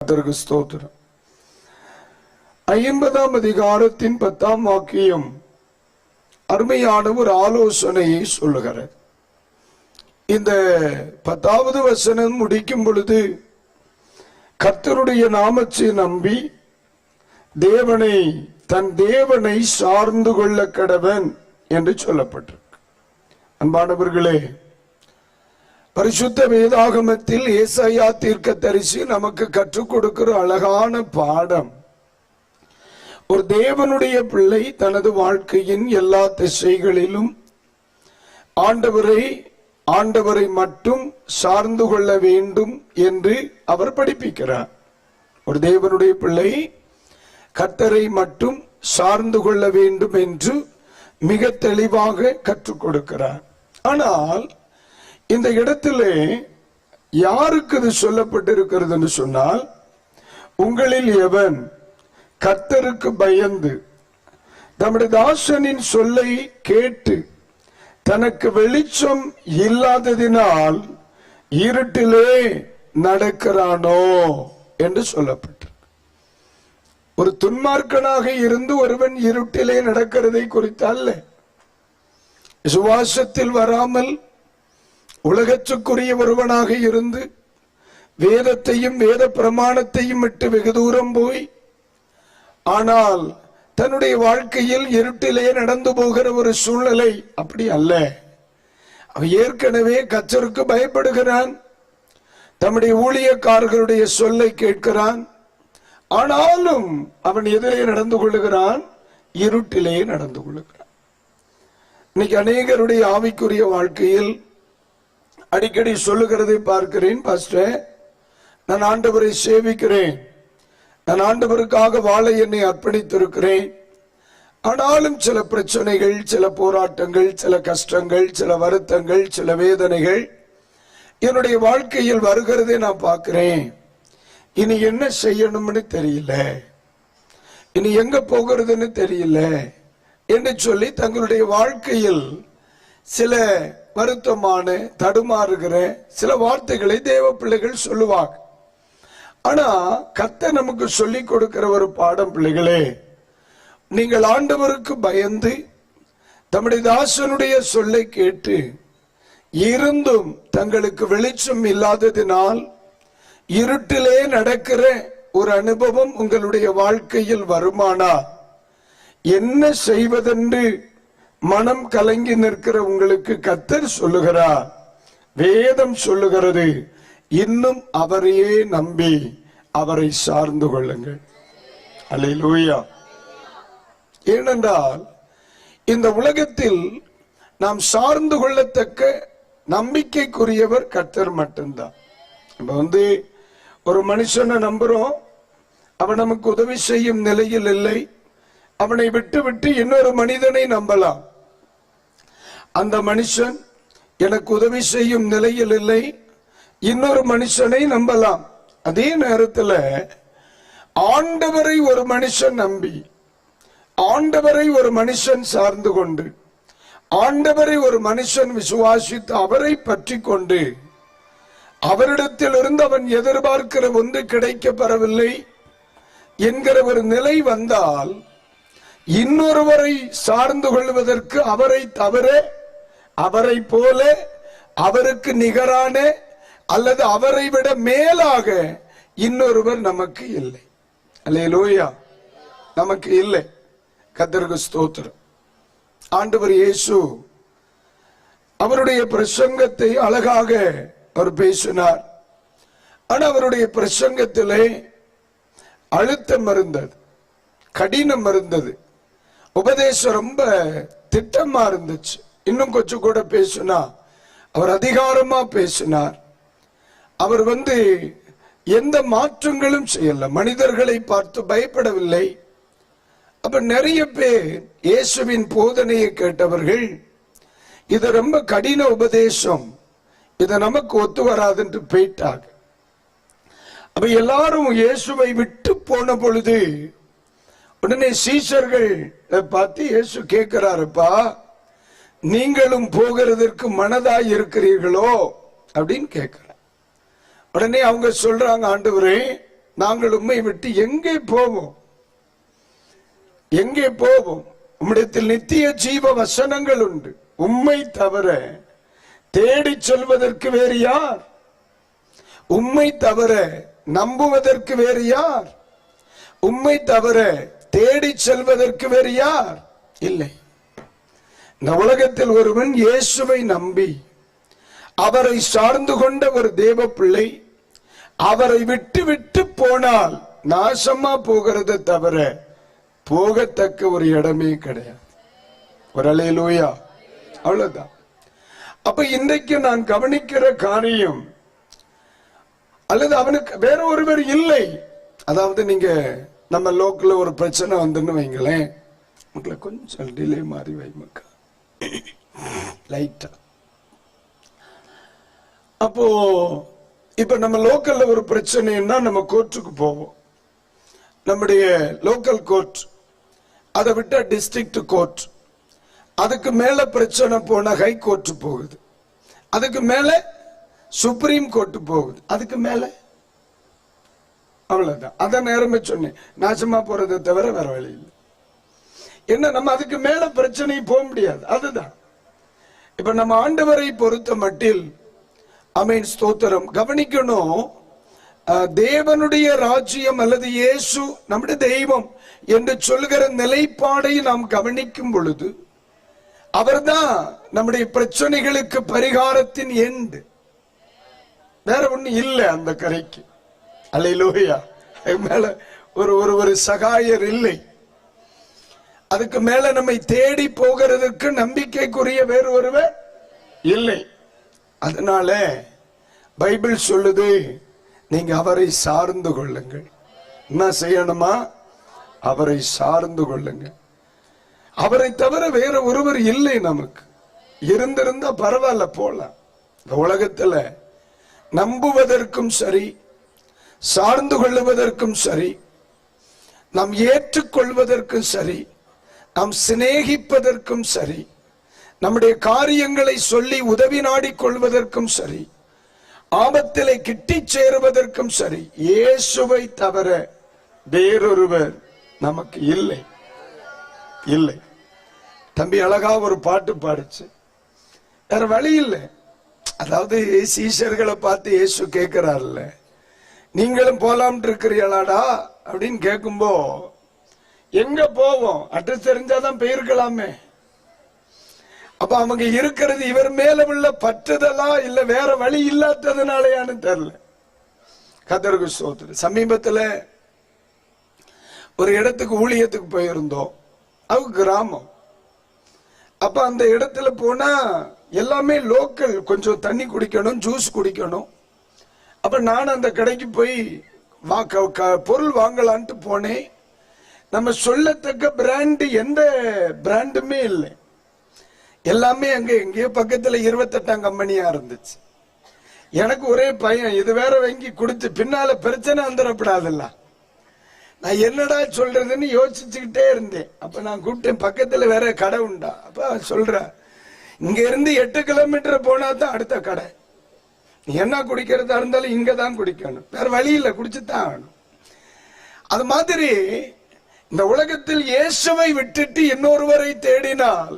ஸ்தோத்திரம். 50ஆம் அதிகாரத்தின் 10ஆம் வாக்கியம் அருமையான ஒரு ஆலோசனையை சொல்லுகிறது. இந்த 10வது வசனம் முடிக்கும் பொழுது கர்த்தருடைய நாமத்தை நம்பி தன் தேவனை சார்ந்து கொள்ள கடவன் என்று சொல்லப்பட்டிருக்கு. அன்பானவர்களே, பரிசுத்த வேதாகமத்தில் ஏசாயா தீர்க்கதரிசி நமக்கு கற்றுக் கொடுக்கிற அழகான பாடம், ஒரு தேவனுடைய பிள்ளை தனது வாழ்க்கையின் எல்லா திசைகளிலும் ஆண்டவரை மட்டும் சார்ந்து கொள்ள வேண்டும் என்று அவர் படிப்பிக்கிறார். ஒரு தேவனுடைய பிள்ளை கர்த்தரை மட்டும் சார்ந்து கொள்ள வேண்டும் என்று மிக தெளிவாக கற்றுக் கொடுக்கிறார். ஆனால் இந்த இடத்திலே யாருக்கு இது சொல்லப்பட்டிருக்கிறது சொன்னால், உங்களில் எவன் கர்த்தருக்கு பயந்து தம்முடைய தாசனின் சொல்லை கேட்டு தனக்கு வெளிச்சம் இல்லாததினால் இருட்டிலே நடக்கிறானோ என்று சொல்லப்பட்டு, ஒரு துன்மார்க்கனாக இருந்து ஒருவன் இருட்டிலே நடக்கிறதை குறித்து அல்ல, விசுவாசத்தில் வராமல் உலகத்துக்குரிய ஒருவனாக இருந்து வேதத்தையும் வேத பிரமாணத்தையும் விட்டு வெகு தூரம் போய் ஆனால் தன்னுடைய வாழ்க்கையில் இருட்டிலே நடந்து போகிற ஒரு சூழ்நிலை அப்படி அல்ல. அவன் ஏற்கனவே கர்த்தருக்கு பயப்படுகிறான், தம்முடைய ஊழியக்காரர்களுடைய சொல்லை கேட்கிறான், ஆனாலும் அவன் எதிரே நடந்து கொள்ளுகிறான், இருட்டிலே நடந்து கொள்ளுகிறான். இன்னைக்கு அநேகருடைய ஆவிக்குரிய வாழ்க்கையில் அடிக்கடி சொல்லுகிறதை பார்க்கிறேன், பாஸ்டர் நான் ஆண்டவரை சேவிக்கிறேன், நான் ஆண்டவருக்காக வாழ என்னை அர்ப்பணித்திருக்கிறேன், ஆனாலும் சில பிரச்சனைகள், சில போராட்டங்கள், சில கஷ்டங்கள், சில வருத்தங்கள், சில வேதனைகள் என்னுடைய வாழ்க்கையில் வருகிறதை நான் பார்க்கிறேன், இனி என்ன செய்யணும்னு தெரியல, இனி எங்க போகிறதுன்னு தெரியல என்று சொல்லி தங்களுடைய வாழ்க்கையில் சில வருத்தமான தடுமாறுகிற சில வார்த்தைகளை தேவ பிள்ளைகள் சொல்லுவாங்க. ஆனா கர்த்தர் நமக்கு சொல்லி கொடுக்கிற ஒரு பாடம், பிள்ளைகளே, நீங்கள் ஆண்டவருக்கு பயந்து தம்முடைய தாசனுடைய சொல்லை கேட்டு இருந்தும் தங்களுக்கு வெளிச்சம் இல்லாததினால் இருட்டிலே நடக்கிற ஒரு அனுபவம் உங்களுடைய வாழ்க்கையில் வருமானா என்ன செய்வதென்று மனம் கலங்கி நிற்கிற உங்களுக்கு கர்த்தர் சொல்லுகிறார், வேதம் சொல்லுகிறது, இன்னும் அவரையே நம்பி அவரை சார்ந்து கொள்ளுங்கள். அல்லேலூயா. ஏனென்றால் இந்த உலகத்தில் நாம் சார்ந்து கொள்ளத்தக்க நம்பிக்கைக்குரியவர் கர்த்தர் மட்டும்தான். நம்ம ஒரு மனுஷனை நம்புறோம், அவன் நமக்கு உதவி செய்யும் நிலையில் இல்லை, அவனை விட்டு விட்டு இன்னொரு மனிதனை நம்பலாம், அந்த மனுஷன் எனக்கு உதவி செய்யும் நிலையில் இல்லை, இன்னொரு மனுஷனை நம்பலாம். அதே நேரத்தில் ஆண்டவரை ஒரு மனுஷன் நம்பி, ஆண்டவரை ஒரு மனுஷன் சார்ந்து கொண்டு, ஆண்டவரை ஒரு மனுஷன் விசுவாசித்து அவரை பற்றி கொண்டு அவரிடத்தில் இருந்து அவன் எதிர்பார்க்கிற ஒன்று கிடைக்க பெறவில்லை என்கிற ஒரு நிலை வந்தால், இன்னொருவரை சார்ந்து கொள்வதற்கு அவரை தவிர, அவரை போல, அவருக்கு நிகரான அல்லது அவரை விட மேலாக இன்னொருவர் நமக்கு இல்லை. அல்லேலூயா. நமக்கு இல்லை. கர்த்தருக்கு ஸ்தோத்திரம். ஆண்டவர் இயேசு அவருடைய பிரசங்கத்தை அழகாக அவர் பேசினார். ஆனால் அவருடைய பிரசங்கத்திலே அழுத்தம் இருந்தது, கடினம் இருந்தது, உபதேசம் ரொம்ப திட்டமா இருந்துச்சு. இன்னும் கொஞ்சம் கூட பேசினா அவர் அதிகாரமா பேசினார். அவர் எந்த மாற்றங்களும் செய்யல, மனிதர்களை பார்த்து பயப்படவில்லை. அப்ப நிறைய பேர் இயேசுவின் போதனையை கேட்டவர்கள், இது ரொம்ப கடின உபதேசம், இதை நமக்கு ஒத்து வராதுன்னு போயிட்டாங்க. அப்ப எல்லாரும் இயேசுவை விட்டு போன பொழுது உடனே சீஷர்கள் பார்த்து இயேசு கேட்கிறாருப்பா, நீங்களும் போகிறதற்கு மனதாய் இருக்கிறீர்களோ அப்படின்னு கேட்கிறார். உடனே அவங்க சொல்றாங்க, ஆண்டவரே நாங்கள் உம்மை விட்டு எங்கே போவோம்? எங்கே போவோம்? உம்மிடத்தில் நித்திய ஜீவ வசனங்கள் உண்டு. உம்மை தவிர தேடி சொல்வதற்கு வேறு யார்? உம்மை தவிர நம்புவதற்கு வேறு யார்? உம்மை தவிர தேடி செல்வதற்கு வேறு யார்? இல்லை. இந்த உலகத்தில் ஒருவன் இயேசுவை நம்பி அவரை சார்ந்து கொண்ட ஒரு தேவ பிள்ளை அவரை விட்டு விட்டு போனால் நாசமா போகிறத தவிர போகத்தக்க ஒரு இடமே கிடையாது. ஒரு அல்லேலூயா. அவ்வளவுதான். அப்ப இன்றைக்கு நான் கவனிக்கிற காரியம், அல்லது அவனுக்கு வேற ஒருவர் இல்லை. அதாவது நீங்க நம்ம லோக்கல்ல ஒரு பிரச்சனை வந்துன்னு வைங்களேன், மக்களை கொஞ்சம் டிலே மாறி வை மக்கா லைட்டா. அப்போ இப்ப நம்ம லோக்கல்ல ஒரு பிரச்சனைன்னா நம்ம கோர்ட்டுக்கு போவோம். நம்முடைய லோக்கல் கோர்ட், அதை விட்டா டிஸ்ட்ரிக்ட் கோர்ட், அதுக்கு மேல பிரச்சனை போனா ஹை கோர்ட் போகுது, அதுக்கு மேல சுப்ரீம் கோர்ட் போகுது, அதுக்கு மேல அவ்வளவுதான். அத நேரமே சொன்னேன், நாசமா போறதை தவிர வேற வழி இல்லை. என்ன, நம்ம அதுக்கு மேல பிரச்சனை போக முடியாது. அதுதான் இப்ப நம்ம ஆண்டவரை பொறுத்த மட்டில் ஆமென், ஸ்தோத்திரம். கவனிக்கணும், தேவனுடைய ராஜ்யம் அல்லது இயேசு நம்முடைய தெய்வம் என்று சொல்கிற நிலைப்பாடை நாம் கவனிக்கும் பொழுது அவர்தான் நம்முடைய பிரச்சனைகளுக்கு பரிகாரத்தின் எண்டு. வேற ஒண்ணு இல்லை அந்த கரைக்கு. அல்லேலூயா. மேல ஒரு சகாயர் இல்லை. அதுக்கு மேல நம்மை தேடி போகிறதுக்கு நம்பிக்கைக்குரிய வேறு ஒருவர் இல்லை. அதனால பைபிள் சொல்லுது, நீங்க அவரை சார்ந்து கொள்ளுங்கள். என்ன செய்யணுமா? அவரை சார்ந்து கொள்ளுங்க. அவரை தவிர வேற ஒருவர் இல்லை. நமக்கு இருந்திருந்தா பரவாயில்ல, போலாம். இந்த உலகத்துல நம்புவதற்கும் சரி, சார்ந்து கொள்ளுவதற்கும் சரி, நாம் ஏற்றுக்கொள்வதற்கும் சரி, நாம் சிநேகிப்பதற்கும் சரி, நம்முடைய காரியங்களை சொல்லி உதவி நாடிக்கொள்வதற்கும் சரி, ஆபத்திலே கிட்டி சேருவதற்கும் சரி, இயேசுவை தவிர வேறொருவர் நமக்கு இல்லை. இல்லை. தம்பி அழகா ஒரு பாட்டு பாடுச்சு, வேற வழி இல்லை. அதாவது சீஷர்களை பார்த்து இயேசு கேட்கிறார்ல, நீங்களும் போலாம் இருக்கிறீங்களாடா அப்படின்னு கேட்கும்போ, எங்க போவோம், அட்ரஸ் தெரிஞ்சாதான் போயிருக்கலாமே. அப்ப அவங்க இருக்கிறது இவர் மேல உள்ள பற்றுதலா இல்ல வேற வழி இல்லாததுனாலயான்னு தெரியல. கர்த்தருக்கு ஸ்தோத்திரம். சமீபத்துல ஒரு இடத்துக்கு ஊழியத்துக்கு போயிருந்தோம். அது கிராமம். அப்ப அந்த இடத்துல போனா எல்லாமே லோக்கல். கொஞ்சம் தண்ணி குடிக்கணும், ஜூஸ் குடிக்கணும். அப்ப நான் அந்த கடைக்கு போய் பொருள் வாங்கலான்ட்டு போனேன். நம்ம சொல்லத்தக்க பிராண்டு எந்த பிராண்டுமே இல்லை. எல்லாமே அங்க எங்கேயோ பக்கத்துல 28ஆம் கம்பெனியா இருந்துச்சு. எனக்கு ஒரே பையன், இது வேற வாங்கி குடிச்சு பின்னால பிரச்சனை வந்துடப்படாதுல்ல. நான் என்னடா சொல்றதுன்னு யோசிச்சுக்கிட்டே இருந்தேன். அப்ப நான் கூப்பிட்டேன், பக்கத்துல வேற கடை உண்டா? அப்ப சொல்ற, இங்க இருந்து 8 கிலோமீட்டர் போனா தான் அடுத்த கடை. நீ என்ன குடிக்கிறதா இருந்தாலும் இங்க தான் குடிக்கணும், வேற வழி இல்லை, குடிச்சுதான் ஆகணும். அது மாதிரி இந்த உலகத்தில் இயேசுவை விட்டுட்டு இன்னொருவரை தேடினால்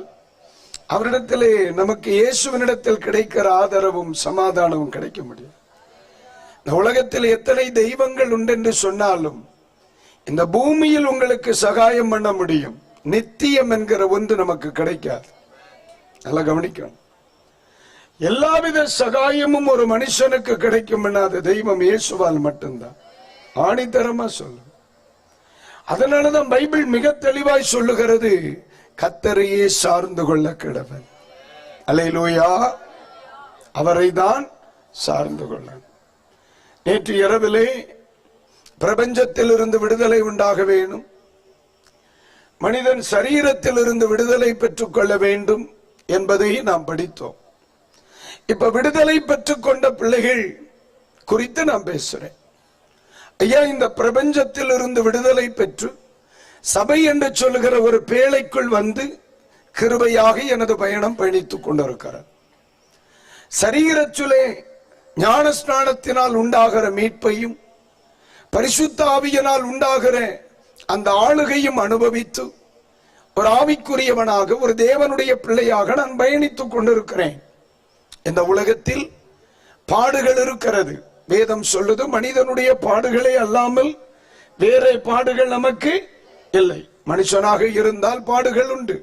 அவரிடத்திலே நமக்கு இயேசுவினிடத்தில் கிடைக்கிற ஆதரவும் சமாதானமும் கிடைக்க முடியும். இந்த உலகத்தில் எத்தனை தெய்வங்கள் உண்டு என்று சொன்னாலும் இந்த பூமியில் உங்களுக்கு சகாயம் பண்ண முடியும், நித்தியம் என்கிற ஒன்று நமக்கு கிடைக்காது. நல்லா கவனிக்கணும். எல்லாவித சகாயமும் ஒரு மனுஷனுக்கு கிடைக்கும் அது தெய்வம் இயேசுவால் மட்டும்தான். ஆணித்தரமா சொல்லும். அதனாலதான் பைபிள் மிக தெளிவாய் சொல்லுகிறது, கர்த்தரையே சார்ந்து கொள்ள கிடவன். அல்லேலூயா. அவரை தான் சார்ந்து கொள்ள. நேற்று இரவிலே பிரபஞ்சத்தில் இருந்து விடுதலை உண்டாக வேண்டும், மனிதன் சரீரத்தில் இருந்து விடுதலை பெற்றுக் கொள்ள வேண்டும் என்பதை நாம் படித்தோம். இப்ப விடுதலை பெற்றுக் கொண்ட பிள்ளைகள் குறித்து நான் பேசுறேன். ஐயா, இந்த பிரபஞ்சத்தில் இருந்து விடுதலை பெற்று சபை என்று சொல்லுகிற ஒரு பேழைக்குள் வந்து கிருபையாக எனது பயணம் பயணித்துக் கொண்டிருக்கிறார். சரீரச்சுலே ஞான ஸ்நானத்தினால் உண்டாகிற மீட்பையும் பரிசுத்த ஆவியினால் உண்டாகிற அந்த ஆளுகையும் அனுபவித்து ஒரு ஆவிக்குரியவனாக, ஒரு தேவனுடைய பிள்ளையாக நான் பயணித்துக் கொண்டிருக்கிறேன். இந்த உலகத்தில் பாடுகள் இருக்கிறது. வேதம் சொல்லுது, மனிதனுடைய பாடுகளே அல்லாமல் வேற பாடுகள் நமக்கு இல்லை. மனுஷனாக இருந்தால் பாடுகள் உண்டு.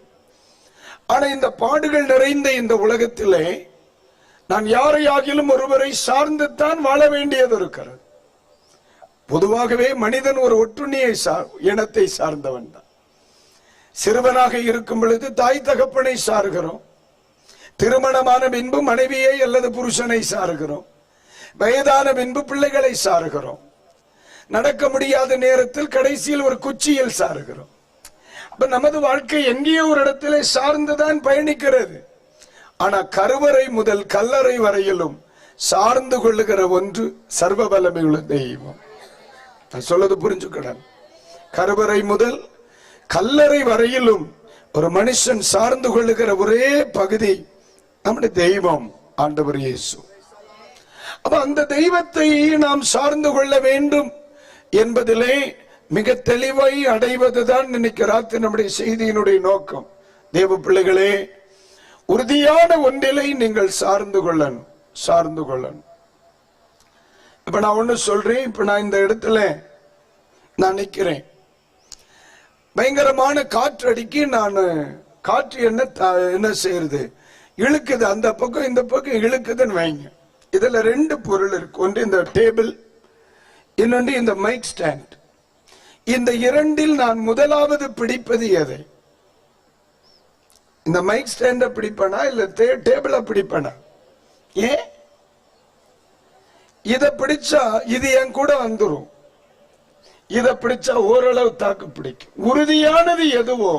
ஆனா இந்த பாடுகள் நிறைந்த இந்த உலகத்திலே நான் யாரையாகிலும் ஒருவரை சார்ந்து தான் வாழ வேண்டியது இருக்கிறது. பொதுவாகவே மனிதன் ஒரு ஒட்டுண்ணியை இனத்தை சார்ந்தவன் தான். சிறுவனாக இருக்கும் பொழுது தாய் தகப்பனை சார்கிறோம். திருமணமான பின்பு மனைவியை அல்லது புருஷனை சார்கிறோம். வயதான பின்பு பிள்ளைகளை சார்கிறோம். நடக்க முடியாத நேரத்தில் கடைசியில் ஒரு குச்சியில் சார்கிறோம். அப்ப நமது வாழ்க்கை எங்கேயோ ஒரு இடத்திலே சார்ந்துதான் பயணிக்கிறது. ஆனா கருவறை முதல் கல்லறை வரையிலும் சார்ந்து கொள்ளுகிற ஒன்று சர்வ வல்லமையுள்ள தெய்வம். நான் சொல்லது புரிஞ்சுக்கணும். கருவறை முதல் கல்லறை வரையிலும் ஒரு மனுஷன் சார்ந்து கொள்ளுகிற ஒரே பகுதி நம்முடைய தெய்வம், ஆண்டவர் இயேசு. அப்ப அந்த தெய்வத்தை நாம் சார்ந்து கொள்ள வேண்டும் என்பதிலே மிக தெளிவாய் அடைவதுதான் நினைக்கிறார் நம்முடைய செய்தியினுடைய நோக்கம். தேவ பிள்ளைகளே, உறுதியான ஒன்றிலை நீங்கள் சார்ந்து கொள்ளணும். இப்ப நான் ஒண்ணு சொல்றேன். இப்ப நான் இந்த இடத்துல நான் நிக்கிறேன். பயங்கரமான காற்று அடிக்கி, நான் காற்று என்ன செய்யறது, இழுக்குது. அந்த பக்கம் இந்த பக்கம் இழுக்குதுன்னு வைங்க. இதுல ரெண்டு பொருள் இருக்கு. ஒன்று இந்த டேபிள், இன்னொன்று இந்த மைக் ஸ்டாண்ட். இந்த இரண்டில் நான் முதலாவது பிடிப்பது எதை? இந்த மைக் ஸ்டாண்ட பிடிப்பனா இல்ல டேபிள பிடிப்பனா? ஏன்? இத பிடிச்சா இது என் கூட வந்துரும். இத பிடிச்சா ஓரளவு தாக்கு பிடிக்கும். உறுதியானது எதுவோ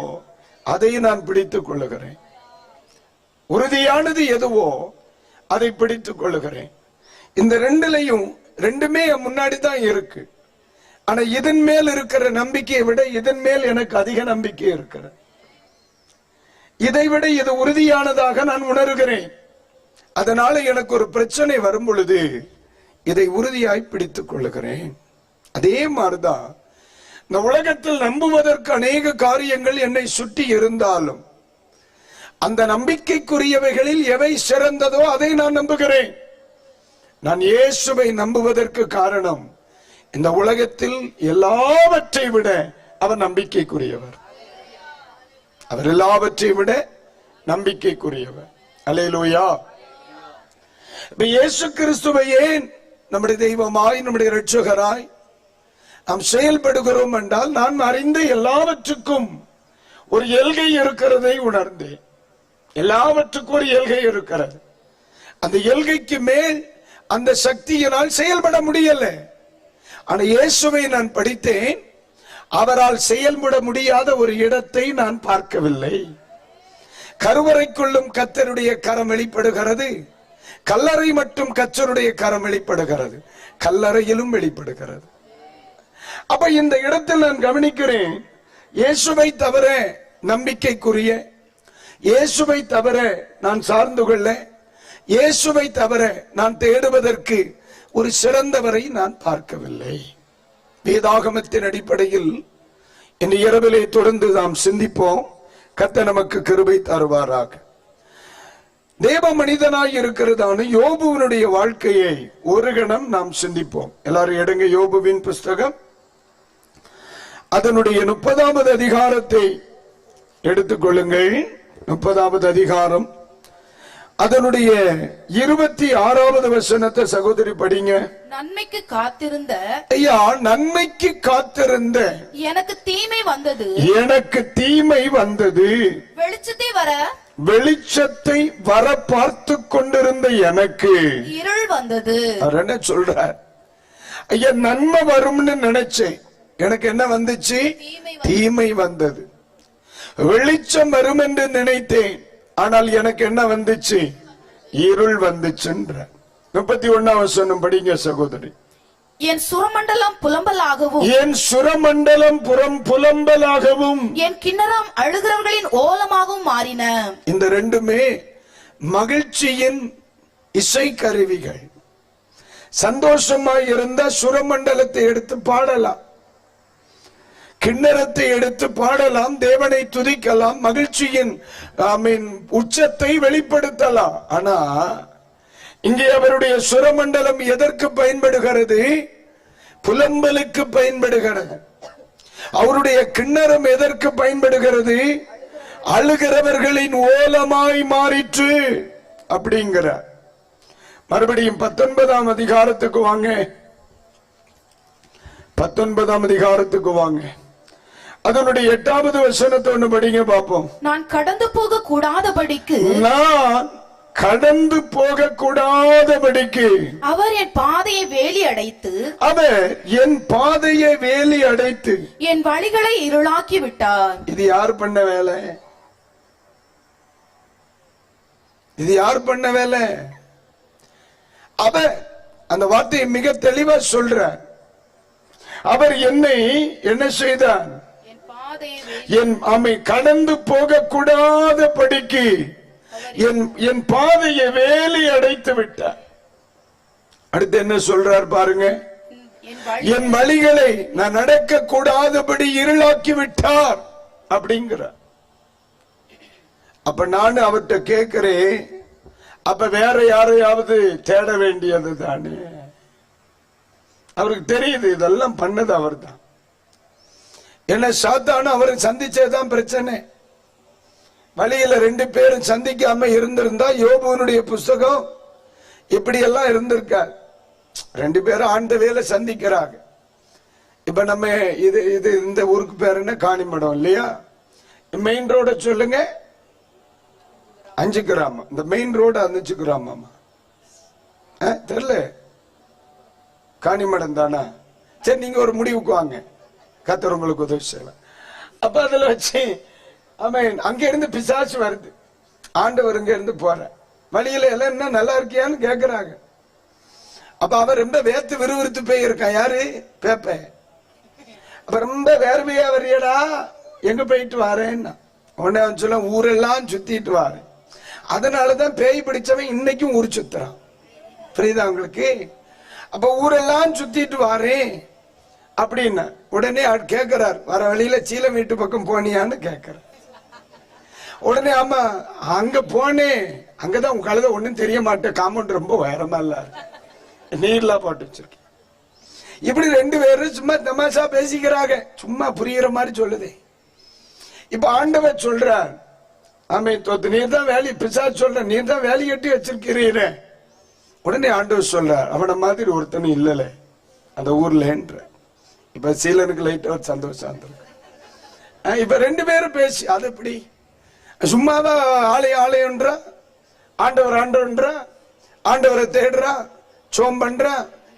அதை நான் பிடித்துக் கொள்ளுகிறேன். உறுதியானது எதுவோ அதை பிடித்துக் கொள்ளுகிறேன். இந்த ரெண்டுமே முன்னாடி தான் இருக்கு. ஆனா இதன் மேல் இருக்கிற நம்பிக்கையை விட இதன் மேல் எனக்கு அதிக நம்பிக்கை இருக்கிறது. இதை விட இது உறுதியானதாக நான் உணர்கிறேன். அதனால எனக்கு ஒரு பிரச்சனை வரும் பொழுது இதை உறுதியாய் பிடித்துக் கொள்ளுகிறேன். அதே மாதிரிதான் இந்த உலகத்தில் நம்புவதற்கு அநேக காரியங்கள் என்னை சுற்றி இருந்தாலும் அந்த நம்பிக்கைக்குரியவைகளில் எவை சிறந்ததோ அதை நான் நம்புகிறேன். நான் இயேசுவை நம்புவதற்கு காரணம், இந்த உலகத்தில் எல்லாவற்றை விட அவர் நம்பிக்கைக்குரியவர். அவர் எல்லாவற்றை விட நம்பிக்கைக்குரியவர். அல்லேலூயா. இயேசு கிறிஸ்துவை ஏன் நம்முடைய தெய்வமாய், நம்முடைய இரட்சகராய் நாம் செயல்படுகிறோம் என்றால், நான் அறிந்த எல்லாவற்றுக்கும் ஒரு எல்கை இருக்கிறதை உணர்ந்தேன். எல்லாவற்றுக்கும் ஒரு எல்கை இருக்கிறது. அந்த எல்கைக்கு மேல் அந்த சக்தியினால் செயல்பட முடியல. ஆனா இயேசுவை நான் படித்தேன். அவரால் செயல்பட முடியாத ஒரு இடத்தை நான் பார்க்கவில்லை. கருவறைக்குள்ளும் கர்த்தருடைய கரம் வெளிப்படுகிறது. கல்லறை மட்டும் கர்த்தருடைய கரம் வெளிப்படுகிறது. கல்லறையிலும் வெளிப்படுகிறது. அப்ப இந்த இடத்தில் நான் கவனிக்கிறேன், இயேசுவை தவிர நம்பிக்கைக்குரிய, இயேசுவை தவிர நான் சார்ந்து கொள்ள, இயேசுவை தவிர நான் தேடுவதற்கு ஒரு சிறந்தவரை நான் பார்க்கவில்லை. வேதாகமத்தின் அடிப்படையில் இன்று இரவிலே தொடர்ந்து நாம் சிந்திப்போம். கர்த்தர் நமக்கு கிருபை தருவாராக. தேவ மனிதனாய் இருக்கிறதான யோபுவினுடைய வாழ்க்கையை ஒரு கணம் நாம் சிந்திப்போம். எல்லாரும் எடுங்க, யோபுவின் புஸ்தகம் அதனுடைய 30வது அதிகாரத்தை எடுத்துக்கொள்ளுங்கள். 30வது அதிகாரம் அதனுடைய 26வது வசனத்தை சகோதரி படிங்க. நன்மைக்கு காத்திருந்த, ஐயா, நன்மைக்கு காத்திருந்த எனக்கு தீமை வந்தது, எனக்கு தீமை வந்தது. வெளிச்சத்தை வர பார்த்து கொண்டிருந்த எனக்கு இருள் வந்தது. அவர் என்ன சொல்றார்? ஐயா, நன்மை வரும்னு நினைச்சேன், எனக்கு என்ன வந்துச்சு? தீமை வந்தது. வெளிச்சம் வரும் என்று நினைத்தேன், ஆனால் எனக்கு என்ன வந்துச்சு? இருள் வந்துச்சுன்ற. 31வது வசனம் படிங்க சகோதரி. என் சுரமண்டலம் புலம்பலாகவும், என் சுரமண்டலம் புலம்பலாகவும், என் கிண்ணறம் அழுகிறவர்களின் ஓலமாகவும் மாறின. இந்த ரெண்டுமே மகிழ்ச்சியின் இசை கருவிகள், சந்தோஷமாய் இருந்த சுரமண்டலத்தை எடுத்து பாடலாம், கிண்ணறத்தை எடுத்து பாடலாம், தேவனை துதிக்கலாம், மகிழ்ச்சியின் உச்சத்தை வெளிப்படுத்தலாம். ஆனா இங்கே அவருடைய சுரமண்டலம் எதற்கு பயன்படுகிறது? புலம்பலுக்கு பயன்படுகிறது. அவருடைய கிண்ணறம் எதற்கு பயன்படுகிறது? அழுகிறவர்களின் ஓலமாய் மாறிற்று அப்படிங்கிறார். மறுபடியும் 19ஆம் அதிகாரத்துக்கு வாங்க, 19ஆம் அதிகாரத்துக்கு வாங்க, அதனுடைய 8வது வசனத்தை ஒண்ணு படிங்க பார்ப்போம். நான் கடந்து போக கூடாதபடிக்கு, நான் கடந்து போக கூடாதபடிக்கு அவர் என் பாதையை வேலி அடைத்து, அவர் என் பாதையை வேலி அடைத்து என் வழிகளை இருளாக்கி விட்டார். இது யார் பண்ண வேலை? இது யார் பண்ண வேலை? அவர் அந்த வார்த்தையை மிக தெளிவா சொல்றார். அவர் என்னை என்ன செய்தார்? என் கடந்து போக கூடாதபடிக்கு என் பாதையை வேலி அடைத்து விட்டார். அடுத்து என்ன சொல்றார் பாருங்க, என் வழிகளை நான் நடக்க கூடாதபடி இருளாக்கி விட்டார் அப்படிங்கிறார். அப்ப நான் அவர்கிட்ட கேட்கிறேன், அப்ப வேற யாரையாவது தேட வேண்டியது தானே? அவருக்கு தெரியுது இதெல்லாம் பண்ணது அவர் தான். என்ன சாத்தான அவரை சந்திச்சதுதான் பிரச்சனை. வழியில 2 பேரும் சந்திக்காம இருந்திருந்தா யோபுவனுடைய புஸ்தகம் இப்படி எல்லாம் இருந்திருக்கார். 2 பேரும் ஆண்டவேல சந்திக்கிறாங்க. இப்ப நம்ம இது இது இந்த ஊருக்கு பேர் என்ன? காணிமடம் இல்லையா? மெயின் ரோட சொல்லுங்க, 5 கிராமம். இந்த மெயின் ரோடு 5 கிராமமா? தெரியல, காணிமடம் தானா? சரி, நீங்க ஒரு முடிவுக்கு வாங்க, கர்த்தர் உங்களுக்கு உதவி செய்யலாம். அப்ப அதுல வச்சு ஆமென், அங்க இருந்து பிசாசு வருது, ஆண்டவர் இங்க இருந்து போற வழியில எல்லாம் என்ன நல்லா இருக்கியான்னு கேக்குறாங்க. அப்ப அவர் ரொம்ப வேத்து விறுவிறுத்து போய் இருக்கான். யாரு? பேப்ப. அப்ப ரொம்ப வேர்வையா வரையடா, எங்க போயிட்டு வாரேன்னா உடனே அவன் சொல்ல, ஊரெல்லாம் சுத்திட்டு வாரேன். அதனாலதான் பேய் பிடிச்சவன் இன்னைக்கும் ஊர் சுத்துறான். புரியுதா உங்களுக்கு? அப்ப ஊரெல்லாம் சுத்திட்டு வாரேன் அப்படின்னா உடனே கேட்கிறார், வர வழியில சீலம் வீட்டு பக்கம் போனியான்னு கேட்கிறார். உடனே ஆமா அங்க போனேன், அங்கதான் உங்க கழுத ஒண்ணும் தெரிய மாட்டேன், காம்பவுண்ட் ரொம்ப உயரமா இல்ல, நீர்லாம் போட்டு வச்சிருக்கேன். இப்படி 2 பேரும் சும்மா தமாஷா பேசிக்கிறாங்க, சும்மா புரியுற மாதிரி சொல்லுதே. இப்ப ஆண்டவர் சொல்றார், ஆமே தோத்து, நீர் தான் வேலி, பிசாசு சொல்ற, நீர் தான் வேலி கட்டி வச்சிருக்கிறீர. உடனே ஆண்டவர் சொல்றார், அவனை மாதிரி ஒருத்தனும் இல்லல அந்த ஊர்ல என்ற. இப்ப சீலனுக்கு லைட்டா ஒரு சந்தோஷம் வந்திருக்கு. இப்ப 2 பேரும் பேசி, அது எப்படி சும்மாவா ஆலயம்ன்றா, ஆண்டவர் ஆண்டவன்றா, ஆண்டவரை தேடுறா, சோம் பண்றா,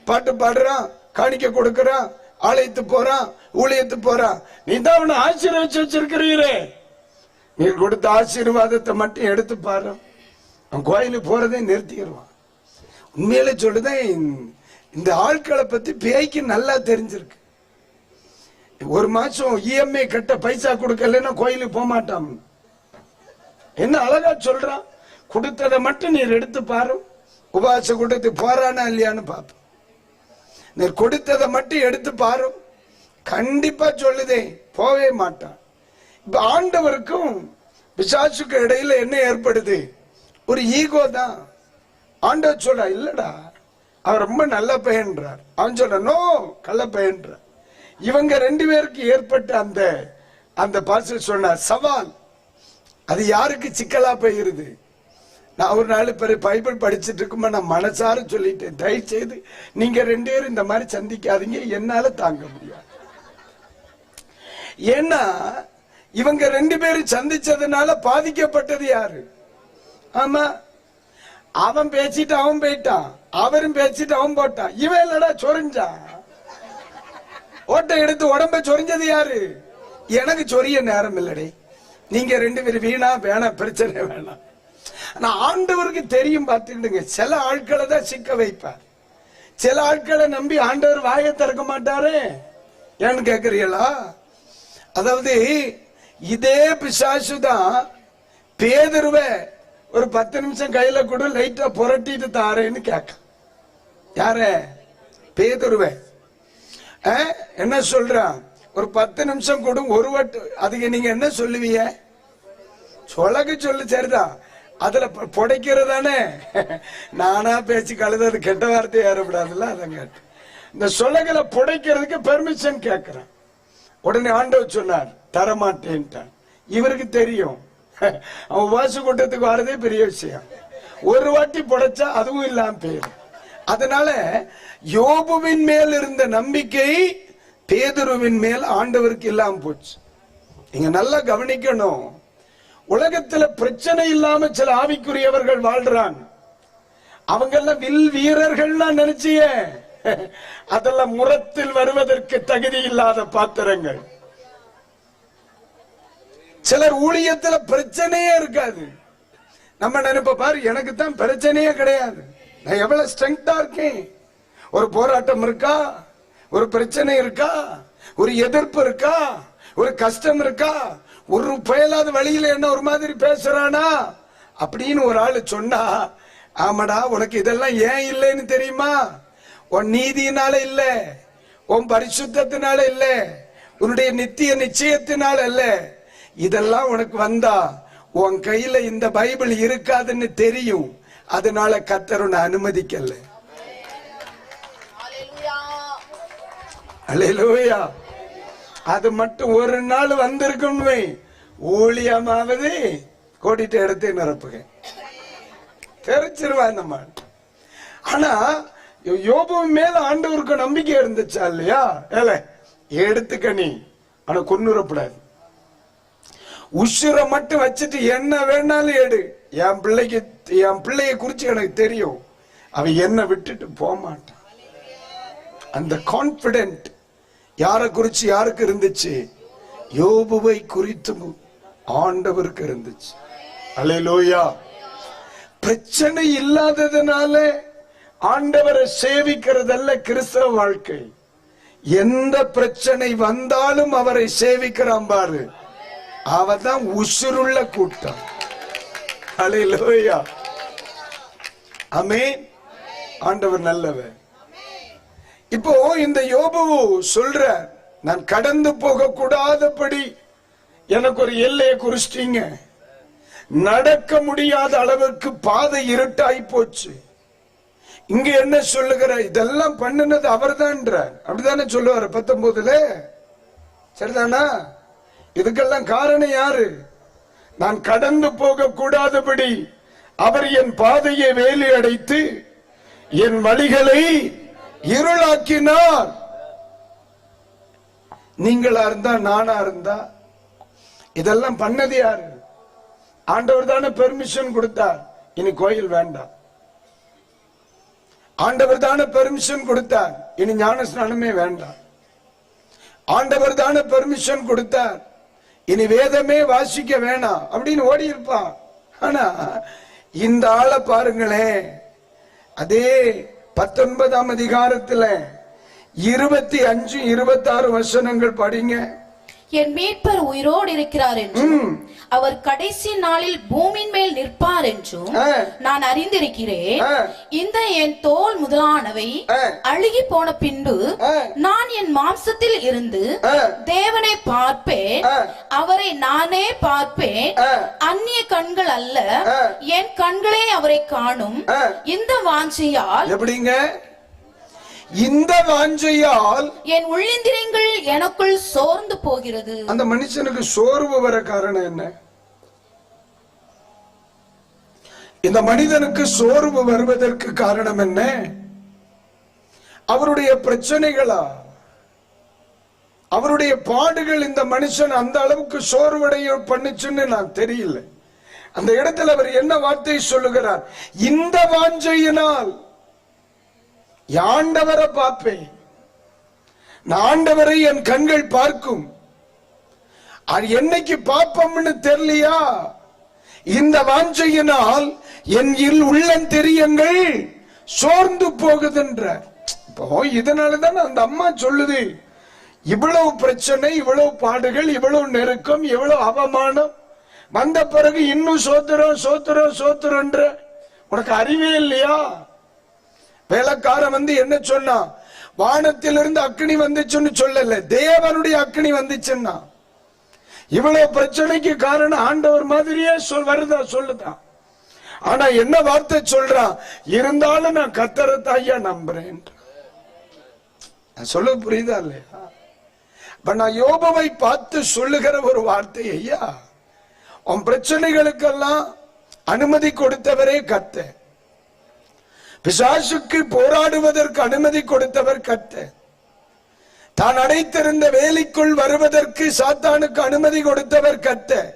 பாட்டு பாடுறான், காணிக்க கொடுக்கறான், ஆலயத்து போறான், ஊழியத்து போறான். நீ தான் அவனை ஆசீர்வதிச்சு வச்சிருக்கிறீரே, நீர் கொடுத்த ஆசீர்வாதத்தை மட்டும் எடுத்து பாரு, அவன் கோயிலுக்கு போறதே நிறுத்திடுவான். உண்மையில சொல்லுதான், இந்த ஆட்களை பத்தி பேய்க்கு நல்லா தெரிஞ்சிருக்கு. 1 மாசம் இஎம்ஐ கட்ட பைசா கொடுக்கலன்னா கோயிலுக்கு போக மாட்டான். என்ன அழகா சொல்றான், கொடுத்ததை மட்டும் நீர் எடுத்து பாரு, உபவாச கூட்டத்து போறானா இல்லையான்னு பாப்ப. நீர் கொடுத்ததை மட்டும் எடுத்து பாரு, கண்டிப்பா சொல்லுதே போவே மாட்டான். இப்ப ஆண்டவருக்கும் பிசாசுக்கு இடையில என்ன ஏற்படுது? ஒரு ஈகோ தான். ஆண்டவர் சொல்ற, இல்லடா அவர் ரொம்ப நல்ல பையன்றார், அவன் சொல்ற நோ கள்ள பையன்றார். இவங்க 2 பேருக்கு ஏற்பட்ட அந்த பாசல் சொன்ன சவால், அது யாருக்கு சிக்கலா போயிருது? நான் ஒரு நாள் பைபிள் படிச்சுட்டு இருக்கும்போது நான் மனசார சொல்லிட்டேன், தயவு செய்து நீங்க 2 பேரும் இந்த மாதிரி சந்திக்காதீங்க, என்னால தாங்க முடியாது. ஏன்னா இவங்க 2 பேரும் சந்திச்சதுனால பாதிக்கப்பட்டது யாரு? ஆமா, அவன் பேசிட்டு அவன் போயிட்டான், அவரும் பேசிட்டு அவன் போட்டான். இவன் இல்லடா சொரிஞ்சான், ஓட்டை எடுத்து உடம்ப சொரிஞ்சது யாரு? எனக்கு சொரிய நேரம் இல்லடே, நீங்க 2 பேரும் வீணா வேணாம், பிரச்சனை வேணாம். ஆனா ஆண்டவருக்கு தெரியும், பார்த்துக்கிடுங்க, சில ஆட்களை தான் சிக்க வைப்பார், சில ஆட்களை நம்பி ஆண்டவர் வாயை திறக்க மாட்டாரு. ஏன்னு கேக்குறீங்களா? அதாவது இதே பிசாசு தான் பேதுருவை ஒரு 10 நிமிஷம் கையில கூட லைட்டா புரட்டிட்டு தாரேன்னு கேட்க. யார? பேதுருவே. என்ன சொல்றான்? ஒரு 10 நிமிஷம் கூட ஒரு வாட்டு. அதுக்கு நீங்க என்ன சொல்லுவீங்க? சொலகு சொல்லு, சரிதான். அதுல புடைக்கிறதானே. நானா பேச்சு கழுது கெட்ட வார்த்தை ஏறப்படாதுல்ல, அதான் கேட்டு இந்த சொலகுல புடைக்கிறதுக்கு பெர்மிஷன் கேட்கிறேன். உடனே ஆண்டவர் சொன்னார், தரமாட்டேன்ட்டான். இவருக்கு தெரியும் அவன் வாசு கூட்டத்துக்கு வரதே பெரிய விஷயம். ஒரு வாட்டி புடைச்சா அதுவும் இல்லாம போயிடும். அதனால யோபுவின் மேல் இருந்த நம்பிக்கை பேதுருவின் மேல் ஆண்டவருக்கு இல்லாம போச்சு. நீங்க நல்லா கவனிக்கணும். உலகத்துல பிரச்சனை இல்லாம சில ஆவிக்குரியவர்கள் வாழ்றாங்க. அவங்க எல்லாம் வில் வீரர்கள் நினைச்சிய, அதெல்லாம் முரத்தில் வருவதற்கு தகுதி இல்லாத பாத்திரங்கள். சிலர் ஊழியத்துல பிரச்சனையே இருக்காது. நம்ம நினைப்ப பாரு, எனக்கு தான் பிரச்சனையே கிடையாது, நான் எவ்வளவு ஸ்ட்ரெங்தா இருக்கேன். ஒரு போராட்டம் இருக்கா, ஒரு பிரச்சனை இருக்கா, ஒரு எதிர்ப்பு இருக்கா, ஒரு கஷ்டம் இருக்கா, ஒரு பயலாத வழியில என்ன ஒரு மாதிரி பேசுறானா அப்படின்னு ஒரு ஆளு சொன்னா, ஆமாடா உனக்கு இதெல்லாம் ஏன் இல்லைன்னு தெரியுமா? உன் நீதியினால இல்ல, உன் பரிசுத்தத்தினால இல்ல, உன்னுடைய நித்திய நிச்சயத்தினால இல்ல. இதெல்லாம் உனக்கு வந்தா உன் கையில இந்த பைபிள் இருக்காதுன்னு தெரியும். அதனால கர்த்தர் உன்னை அனுமதிக்கல. அல்லேலூயா. அது மட்டும் ஒரு நாள் வந்திருக்கும், ஊழியமாவது கோடிட்ட இடத்தை நிரப்புக தெரிச்சிருவா இந்த மாதிரி. ஆனா யோபு மேல ஆண்டவருக்கு நம்பிக்கை இருந்துச்சா இல்லையா? ஏல எடுத்துக்க, நீ ஆனா கொன்னுறப்படாது. உசுரை மட்டும் வச்சுட்டு என்ன வேணாலும் எடு. என் பிள்ளைய குறிச்சு எனக்கு தெரியும், அவன் என்ன விட்டுட்டு போக மாட்டான். அந்த கான்பிடென்ட் யார குறிச்சு யாருக்கு இருந்துச்சு? யோபுவை குறித்து ஆண்டவருக்கு இருந்துச்சு. அல்லேலூயா. பிரச்சனை இல்லாததுனால ஆண்டவரை சேவிக்கிறதல்ல கிறிஸ்தவ வாழ்க்கை. எந்த பிரச்சனை வந்தாலும் அவரை சேவிக்கிறான் பாரு, அவதான் உசுருள்ள கூட்டம். அல்லேலூயா. ஆமென். ஆண்டவர் நல்லவர். இப்போ இந்த யோபு சொல்ற, நான் கடந்து போக கூடாதபடி எனக்கு ஒரு எல்லையை குறிச்சிட்டீங்க. நடக்க முடியாத அளவுக்கு பாதை இருட்டாய் போச்சு. இங்க என்ன சொல்லுகிற? இதெல்லாம் பண்ணினது அவர் தான், அப்படித்தானே சொல்லுவாரு 19. சரிதானா? இதுக்கெல்லாம் காரணம் யாரு? நான் கடந்து போக கூடாதபடி அவர் என் பாதையை வேலி அடைத்து என் வழிகளை இருளாக்கினார். நீங்களா இருந்தா, நானா இருந்தா, இதெல்லாம் பண்ணது யாரு? ஆண்டவர் தானே பெர்மிஷன் கொடுத்தார். இனி கோயில் வேண்டாம். ஆண்டவர் தானே பெர்மிஷன் கொடுத்தார். இனி ஞான ஸ்நானமே வேண்டாம். ஆண்டவர் தானே பெர்மிஷன் கொடுத்தார். இனி வேதமே வாசிக்க வேணாம் அப்படின்னு ஓடி இருப்பான். ஆனா இந்த ஆளை பாருங்களேன். அதே 19ஆம் அதிகாரத்துல 25, 26 வசனங்கள் படிங்க. என் மீட்பர் உயிரோடு இருக்கிறார் என்றும் அவர் கடைசி நாளில் பூமியின் மேல் நிற்பார் என்றும் நான் அறிந்திருக்கிறேன். இந்த என் தோல் முதலானவை அழுகி போன பின்பு நான் என் மாம்சத்தில் இருந்து தேவனை பார்ப்பேன், அவரை நானே பார்ப்பேன். அந்நிய கண்கள் அல்ல, என் கண்களே அவரை காணும். இந்த வாஞ்சையால், எப்படிங்க? இந்த வாஞ்சையால் என் உள்ளிந்திரியங்கள் எனக்குள் சோர்ந்து போகிறது. அந்த மனுஷனுக்கு சோர்வு வர காரணம் என்ன? இந்த மனிதனுக்கு சோர்வு வருவதற்கு காரணம் என்ன? அவருடைய பிரச்சனைகளா, அவருடைய பாடுகள் இந்த மனுஷன் அந்த அளவுக்கு சோர்வடைய பண்ணுச்சுன்னு நான் தெரியல. அந்த இடத்துல அவர் என்ன வார்த்தை சொல்லுகிறார்? இந்த வாஞ்சையினால் ஆண்டவரை பார்ப்பேன், ஆண்டவரை என் கண்கள் பார்க்கும். அது என்னைக்கு பார்ப்போம்னு தெரியலையா? இந்த வாஞ்சையினால் என் உள்ளந்தெரியங்கள் சோர்ந்து போகுதுன்ற. இப்போ இதனாலதான் அந்த அம்மா சொல்லுது, இவ்வளவு பிரச்சனை, இவ்வளவு பாடுகள், இவ்வளவு நெருக்கம், இவ்வளவு அவமானம் வந்த பிறகு இன்னும் சோத்திரம் சோத்திரம் சோத்திரன்ற. உனக்கு அறிவே இல்லையா? வேலைக்காரன் வந்து என்ன சொன்னா, வானத்திலிருந்து அக்னி வந்துச்சுன்னு சொல்லல, தேவனுடைய அக்னி வந்துச்சுன்னா. இவ்வளவு பிரச்சனைக்கு காரணம் ஆண்டவர் மாதிரியே வருதா சொல்லுதான். ஆனா என்ன வார்த்தை சொல்றான், இருந்தாலும் நான் கர்த்தரை தாயா நம்புறேன். சொல்ல புரியுதா இல்லையா? இப்ப நான் யோபுவை பார்த்து சொல்லுகிற ஒரு வார்த்தை, ஐயா உன் பிரச்சனைகளுக்கெல்லாம் அனுமதி கொடுத்தவரே கர்த்தர், பிசாசுக்கு போராடுவதற்கு அனுமதி கொடுத்தவர் கர்த்தர், தான் அடைத்திருந்த வேலைக்குள் வருவதற்கு சாத்தானுக்கு அனுமதி கொடுத்தவர் கர்த்தர்.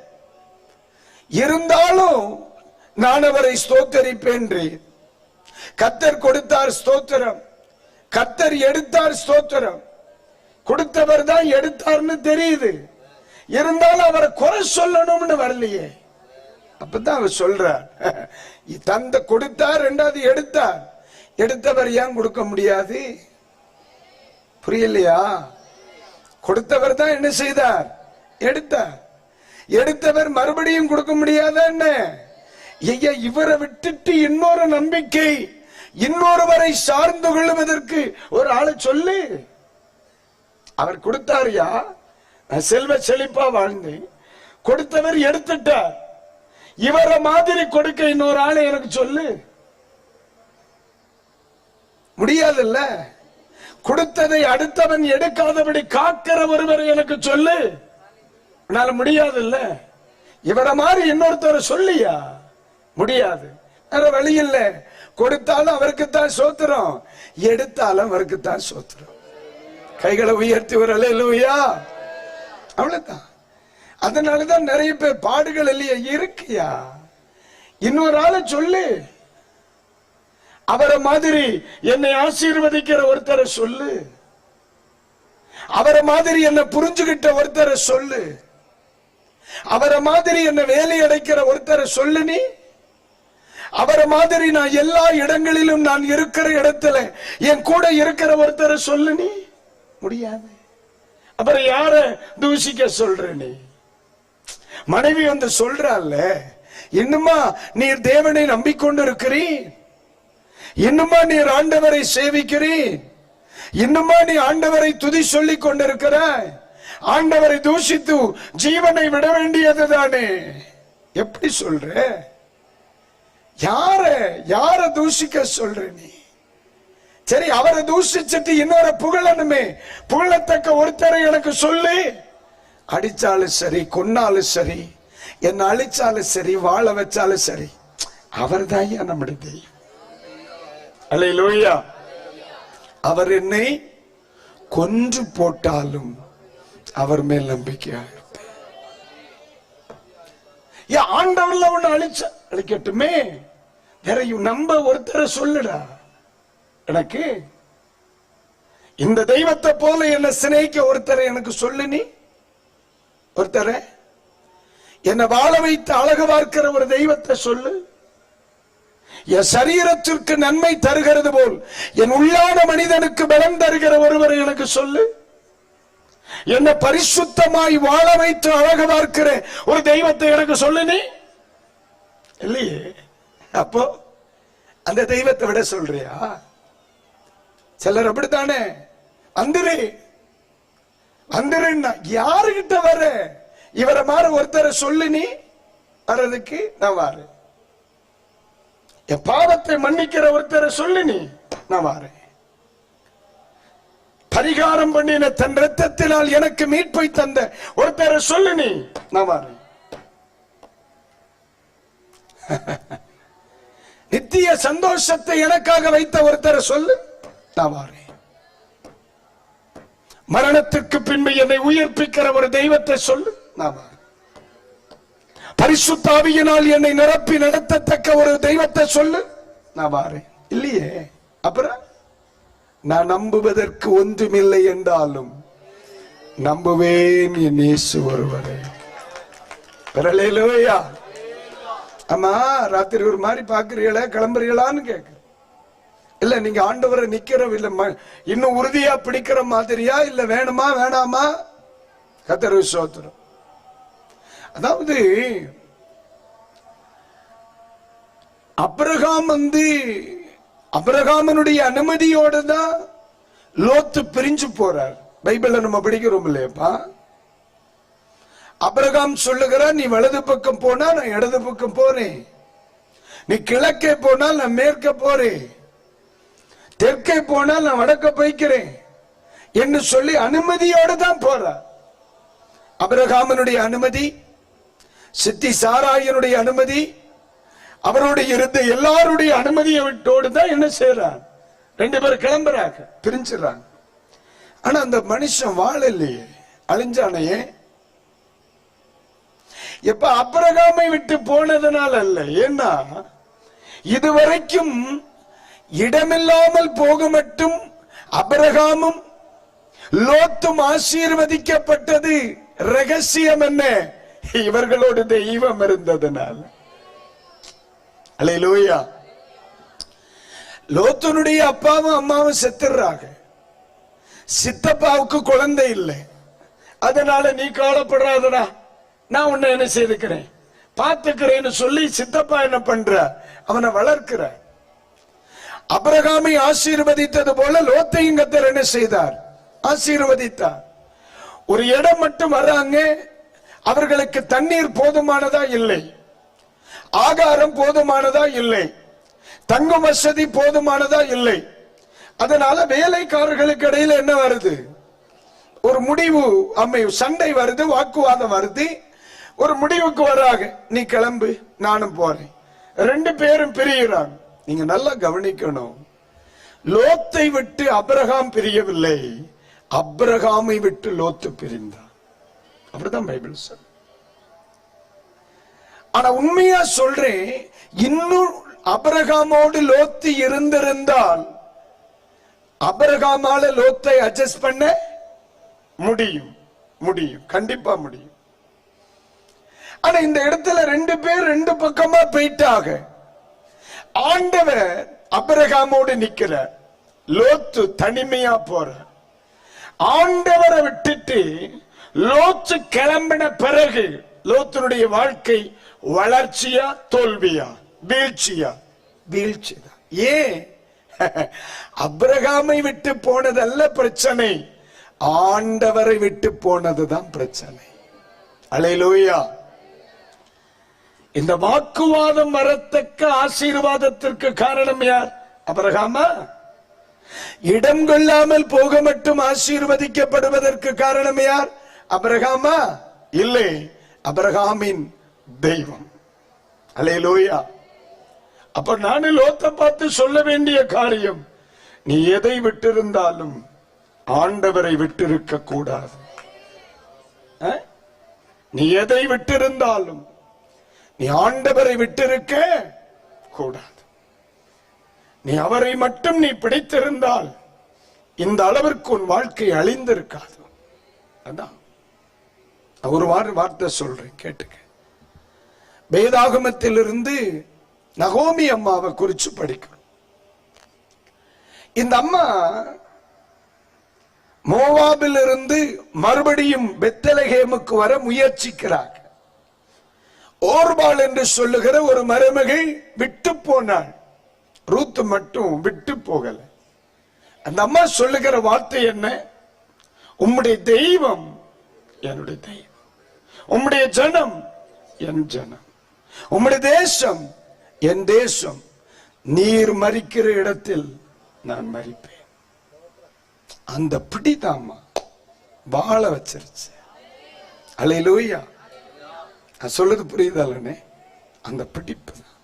இருந்தாலும் நான் அவரை ஸ்தோத்தரிப்பேன். கர்த்தர் கொடுத்தார் ஸ்தோத்திரம், கர்த்தர் எடுத்தார் ஸ்தோத்திரம். கொடுத்தவர் தான் எடுத்தார்னு தெரியுது, இருந்தாலும் அவரை குறை சொல்லணும்னு வரலையே. அப்பதான் அவர் சொல்றார், தந்த கொடுத்தார், ரெண்டாவது எடுத்தார். எடுத்தவர் ஏன் கொடுக்க முடியாது? புரியலையா? கொடுத்தவர் தான் என்ன செய்தார்? எடுத்தார். எடுத்தவர் மறுபடியும் கொடுக்க முடியாத என்ன? ஐயா, இவரை விட்டுட்டு இன்னொரு நம்பிக்கை, இன்னொருவரை சார்ந்து கொள்வதற்கு ஒரு ஆளை சொல்லு. அவர் கொடுத்தாரியா, நான் செல்வ செழிப்பா வாழ்ந்தேன், கொடுத்தவர் எடுத்துட்டார். இவரை மாதிரி கொடுக்க இன்னொரு ஆளை எனக்கு சொல்லு. முடியாதுல்ல. கொடுத்ததை அடுத்தவன் எடுக்காதபடி காக்கிற ஒருவரை எனக்கு சொல்லு. உன்னால முடியாதுல்ல. இவரை மாதிரி இன்னொருத்தரை சொல்லியா? முடியாது. வேற வழி இல்ல. கொடுத்தாலும் அவருக்குத்தான் சோத்திரம், எடுத்தாலும் அவருக்குத்தான் சோத்திரம். கைகளை உயர்த்தி ஒரு அல்லேலூயா. அவ்வளவுதான். அதனாலதான் நிறைய பேர் பாடுகள் இல்லையா இருக்கியா, இன்னொரு ஆளை சொல்லு. அவரை மாதிரி என்னை ஆசீர்வதிக்கிற ஒருத்தரை சொல்லு. அவரை மாதிரி என்னை புரிஞ்சுகிட்ட ஒருத்தரை சொல்லு. அவரை மாதிரி என்ன வேலை அடைக்கிற ஒருத்தரை சொல்லு. நீ அவரை மாதிரி நான் எல்லா இடங்களிலும் நான் இருக்கிற இடத்துல என் கூட இருக்கிற ஒருத்தரை சொல்லு. நீ முடியாது. அப்புறம் யார தூஷிக்க சொல்ற? நீ மனைவி வந்து சொல்றால, இன்னுமா நீர் தேவனை நம்பிக்கொண்டு இருக்கிறீர், இன்னுமா நீர் ஆண்டவரை சேவிக்கிறீர், இன்னுமா நீ ஆண்டவரை துதி சொல்லிக் கொண்டிருக்கிறாய், ஆண்டவரை தூஷித்து ஜீவனை விட வேண்டியதுதானே. எப்படி சொல்ற? யார தூஷிக்க சொல்ற நீ? சரி, அவரை தூஷிச்சுட்டு இன்னொரு புகழணுமே, புகழத்தக்க ஒருத்தரை எனக்கு சொல்லு. அடிச்சாலும் சரி, கொன்னாலும் சரி, என்ன அழிச்சாலும் சரி, வாழ வச்சாலும் சரி, அவர் தான் நம்முடைய தெய்வம். அல்லேலூயா. அவர் என்னை கொன்று போட்டாலும் அவர் மேல் நம்பிக்கையாக இருப்பேன். ஆண்டவர்ல ஒண்ணு அழிக்கட்டுமே, வேற நம்ப ஒருத்தரை சொல்லுடா. எனக்கு இந்த தெய்வத்தை போல என்ன சிநேகிக்க ஒருத்தரை எனக்கு சொல்லு. நீ ஒருத்தரை என்னை வாழ வைத்து அழகு பார்க்கிற ஒரு தெய்வத்தை சொல்லு. என் சரீரத்திற்கு நன்மை தருகிறது போல் என் உள்ளான மனிதனுக்கு பலம் தருகிற ஒருவரை எனக்கு சொல்லு. என்னை பரிசுத்தமாய் வாழ வைத்து அழகு பார்க்கிற ஒரு தெய்வத்தை எனக்கு சொல்லு. நீ இல்லையே. அப்போ அந்த தெய்வத்தை விட சொல்றியா? சிலர் அப்படித்தானே. வந்துரு வந்துருன்னா யாருகிட்ட வர? இவரை மாற ஒருத்தரை சொல்லு. நீ வர்றதுக்கு நான் வாரு. என் பாவத்தை மன்னிக்கிற ஒருத்தரை சொல்லு. நீ நான் வாரேன். பரிகாரம் பண்ணின தன் ரத்தத்தினால் எனக்கு மீட்பை தந்த ஒருத்தரை சொல்லு. நீ நான் வாரேன். நித்திய சந்தோஷத்தை எனக்காக வைத்த ஒருத்தரை சொல்லு. நான் வாரேன். மரணத்திற்கு பின்பு என்னை உயிர்ப்பிக்கிற ஒரு தெய்வத்தை சொல்லு. நான் வாரேன். பரிசுத்த ஆவியினால் என்னை நிரப்பி நடத்தத்தக்க ஒரு தெய்வத்தை சொல்லு. நான் வாரேன். இல்லையே. அப்புறம் நான் நம்புவதற்கு ஒன்றுமில்லை என்றாலும் நம்புவேன் என் இயேசு ஒருவரே. அல்லேலூயா. ஆமா, ராத்திரி ஒரு மாதிரி பாக்குறீங்களா, கிளம்புறீங்களான்னு கேட்க இல்ல. நீங்க ஆண்டவரை நிக்கிற இல்ல இன்னும் உறுதியா பிடிக்கிற மாதிரியா, இல்ல வேணுமா வேணாமா? கர்த்தர் ஸ்தோத்திரம். அதாவது ஆபிரகாம் வந்து அபிரகாமனுடைய அனுமதியோடு தான் லோத்து பிரிஞ்சு போறார். பைபிள்ல நம்ம படிக்கிறோம் இல்லையப்பா. அபிரகாம் சொல்லுகிறார், நீ வலது பக்கம் போனா நான் இடது பக்கம் போறேன், நீ கிழக்கே போனால் நான் மேற்க போறேன், தெற்கே போனால் நான் வடக்க போய்க்கிறேன் என்று சொல்லி அனுமதியோடு தான் போறார். அபிரகாமனுடைய அனுமதி, சித்தி சாராயனுடைய அனுமதி, அவரோடு இருந்த எல்லாருடைய அனுமதியை விட்டோடு தான் என்ன செய்யறான், ரெண்டு பேரும் கிளம்புறாங்க, பிரிஞ்சுறாங்க. ஆனா அந்த மனுஷன் வாழலையே, அழிஞ்சானையே. எப்ப அபிரகாமை விட்டு போனதுனால அல்ல, ஏன்னா இதுவரைக்கும் இடமில்லாமல் போக மட்டும் அபிரகாமும் லோத்தும் ஆசீர்வதிக்கப்பட்டது ரகசியம் என்ன, இவர்களோடு தெய்வம் இருந்ததனால். அல்லேலூயா. லோத்துனுடைய அப்பாவும் அம்மாவும் செத்துறாங்க, சித்தப்பாவுக்கு குழந்தை இல்லை, அதனால நீ கவலைப்படுறாதடா, நான் உன்னை என்ன செய்திருக்கிறேன் பார்த்துக்கிறேன்னு சொல்லி சித்தப்பா என்ன பண்ற, அவனை வளர்க்கிற. அபிரகாமை ஆசீர்வதித்தது போல லோத்தையும் கர்த்தர் என்ன செய்தார், ஆசீர்வதித்தார். ஒரு இடம் மட்டும் வராங்க, அவர்களுக்கு தண்ணீர் போதுமானதா இல்லை, ஆகாரம் போதுமானதா இல்லை, தங்கும் வசதி போதுமானதா இல்லை. அதனால வேலைக்காரர்களுக்கு இடையில என்ன வருது, ஒரு முடிவு அமையும், சண்டை வருது, வாக்குவாதம் வருது. ஒரு முடிவுக்கு வராங்க, நீ கிளம்பு நானும் போறேன். ரெண்டு பேரும் பிரிகிறாங்க. நீங்க நல்லா கவனிக்கணும், லோத்தை விட்டு அபிரகாம் பிரியவில்லை, அபிரகாமை விட்டு லோத்து பிரிந்தான். அப்படிதான் பைபிள் சொல்ல. ஆனா உண்மையா சொல்றேன், இன்னும் அபிரகாமோடு லோத்து இருந்திருந்தால் அபிரகாமால லோத்தை அட்ஜஸ்ட் பண்ண முடியும், கண்டிப்பா முடியும். ஆனா இந்த இடத்துல ரெண்டு பேர் ரெண்டு பக்கமா போயிட்டாக. ஆண்டவர் அபிரகாமோடு நிக்கிறார், லோத்து தனிமையா போற. ஆண்டவரை விட்டுட்டு லோத்து கிளம்பின பிறகு லோத்துனுடைய வாழ்க்கை வளர்ச்சியா தோல்வியா, வீழ்ச்சியா? வீழ்ச்சிதான். ஏன்? அபிரகாமை விட்டு போனதல்ல பிரச்சனை, ஆண்டவரை விட்டு போனதுதான் பிரச்சனை. அல்லேலூயா. இந்த வாக்குவாதம் வரத்தக்க ஆசீர்வாதத்திற்கு காரணம் யார்? அபிரகாமா? இடம் கொள்ளாமல் போக மட்டும் ஆசீர்வதிக்கப்படுவதற்கு காரணம் யார்? அபிரகாமா? இல்லை, அபிரகாமின் தெய்வம். அல்லேலூயா. அப்ப நான் லோத்தை பார்த்து சொல்ல வேண்டிய காரியம், நீ எதை விட்டிருந்தாலும் ஆண்டவரை விட்டிருக்க கூடாது. நீ எதை விட்டிருந்தாலும் நீ ஆண்டவரை விட்டிருக்க கூடாது. நீ அவரை மட்டும் நீ பிடித்திருந்தால் இந்த அளவிற்கு உன் வாழ்க்கை அழிந்திருக்காது. அதான் ஒரு வார்த்தை சொல்றேன், கேட்டுக்க. வேதாகமத்திலிருந்து நகோமி அம்மாவை குறிச்சு படிக்கணும். இந்த அம்மா மோவாபில் இருந்து மறுபடியும் பெத்லகேமுக்கு வர முயற்சிக்கிறார். ஓர்பால் என்று சொல்லுகிற ஒரு மருமகள் விட்டு போனாள், ரூத் மட்டும் விட்டு போகல. அந்த அம்மா சொல்லுகிற வார்த்தை என்ன? உம்முடைய தெய்வம் என்னுடைய தெய்வம், உம்முடைய ஜனம் என் ஜனம், உம்முடைய தேசம் என் தேசம், நீர் மரிக்கிற இடத்தில் நான் மரிப்பேன். அந்த பிடிதாமா வாழ வச்சிருச்சு. அல்லேலூயா. நான் சொல்றது புரியுதாலனே? அந்த பிடிப்பு தான்.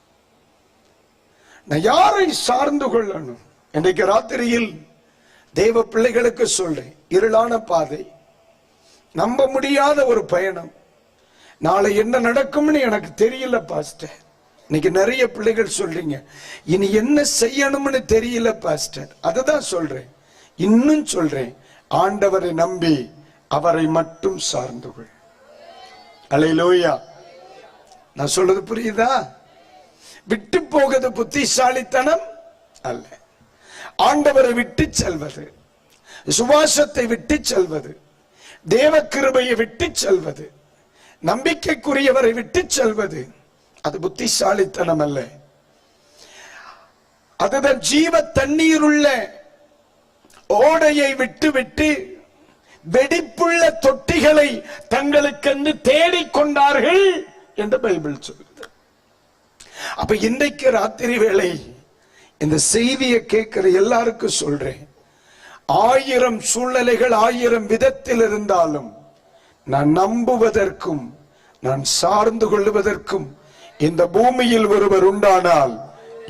நான் யாரை சார்ந்து கொள்ளணும்? இன்றைக்கு ராத்திரியில் தேவ பிள்ளைகளுக்கு சொல்றேன், இருளான பாதை, நம்ப முடியாத ஒரு பயணம், நாளை என்ன நடக்கும்னு எனக்கு தெரியல பாஸ்டர். இன்னைக்கு நிறைய பிள்ளைகள் சொல்றீங்க, இனி என்ன செய்யணும்னு தெரியல பாஸ்டர். அதுதான் சொல்றேன், இன்னும் சொல்றேன், ஆண்டவரை நம்பி அவரை மட்டும் சார்ந்து கொள். அல்லேலூயா. நான் சொல்றது புரியுதா? விட்டு போகிறது புத்திசாலித்தனம் அல்ல. ஆண்டவரை விட்டு செல்வது, சுவாசத்தை விட்டு செல்வது, தேவ கிருபையை விட்டு செல்வது, நம்பிக்கைக்குரியவரை விட்டு செல்வது, அது புத்திசாலித்தனம் அல்ல. அதுதான் ஜீவ தண்ணீர் உள்ள ஓடையை விட்டு விட்டு வெடிப்புள்ள தொட்டிகளை தங்களுக்கென்று தேடிக்கொண்டார்கள் என்று பைபிள் சொல்லுது. அப்ப இன்றைக்கு ராத்திரி வேளை இந்த செய்தியை கேட்கிற எல்லாருக்கும் சொல்றேன், 1000 சூழ்நிலைகள் 1000 விதத்தில் இருந்தாலும் நான் நம்புவதற்கும் நான் சார்ந்து கொள்வதற்கும் இந்த பூமியில் ஒருவர் உண்டானால்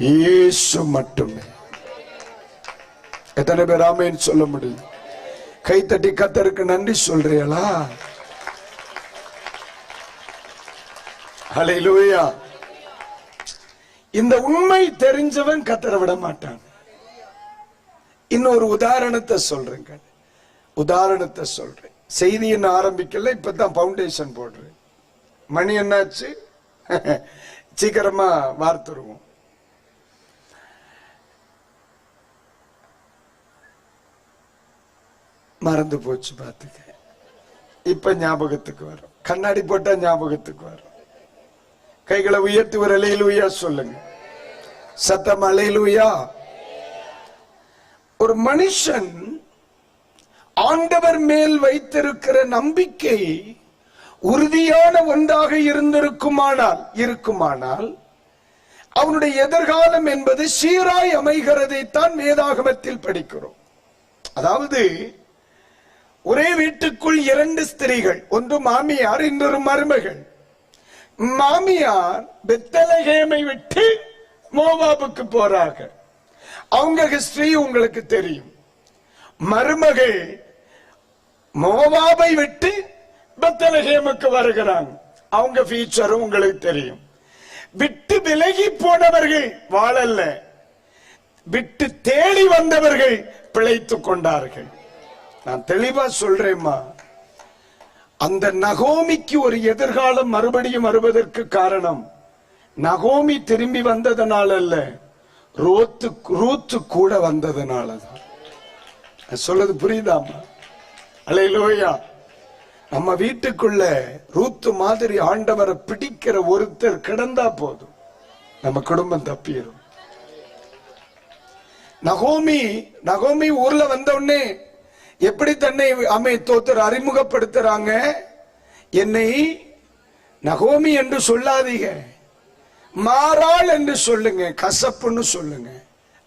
இயேசு மட்டுமே. எத்தனை பேர் ஆமென் சொல்ல முடியும்? கைத்தட்டி கர்த்தருக்கு நன்றி சொல்றீங்களா? ஹல்லேலூயா. இந்த உண்மை தெரிஞ்சவன் கர்த்தரை விட மாட்டான். இன்னொரு உதாரணத்தை சொல்றேங்க. உதாரணத்தை சொல்றேன். செய்தியின் ஆரம்பிக்கல, இப்பதான் பவுண்டேஷன் போடுறேன். மணி என்னாச்சு? சீக்கிரமா வார்த்துருவோம். மறந்து போச்சு பாத்துக்க. இப்ப ஞாபகத்துக்கு வரும். கண்ணாடி போட்டா ஞாபகத்துக்கு வரும். கைகளை உயர்த்தி ஒரு அல்லேலூயா சொல்லுங்க. சத்தம் அல்லேலூயா. ஒரு மனுஷன் ஆண்டவர் மேல் வைத்திருக்கிற நம்பிக்கை உறுதியான ஒன்றாக இருக்குமானால் அவனுடைய எதிர்காலம் என்பது சீராய் அமைகிறதை தான் வேதாகமத்தில் படிக்கிறோம். அதாவது ஒரே வீட்டுக்குள் 2 ஸ்திரீகள், ஒன்று மாமியார், இன்னொரு மருமகள். மாமியார் பெத்லகேமை விட்டு மோவாபுக்கு போறாங்க. அவங்க ஹிஸ்டரி உங்களுக்கு தெரியும். மருமகள் மோவாபை விட்டு பெத்லகேமுக்கு வருகிறாங்க. அவங்க ஃபீச்சரும் உங்களுக்கு தெரியும். விட்டு விலகி போனவர்கள் வாழல்ல, விட்டு தேடி வந்தவர்கள் பிழைத்துக் கொண்டார்கள். நான் தெளிவா சொல்றேம்மா, அந்த நகோமிக்கு ஒரு எதிர்காலம் மறுபடியும் வருவதற்கு காரணம் நகோமி திரும்பி வந்ததனால அல்ல, ரூத்து கூட வந்ததனாலதான். சொல்றது புரியுதாமா? அல்லேலூயா. நம்ம வீட்டுக்குள்ள ரூத்து மாதிரி ஆண்டவரை பிடிக்கிற ஒருத்தர் கிடந்தா போதும், நம்ம குடும்பம் தப்பிடும். நகோமி ஊர்ல வந்த உடனே எப்படி தன்னை தோத்தர் அறிமுகப்படுத்துறாங்க? என்னை நகோமி என்று சொல்லாதீங்க, மாறாள் என்று சொல்லுங்க, கசப்புன்னு சொல்லுங்க.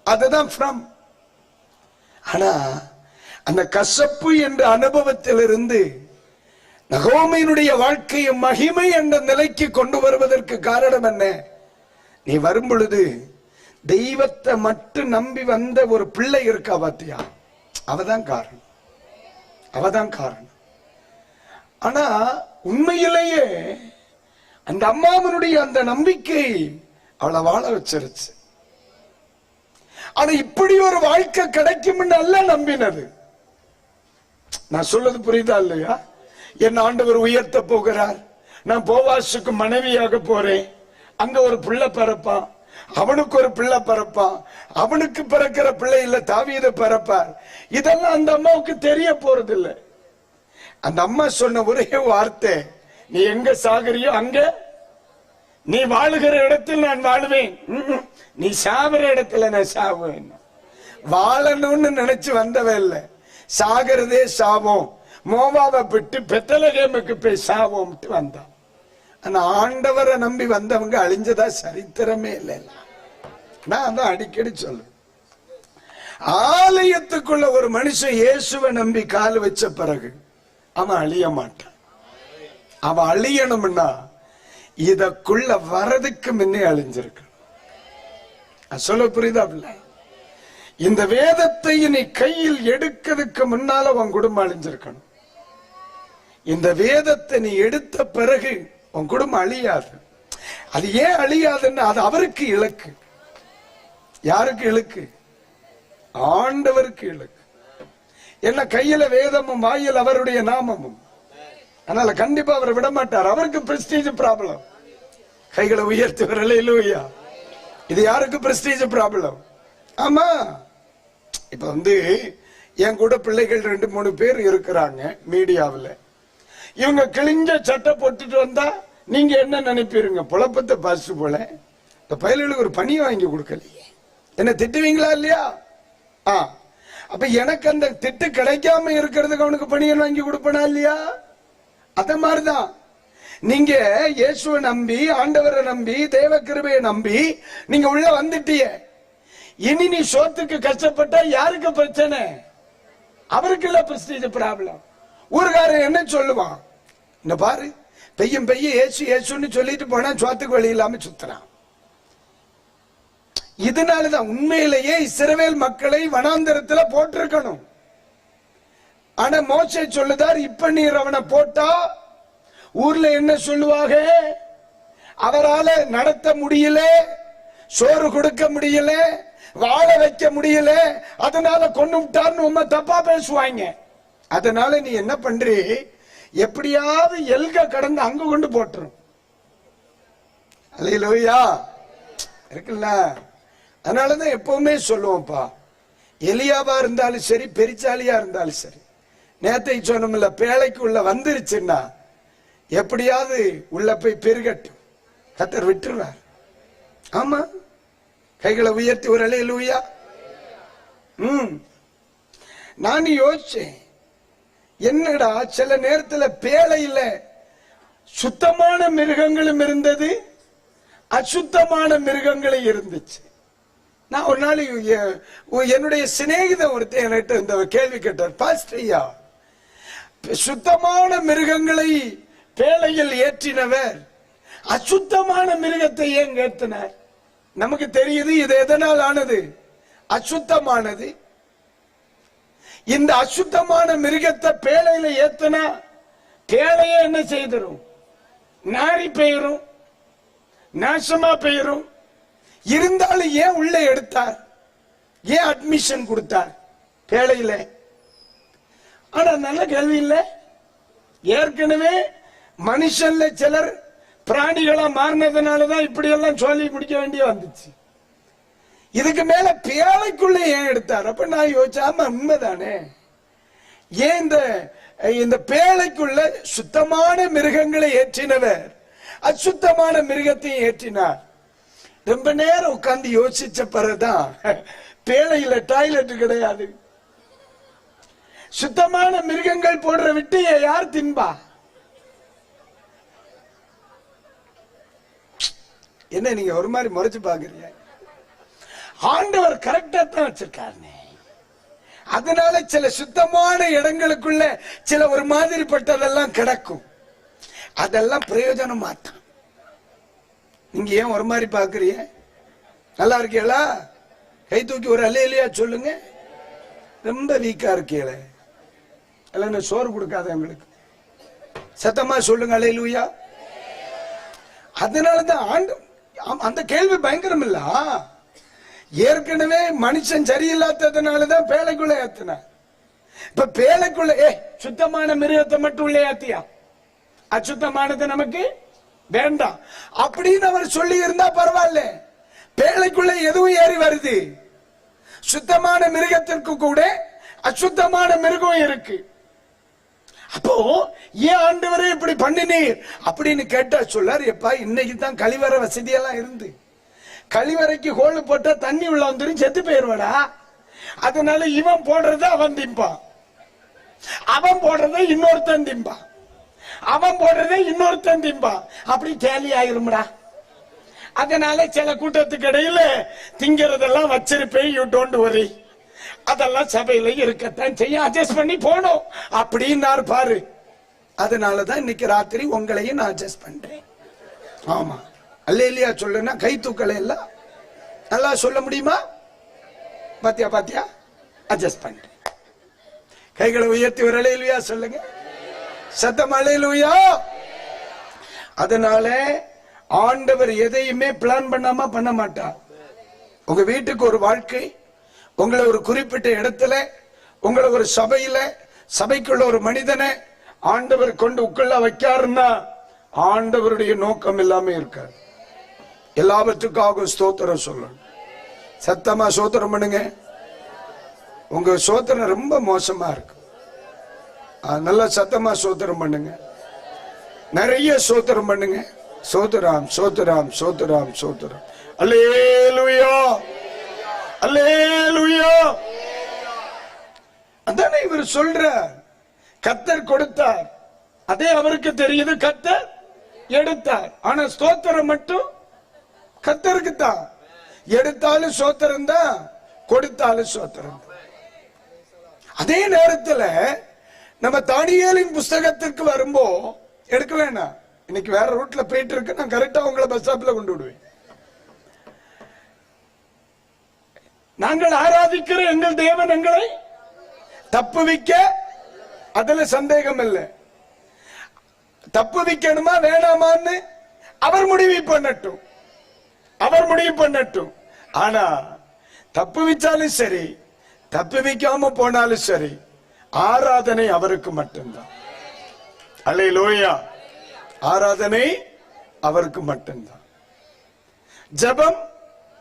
அதுதான் ஃப்ரம். ஆனா அந்த கசப்பு என்ற அனுபவத்திலிருந்து நகோமியினுடைய வாழ்க்கையை மகிமை என்ற நிலைக்கு கொண்டு வருவதற்கு காரணம் என்ன? நீ வரும் பொழுது தெய்வத்தை மட்டும் நம்பி வந்த ஒரு பிள்ளை இருக்கா பாத்தியா, அவதான் காரணம், அவதான் காரணம். ஆனா உண்மையிலேயே அந்த அம்மாவனுடைய அந்த நம்பிக்கை அவளை வாழ வச்சிருச்சு. ஆனா இப்படி ஒரு வாழ்க்கை கிடைக்கும் அல்ல நம்பினது. நான் சொல்றது புரியுதா இல்லையா? என் ஆண்டவர் உயர்த்த போகிறார், நான் போவாசுக்கு மனைவியாக போறேன், அங்க ஒரு பிள்ளை பிறப்பான், அவனுக்கு ஒரு பிள்ளை பிறப்பான், அவனுக்கு பிறக்கிற பிள்ளை இல்ல தாவீது பிறப்பார். இதெல்லாம் அந்த அம்மாவுக்கு தெரிய போறது இல்லை. அந்த அம்மா சொன்ன ஒரே வார்த்தை, நீ எங்க சாகுறியோ அங்க, நீ வாழுகிற இடத்தில் நான் வாழுவேன், நீ சாகுற இடத்துல நான் சாவேன். வாழணும்னு நினைச்சு வந்தவ இல்ல, சாகிறதே சாவோம், மோவாவை விட்டு பெத்லகேமுக்கு போய் சாவோம் வந்தான். ஆனா ஆண்டவரை நம்பி வந்தவங்க அழிஞ்சதா சரித்திரமே இல்லை. நான் தான் அடிக்கடி சொல்லுவேன், ஆலயத்துக்குள்ள ஒரு மனுஷன் இயேசுவை நம்பி கால் வச்ச பிறகு அவன் அழிய மாட்டான். அவன் அழியணும்னா இதற்குள்ள வரதுக்கு முன்னே அழிஞ்சிருக்க. சொல்ல புரியுதா? இந்த வேதத்தை நீ கையில் எடுக்கிறதுக்கு முன்னால உன் குடும்பம் அழிஞ்சிருக்கணும். இந்த வேதத்தை நீ எடுத்த பிறகு உன் குடும்பம் அழியாது. அது ஏன் அழியாதுன்னா அது அவருக்கு இலக்கு. யாருக்கு இலக்கு? ஆண்டவருக்கு இலக்கு. என்ன கையில வேதமும் வாயில் அவருடைய நாமமும், அதனால கண்டிப்பா அவரை விட மாட்டார். அவருக்கு பிரஸ்டீஜ் ப்ராப்ளம். கைகளை உயர்த்தி வரலையா? இது யாருக்கு பிரஸ்டீஜ் ப்ராப்ளம்? ஆமா, இப்ப என் கூட பிள்ளைகள் 2-3 பேர் இருக்கிறாங்க மீடியாவில். இவங்க கிழிஞ்ச சட்டை போட்டுட்டு வந்தா நீங்க என்ன நினைப்பீங்க? புழப்பத்தை பாசு போல இந்த பயலுக்கு ஒரு பணி வாங்கி கொடுக்கலையே, என்ன திட்டுவீங்களா இல்லையா? அப்ப எனக்கு அந்த திட்டு கிடைக்காம இருக்கிறதுக்கு அவனுக்கு பணியன் வாங்கி கொடுப்பனா இல்லையா? அத மாதிரிதான் நீங்க இயேசுவை நம்பி, ஆண்டவரை நம்பி, தேவ கிருபையை நம்பி நீங்க உள்ள வந்துட்டிய. இனி நீ சோத்துக்கு கஷ்டப்பட்டா யாருக்கு பிரச்சனை? அவருக்கு இல்ல பிரஸ்டீஜ் ப்ராப்ளம். ஊர்காரன் என்ன சொல்லுவான்? இந்த பாரு, பெய்யும் பெய்ய ஏசு ஏசுன்னு சொல்லிட்டு போனா சோத்துக்கு வழி இல்லாம சுத்துறான். இதனாலதான் உண்மையிலேயே இஸ்ரவேல் மக்களை வனாந்தரத்துல போட்டிருக்கணும். ஆனா மோசே சொல்லுதார், இப்ப நீர் அவனை போட்டா ஊர்ல என்ன சொல்லுவாங்க? அவரால நடத்த முடியல, சோறு கொடுக்க முடியல, வாழ வைக்க முடியல, அதனால கொண்டு விட்டார்னு உண்மை தப்பா பேசுவாங்க. அதனால நீ என்ன பண்றீ, எப்படியாவது எல்க கடந்து அங்க கொண்டு போட்டுரும். அல்லேலூயா இருக்குல்ல. அதனாலதான் எப்பவுமே சொல்லுவோம்ப்பா, எலியாவா இருந்தாலும் சரி, பெரிச்சாலியா இருந்தாலும் சரி, நேத்தை சொன்னோம்ல, பேழைக்கு உள்ள வந்துருச்சுன்னா எப்படியாவது உள்ள போய் பெருகட்டும், கர்த்தர் விட்டுருவார். ஆமா, கைகளை உயர்த்தி ஒரு அல்லேலூயா. நான் யோசிச்சேன், என்னடா சில நேரத்துல பேழையில சுத்தமான மிருகங்களும் இருந்தது, அசுத்தமான மிருகங்களும் இருந்துச்சு. நான் ஒரு நாள் என்னுடைய சிநேகிதன் ஒருத்தர் என்கிட்ட இந்த கேள்வி கேட்டார், பாஸ்டர்யா, சுத்தமான மிருகங்களை பேழையில் ஏற்றினவர் அசுத்தமான மிருகத்தை ஏன் ஏற்றினார்? நமக்கு தெரியுது இது எதனால் ஆனது, அசுத்தமானது. இந்த அசுத்தமான மிருகத்தை பேழையில ஏத்தினா பேழையே என்ன செய்திரும்? நாரி பெயரும், நாசமா பெயரும். இருந்தாலும் ஏன் உள்ள எடுத்தார்? ஏன் அட்மிஷன் கொடுத்தார் பேழையில? ஆனா நல்ல கேள்வி இல்ல. ஏற்கனவே மனுஷன்ல சிலர் பிராணிகளா மாறினதுனாலதான் இப்படி எல்லாம் சொல்லி முடிக்க வேண்டிய வந்துச்சு. இதுக்கு மேல பேழைக்குள்ள ஏன் எடுத்தார்? அப்ப நான் யோசிச்சாம உண்மைதானே, ஏன் இந்த பேழைக்குள்ள சுத்தமான மிருகங்களை ஏற்றினவர் அசுத்தமான மிருகத்தையும் ஏற்றினார்? ரொம்ப நேரம் உட்கார்ந்து யோசிச்ச பிறகுதான், பேழையில டாய்லெட் கிடையாது, சுத்தமான மிருகங்கள் போடுற விட்டைய யார் தின்பா? என்ன நீங்க ஒரு மாதிரி முறைச்சு பாக்குறீங்க? ஆண்டவர் கரெக்டா தான் வச்சிருக்காரு. அதனால சில சுத்தமான இடங்களுக்குள்ள சில ஒரு மாதிரி பட்டதெல்லாம் கிடக்கும், அதெல்லாம் பிரயோஜனம் மாட்டான். நீங்க ஏன் ஒரு மாதிரி பாக்குறீங்க? நல்லா இருக்கீங்களா? கை தூக்கி ஒரு அல்லேலூயா சொல்லுங்க. ரொம்ப வீக்கா இருக்கீங்களே, அல்ல சோறு கொடுக்காத உங்களுக்கு, சத்தமா சொல்லுங்க அல்லேலூயா. அதனாலதான் அந்த கேள்வி பயங்கரம் இல்ல. ஏற்கனவே மனுஷன் சரியில்லாததுனாலதான் பேழைக்குள்ள ஏத்தின. இப்ப பேழைக்குள்ள சுத்தமான மிருகத்தை மட்டும் உள்ள ஏத்தியா, அசுத்தமானது நமக்கு வேண்டாம் அப்படின்னு அவர் சொல்லி இருந்தா பரவாயில்ல. பேழைக்குள்ள எதுவும் ஏறி வருது, சுத்தமான மிருகத்திற்கு கூட அசுத்தமான மிருகம் இருக்கு. அப்போ ஏன் ஆண்டவரே இப்படி பண்ணினீர் அப்படின்னு கேட்டா சொல்லார், எப்பா இன்னைக்கு தான் கழிவறை வசதியெல்லாம் இருந்து, கழிவறைக்கு ஹோல் போட்டா தண்ணி உள்ள வந்துரும், செத்து போயிருவாடா. அதனால இவன் போடுறத அவன் திம்பான், அவன் போடுறத இன்னொருத்தன் திம்பான், அவன் போடுறத இன்னொருத்தன் திம்பான், அப்படி கேலி ஆயிரும்டா. அதனால சில கூட்டத்துக்கு இடையில திங்கிறதெல்லாம் வச்சிருப்பேன், யூ டோன்ட் வரி, அதெல்லாம் சபையில இருக்கத்தான் செய்ய, அட்ஜஸ்ட் பண்ணி போனோம் அப்படின்னாரு பாரு. அதனாலதான் இன்னைக்கு ராத்திரி உங்களையும் நான் அட்ஜஸ்ட் பண்றேன். ஆமா, அல்லேலூயா சொல்லுன்னா கை தூக்கல எல்லாம் நல்லா சொல்ல முடியுமா? பாத்தியா பாத்தியா, அட்ஜஸ்ட் பண்றேன். கைகளை உயர்த்தி ஒரு அல்லேலூயா சொல்லுங்க, சத்தம் அல்லேலூயா. அதனால ஆண்டவர் எதையுமே பிளான் பண்ணாம பண்ண மாட்டார். உங்க வீட்டுக்கு ஒரு வாழ்க்கை, உங்களை ஒரு குறிப்பிட்ட இடத்துல, உங்களை ஒரு சபையில, சபைக்குள்ள ஒரு மனிதனை ஆண்டவர் கொண்டு உட்கொள்ள வைக்காருன்னா ஆண்டவருடைய நோக்கம் எல்லாமே இருக்காது. எல்லாவற்றுக்காக ஸ்தோத்திரம் சொல்லணும். சத்தமா ஸ்தோத்திரம் பண்ணுங்க. உங்க ஸ்தோத்திரம் ரொம்ப மோசமா இருக்கு, நல்லா சத்தமா ஸ்தோத்திரம் பண்ணுங்க, நிறைய ஸ்தோத்திரம் பண்ணுங்க. சோதராம் சோதராம் சோதராம் சோதராம் அல்லேலூயா. அல்லேலூயா. அதானே இவர் சொல்றார். கர்த்தர் கொடுத்தார், அதே அவருக்கு தெரியுது. கர்த்தர் எடுத்தார். ஆனா ஸ்தோத்திரம் மட்டும் கர்த்தருக்கு தான். எடுத்தாலும் சோத்திரம் தான், கொடுத்தாலும் சோத்திரம் தான். அதே நேரத்தில் நம்ம தானியேலின் புஸ்தகத்திற்கு வரும்போ எடுக்க வேணாம். இன்னைக்கு வேற ரூட்ல போயிட்டு இருக்கு, நான் கரெக்டா உங்களை பஸ் ஸ்டாப்ல கொண்டு விடுவேன். நாங்கள் ஆராதிக்கிற எங்கள் தேவன் எங்களை தப்புவிக்க, அதுல சந்தேகம் இல்லை. தப்புவிக்கணுமா வேணாமான்னு அவர் முடிவு பண்ணட்டும், அவர் முடிவு பண்ணட்டும். ஆனா தப்புவிச்சாலும் சரி, தப்புவிக்காம போனாலும் சரி, ஆராதனை அவருக்கு மட்டும்தான். அல்லேலூயா. ஆராதனை அவருக்கு மட்டும்தான். ஜெபம்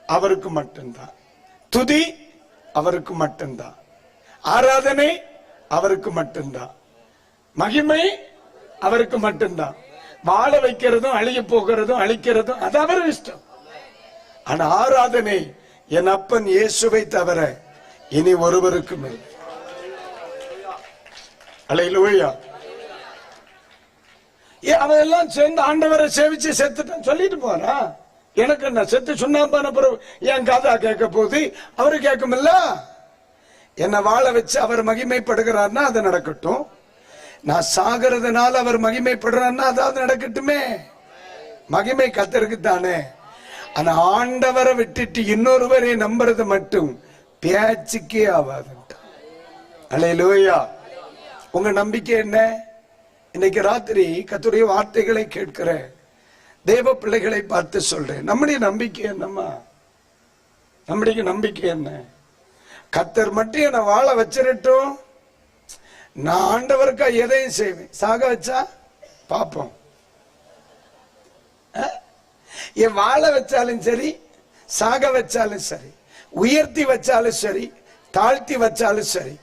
அவருக்கு மட்டும்தான். துதி அவருக்கு மட்டும்தான். ஆராதனை அவருக்கு மட்டும்தான். மகிமை அவருக்கு மட்டும்தான். வாழ வைக்கிறதும் அழிய போகிறதும் அழிக்கிறதும் அது அவர் இஷ்டம். ஆனா ஆராதனை என் அப்பன் இயேசுவை தவிர இனி ஒருவருக்கும் இல்லை. அல்லேலூயா. அவன் எல்லாம் சேர்ந்து ஆண்டவரை சேவிச்சு செத்துட்டான் சொல்லிட்டு போறா. எனக்கு என்ன, செத்து சுண்ணாம்பான பிறகு என் காதா கேட்க போகுது, அவரு கேட்குமில்ல. என்ன வாழ வச்சு அவர் மகிமைப்படுகிறார்னா அது நடக்கட்டும். நான் சாகிறதுனால அவர் மகிமைப்படுறார்னா அதாவது நடக்கட்டுமே. மகிமை கர்த்தருக்கு தானே. ஆனா ஆண்டவரை விட்டுட்டு இன்னொருவரை நம்புறது மட்டும் பேச்சுக்கே ஆகாது. அல்லேலூயா. உங்க நம்பிக்கை என்ன? இன்னைக்கு ராத்திரி கர்த்தருடைய வார்த்தைகளை கேட்கிற தேவ பிள்ளைகளை பார்த்து சொல்றேன், நம்முடைய நம்பிக்கை என்னம்மா? நம்முடைய நம்பிக்கை என்ன? கர்த்தர் மட்டும் என்ன வாழ வச்சிடட்டும், நான் ஆண்டவருக்கா எதையும் செய்வேன். சாக வச்சா பாப்போம். என் வாழ வச்சாலும் சரி, சாக வச்சாலும் சரி, உயர்த்தி வச்சாலும் சரி, தாழ்த்தி வச்சாலும் சரி,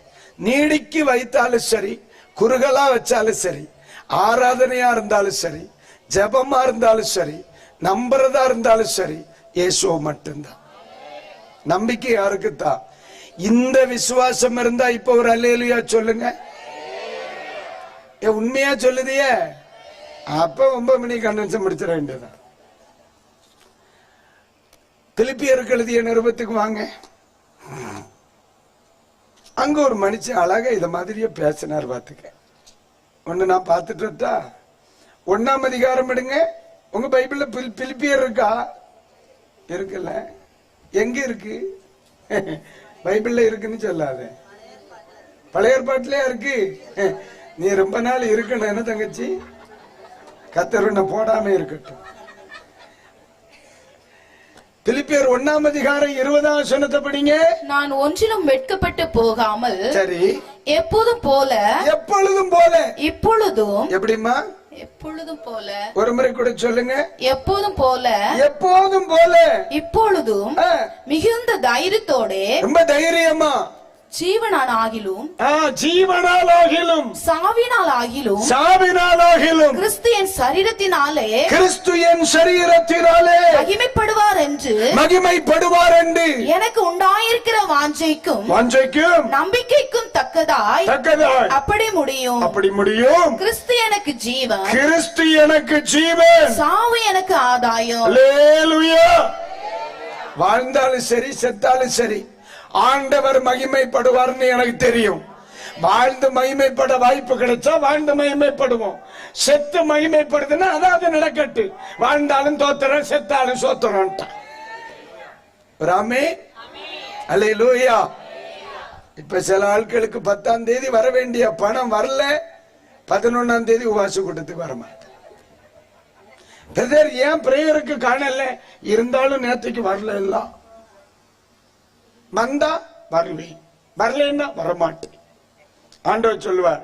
நீடிக்கி வைத்தாலும் சரி, குறுகலா வச்சாலும் சரி, ஆராதனையா இருந்தாலும் சரி, ஜெபமா இருந்தாலும் சரி, நம்புறதா இருந்தாலும் சரி, இயேசு மட்டும்தான். நம்பிக்கை யாருக்குத்தான். இந்த விசுவாசம் இருந்தா இப்ப ஒரு அல்லேலூயா சொல்லுங்க. உண்மையா சொல்லுதியே, அப்ப 9 மணி கன்வென்ஷன் முடிச்சிட வேண்டியதான். பிலிப்பியருக்கு எழுதிய நிருபத்துக்கு வாங்க. அங்க ஒரு மனுஷன் அழகா இத மாதிரியே பேசினார். பாத்துக்க, ஒண்ணு நான் பார்த்துட்டா. 1ஆம் அதிகாரம் எடுங்க. உங்க பைபிள்ல பிலிப்பியர் இருக்கா? இருக்குல்ல? எங்க இருக்கு? பைபிள்ல இருக்குன்னு சொல்லாத, பழைய ஏற்பாட்டிலே இருக்கு. நீ ரொம்ப நாள் இருக்கணும் என்ன தங்கச்சி, கர்த்தர் உன்னை போடாம இருக்கட்டும். பிலிப்பியர் 1ஆம் அதிகாரம் 20ஆம் வசனத்தை படிங்க. நான் ஒன்றிலும் வெட்கப்பட்டு போகாமல், சரி, எப்போதும் போல, எப்பொழுதும் போல. இப்பொழுதும் எப்படிமா? எப்பொழுதும் போல. ஒரு முறை கூட சொல்லுங்க. எப்போதும் போல, எப்போதும் போல, இப்பொழுதும் மிகுந்த தைரியத்தோட, ரொம்ப தைரியமா, ஜீவனால் ஆகிலும், ஜீவனால் ஆகிலும், சாவினால் ஆகிலும், சாவினால் ஆகிலும், கிறிஸ்து என் சரீரத்தினாலே, கிறிஸ்து என் சரீரத்தினாலே மகிமைப்படுவார் என்று, மகிமைப்படுவார் என்று எனக்கு உண்டாயிருக்கிற வாஞ்சைக்கும், வாஞ்சைக்கும், நம்பிக்கைக்கும் தக்கதாய், தக்கதாய் அப்படி முடியும், அப்படி முடியும். கிறிஸ்து எனக்கு ஜீவன், கிறிஸ்து எனக்கு ஜீவன், சாவு எனக்கு ஆதாயம். அல்லேலூயா. வாழ்ந்தாலும் சரி, செத்தாலும் சரி, ஆண்டவர் மகிமைப்படுவார்னு எனக்கு தெரியும். வாழ்ந்து மகிமைப்பட வாய்ப்பு கிடைச்சா வாழ்ந்து மகிமைப்படுவோம். செத்து மகிமைப்படுதுன்னா அதாவது நடக்கட்டு. வாழ்ந்தாலும் தோத்திரம், செத்தாலும் சோத்திரம். ராமே, அல்லேலூயா. இப்ப சில ஆட்களுக்கு 10ஆம் தேதி வர வேண்டிய பணம் வரல, 11ஆம் தேதி உபவாச கூட்டத்துக்கு வரமாட்டேன். ஏன் பிரேயருக்கு காணல? இருந்தாலும் நேற்றுக்கு வரல. எல்லாம் வந்தா வருவேன், வரலன்னா வரமாட்டேன். ஆண்டவர் சொல்லுவார்,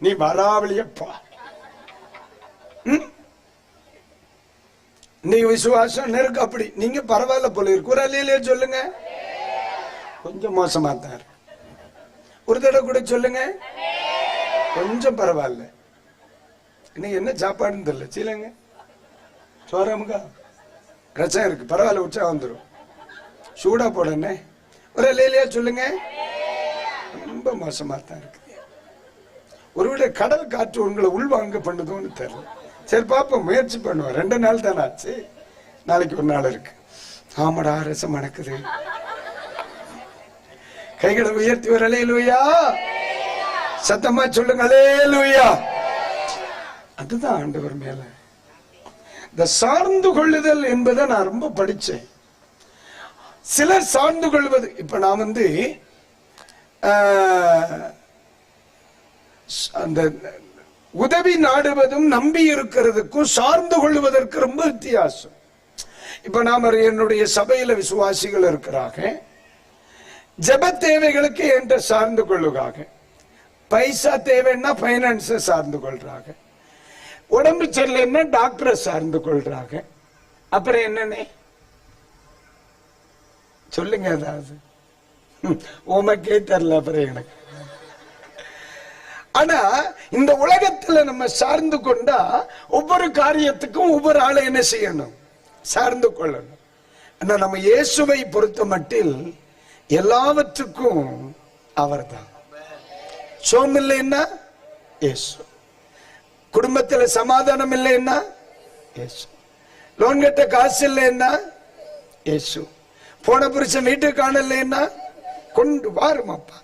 நீ வராவளியப்பா. நீங்க விசுவாசம் நெருக்கு. அப்படி நீங்க பரவாயில்ல போல இருக்கு. ஒரு அல்லையிலே சொல்லுங்க. கொஞ்சம் மோசமா தான் ஒரு தடவை கூட சொல்லுங்க. கொஞ்சம் பரவாயில்ல. இன்னைக்கு என்ன சாப்பாடுன்னு தெரியல. சீலங்க சோறாமுக்கா ரசம் இருக்கு, பரவாயில்ல, உற்சாகம் வந்துடும். சூடா போடனே ஒரு அல்லேலூயா சொல்லுங்க. ரொம்ப மோசமா தான் இருக்கு. ஒருவேளை கடல் காற்று உங்களை உள்வாங்க பண்ணுதோன்னு தெரியல. சரி பாப்போம், முயற்சி பண்ணுவோம். 2 நாள் தானே ஆச்சு, நாளைக்கு ஒரு நாள் இருக்கு. ஆமாடா ரசம் மணக்குது. கைகளை உயர்த்தி ஒரு அல்லேலூயா சத்தமா சொல்லுங்க, அல்லேலூயா. அதுதான் ஆண்டவர் மேல இந்த சார்ந்து கொள்ளுதல் என்பதை நான் ரொம்ப படிச்சேன். சிலர் சார்ந்து கொள்வது, இப்ப நான் அந்த உதவி நாடுவதும் நம்பி இருக்கிறதுக்கும் சார்ந்து கொள்வதற்கு ரொம்ப வித்தியாசம். இப்ப நாம என்னுடைய சபையில விசுவாசிகள் இருக்கிறாங்க, ஜெப தேவைகளுக்கு என்ற சார்ந்து கொள்ளுகாக, பைசா தேவைன்னா பைனான்ஸ சார்ந்து கொள்றாங்க, உடம்பு சரியில்லைன்னா டாக்டரை சார்ந்து கொள்றாங்க. அப்புறம் என்னன்னே சொல்லுங்க, ஏதாவது உமக்கே தெரியல அப்புறம் எனக்கு. ஆனா இந்த உலகத்துல நம்ம சார்ந்து கொண்டா ஒவ்வொரு காரியத்துக்கும் ஒவ்வொரு ஆளை என்ன செய்யணும், சார்ந்து கொள்ளணும். ஆனா நம்ம இயேசுவை பொறுத்த மட்டில் எல்லாவற்றுக்கும் அவர் தான். சோம் இல்லைன்னா இயேசு, குடும்பத்துல சமாதானம் இல்லைன்னா இயேசு, லோன் கட்ட காசு இல்லைன்னா இயேசு, போன புருஷன் வீட்டுக்கு காணலைன்னா கொண்டு வாருமாப்பா,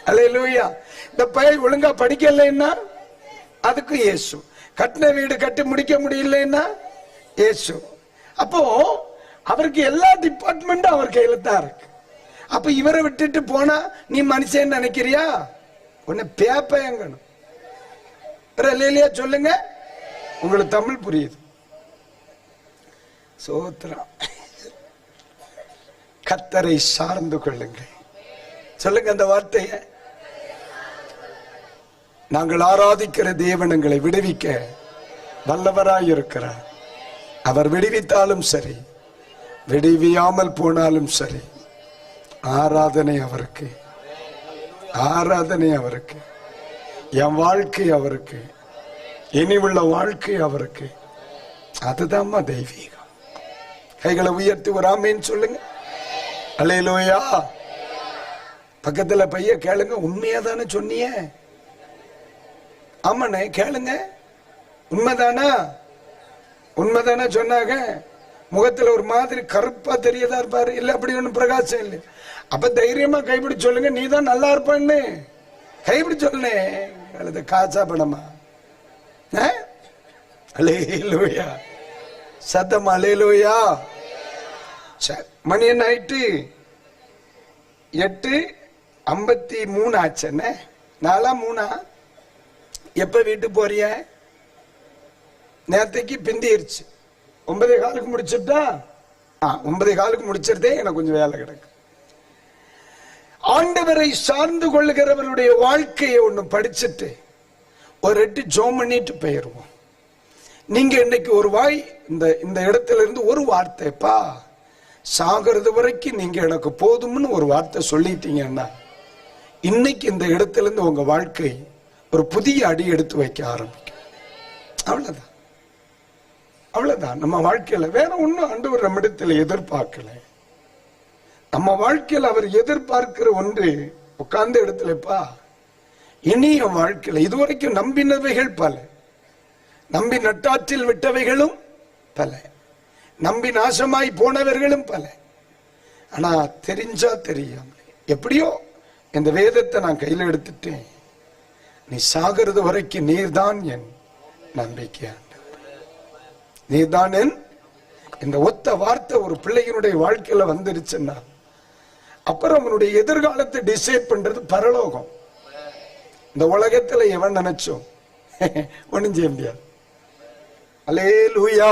அல்லேலூயா. இந்த பையன் ஒழுங்கா படிக்கலைன்னா அதுக்கு இயேசு, கட்டின வீடு கட்டி முடிக்க முடியலன்னா இயேசு. அப்போ அவருக்கு எல்லா டிபார்ட்மெண்ட்டும் அவர் கையில தான் இருக்கு. அப்ப இவரை விட்டுட்டு போனா நீ மனுஷன் நினைக்கிறியா, உன்னை பேப்பயங்கணும். அல்லேலூயா சொல்லுங்க, உங்களுக்கு தமிழ் புரியுது. சோத்ரா, கர்த்தரை சார்ந்து கொள்ளுங்க. சொல்லுங்க அந்த வார்த்தைய. நாங்கள் ஆராதிக்கிற தேவன் எங்களை விடுவிக்க வல்லவராய் இருக்கிறார். அவர் விடுவித்தாலும் சரி, விடுவியாமல் போனாலும் சரி, ஆராதனை அவருக்கு, ஆராதனை அவருக்கு, என் வாழ்க்கை அவருக்கு, இனி உள்ள வாழ்க்கை அவருக்கு. அதுதான்மா தெய்வீகம். கைகளை உயர்த்தி ஒரு ஆமேன்னு சொல்லுங்க, அல்லேலூயா. பக்கத்துல பைய கேளுங்க, உண்மையா தானே சொன்னிய? ஆமாண்ணே கேளுங்க, உண்மைதானா? உண்மைதானே சொன்னாங்க. முகத்துல ஒரு மாதிரி கருப்பா தெரியதா இருப்பாரு, இல்ல அப்படி ஒண்ணு பிரகாசம் இல்லை. அப்ப தைரியமா கைப்பிடி சொல்லுங்க, நீ தான் நல்லா இருப்பான்னு கைப்பிடி சொல்லுனே. அல்லது காசா பணமா? அல்லேலூயா சத்தம், அல்லேலூயா. மணி என்ன ஆயிட்டு? 8:53 ஆச்சுன்னு. 4:03. எப்ப வீட்டு போறிய? நேரத்தைக்கு பிந்திருச்சு. 9:15 முடிச்சுட்டா? 9:15 முடிச்சிருந்தே எனக்கு கொஞ்சம் வேலை கிடக்கு. ஆண்டவரை சார்ந்து கொள்ளுகிறவருடைய வாழ்க்கையை ஒண்ணு படிச்சுட்டு ஒரு 8 ஜோம் பண்ணிட்டு போயிருவோம். நீங்க இன்னைக்கு ஒரு வாய் இந்த இடத்துல இருந்து ஒரு வார்த்தைப்பா, சாகிறது வரைக்கும் நீங்க எனக்கு போதும்னு ஒரு வார்த்தை சொல்லிட்டீங்கன்னா இன்னைக்கு இந்த இடத்துல இருந்து உங்க வாழ்க்கை ஒரு புதிய அடி எடுத்து வைக்க ஆரம்பிக்கும். அவ்வளவுதான், அவ்வளவுதான். நம்ம வாழ்க்கையில வேற ஒண்ணும் ஆண்டவர் நம்மிடத்துல எதிர்பார்க்கல. நம்ம வாழ்க்கையில் அவர் எதிர்பார்க்கிற ஒன்று, உட்கார்ந்த இடத்துலப்பா இனிய வாழ்க்கையில இதுவரைக்கும் நம்பினவைகள் பல, நம்பி நட்டாற்றில் விட்டவைகளும் பல, நம்பி நாசமாய் போனவர்களும் பல. ஆனா தெரிஞ்சா தெரியாம எப்படியோ இந்த வேதத்தை நான் கையில எடுத்துட்டேன். நீ சாகிறது வரைக்கும் நீர்தான் என் நம்பிக்கை, நீர்தான் என். இந்த ஒத்த வார்த்தை ஒரு பிள்ளையினுடைய வாழ்க்கையில வந்துருச்சுன்னா அப்புறம் அவனுடைய எதிர்காலத்தை டிசைட் பண்றது பரலோகம். இந்த உலகத்துல எவன் நினைச்சோம் ஒண்ணும் செய்ய முடியாது. அல்லேலூயா.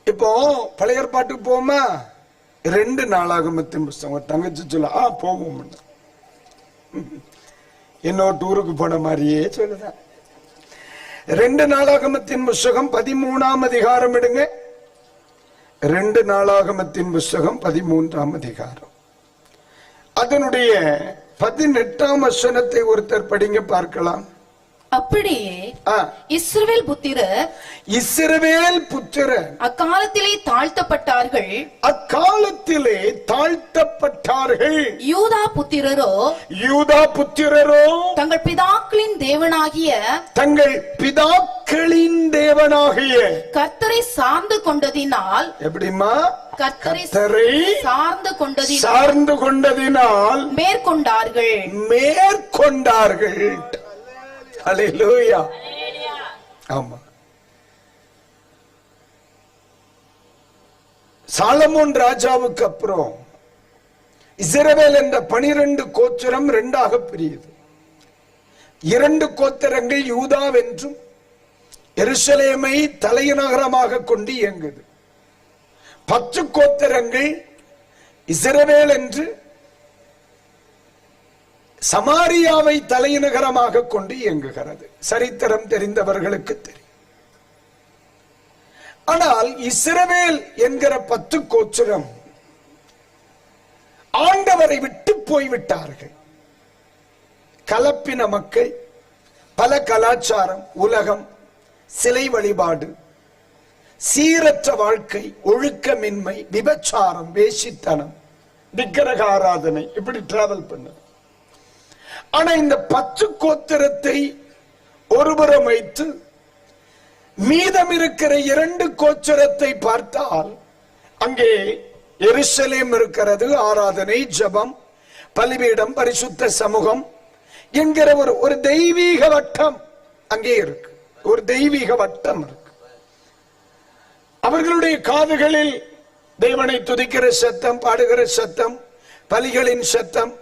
இப்போ பழைய ஏற்பாட்டுக்கு போமா? 2 நாளாகமத்தின் புஸ்தகம். தங்கச்சி சொல்ல போவோம், இன்னொரு டூருக்கு போன மாதிரியே சொல்லுதான். 2 நாளாகமத்தின் புஸ்தகம் 13ஆம் அதிகாரம் எடுங்க. 2 நாளாகமத்தின் புஸ்தகம் 13ஆம் அதிகாரம், அதனுடைய 18ஆம் வசனத்தை ஒருத்தர் படிங்க பார்க்கலாம். அப்படியே இஸ்ரவேல் புத்திரர் அக்காலத்திலே தாழ்த்தப்பட்டார்கள். யூதா புத்திரரோ தங்கள் பிதாக்களின் தேவனாகிய கர்த்தரை சார்ந்து கொண்டதினால், எப்படிமா கர்த்தரை சார்ந்து கொண்டதினால் மேற்கொண்டார்கள். அல்லேலூயா. ஆமா, சாலமோன் ராஜாவுக்கு அப்புறம் இஸ்ரவேல் என்ற 12 கோத்திரம் 2ஆக பிரியுது. 2 கோத்திரங்கள் யூதாவென்றும் எருசலேமை தலைநகரமாக கொண்டு இயங்குது. 10 கோத்திரங்கள் இஸ்ரவேல் என்று சமாரியாவை தலைநகரமாக கொண்டு இயங்குகிறது. சரித்திரம் தெரிந்தவர்களுக்கு தெரியும். ஆனால் இஸ்ரவேல் என்கிற 10 கோத்திரம் ஆண்டவரை விட்டு போய்விட்டார்கள். கலப்பின மக்கள், பல கலாச்சாரம், உலகம், சிலை வழிபாடு, சீரற்ற வாழ்க்கை, ஒழுக்கமின்மை, விபச்சாரம், வேசித்தனம், விக்கிரக ஆராதனை, இப்படி டிராவல் பண்ணது. ஆனா இந்த 10 கோத்திரத்தை ஒருபுறம் வைத்து மீதம் இருக்கிற 2 கோத்திரத்தை பார்த்தால் அங்கே எருசலேம் இருக்கிறது. ஆராதனை, ஜெபம், பலிபீடம், பரிசுத்த சமூகம் என்கிற ஒரு தெய்வீக வட்டம் அங்கே இருக்கு. ஒரு தெய்வீக வட்டம் இருக்கு. அவர்களுடைய காதுகளில் தேவனை துதிக்கிற சத்தம், பாடுகிற சத்தம், பலிகளின் சத்தம்,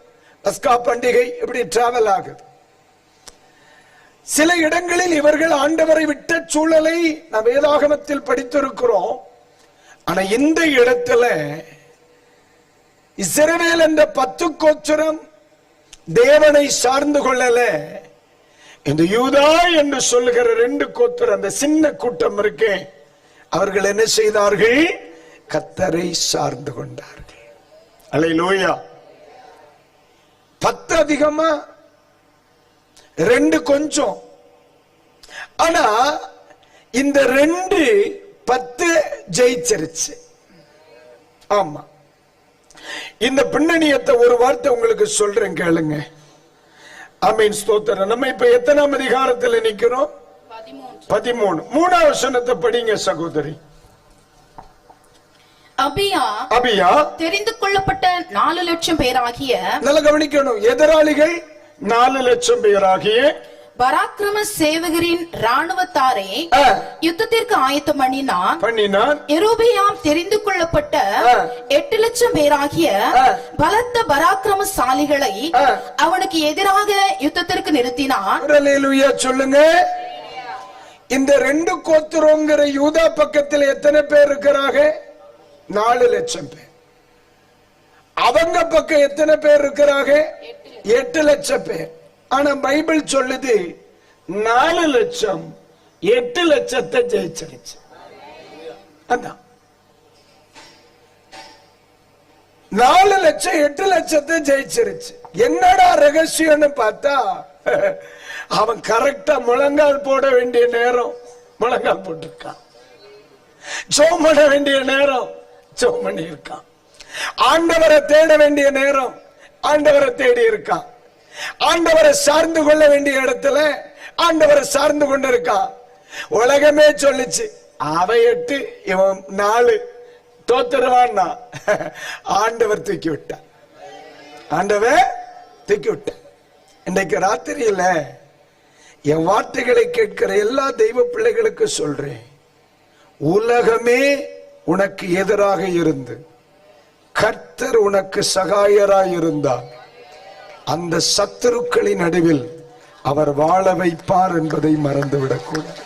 பஸ்கா பண்டிகை, இப்படி டிராவல் ஆகுது. சில இடங்களில் இவர்கள் ஆண்டவரை விட்ட சூழலை நாம் வேதாகமத்தில் படித்திருக்கிறோம். ஆனா இந்த இடத்துல இஸ்ரவேல் என்ற 10 கோத்திரம் தேவனை சார்ந்து கொள்ளல. இந்த யூதா என்று சொல்லுகிற 2 கோத்திரம், அந்த சின்ன கூட்டம் இருக்கே, அவர்கள் என்ன செய்தார்கள்? கர்த்தரை சார்ந்து கொண்டார்கள். அல்லேலூயா. 10 அதிகமா, 2 கொஞ்சம். ஆனா இந்த 2 10 ஜெயிச்சிருச்சு. ஆமா, இந்த பின்னணியத்தை ஒரு வார்த்தை உங்களுக்கு சொல்றேன், கேளுங்க. ஆமென், ஸ்தோத்திரம். நம்ம இப்ப எத்தனாம் அதிகாரத்தில் நிக்கிறோம்? 13. 3ஆம் வசனத்தை படிங்க சகோதரி. அபியா தெரிந்து கொள்ளப்பட்ட 4 லட்சம் பேராகிய, நல்ல கவனிக்கணும், எதிராளிகள் 4 லட்சம் பேராகிய பராக்கிரம சேவகரின் ராணுவத்தாரை யுத்தத்திற்கு ஆயத்தம் பண்ணினான். எரோபியாம் தெரிந்து கொள்ளப்பட்ட 8 லட்சம் பேராகிய பலத்த பராக்கிரமசாலிகளை அவனுக்கு எதிராக யுத்தத்திற்கு நிறுத்தினான். அல்லேலூயா சொல்லுங்க. இந்த 2 கோத்திரங்கிற யூதா பக்கத்தில் எத்தனை பேர் இருக்கிறாங்க? 4 லட்சம் பேர். அவங்க பக்கம் எத்தனை பேர் இருக்கிறாங்க? 8 லட்சம் பேர். ஆனா பைபிள் சொல்லுது 4 லட்சம் 8 லட்சத்தை ஜெயிச்சிருச்சு. அதான் 4 லட்சம் 8 லட்சத்தை ஜெயிச்சிருச்சு. என்னடா ரகசியம்னு பார்த்தா, அவன் கரெக்டா முழங்கால் போட வேண்டிய நேரம் முழங்கால் போட்டிருக்கான். ஜெபம் பண்ண வேண்டிய நேரம் ஜெபம் பண்ணி இருக்கான். ஆண்டவரை தேட வேண்டிய நேரம் ஆண்டவரை தேடி இருக்கான். ஆண்டவரை சார்ந்து கொள்ள வேண்டிய இடத்துல ஆண்டவரை சார்ந்து கொண்டு இருக்கான். உலகமே சொல்லிச்சு அவன் 8 இவன் 4 தோத்துருவான்னா, ஆண்டவர் தூக்கி விட்டான். ஆண்டவர் தூக்கி விட்டான். இன்றைக்கு ராத்திரியில என் வார்த்தைகளை கேட்கிற எல்லா தெய்வ பிள்ளைகளுக்கு சொல்றேன், உலகமே உனக்கு எதிராக இருந்து கர்த்தர் உனக்கு சகாயராய் இருந்தார். அந்த சத்துருக்களின் நடுவில் அவர் வாழ வைப்பார் என்பதை மறந்துவிடக்கூடாது.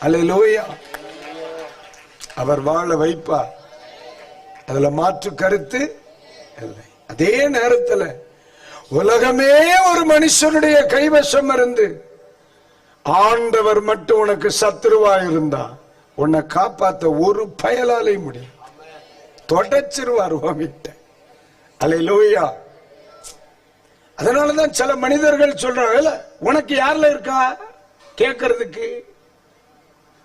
அல்லேலூயா. அவர் வாழ வைப்பார், அதுல மாற்று கருத்து இல்லை. அதே நேரத்தில் உலகமே ஒரு மனுஷனுடைய கைவசம் இருந்து ஆண்டவர் மட்டும் உனக்கு சத்துருவா இருந்தா உன்னை காப்பாத்த ஒரு பயலாலே முடியும். தொடச்சிருவார் உன்கிட்ட. அல்லேலூயா. அதனாலதான் சில மனிதர்கள் சொல்றாங்க, உனக்கு யார்ல இருக்கா கேட்கறதுக்கு.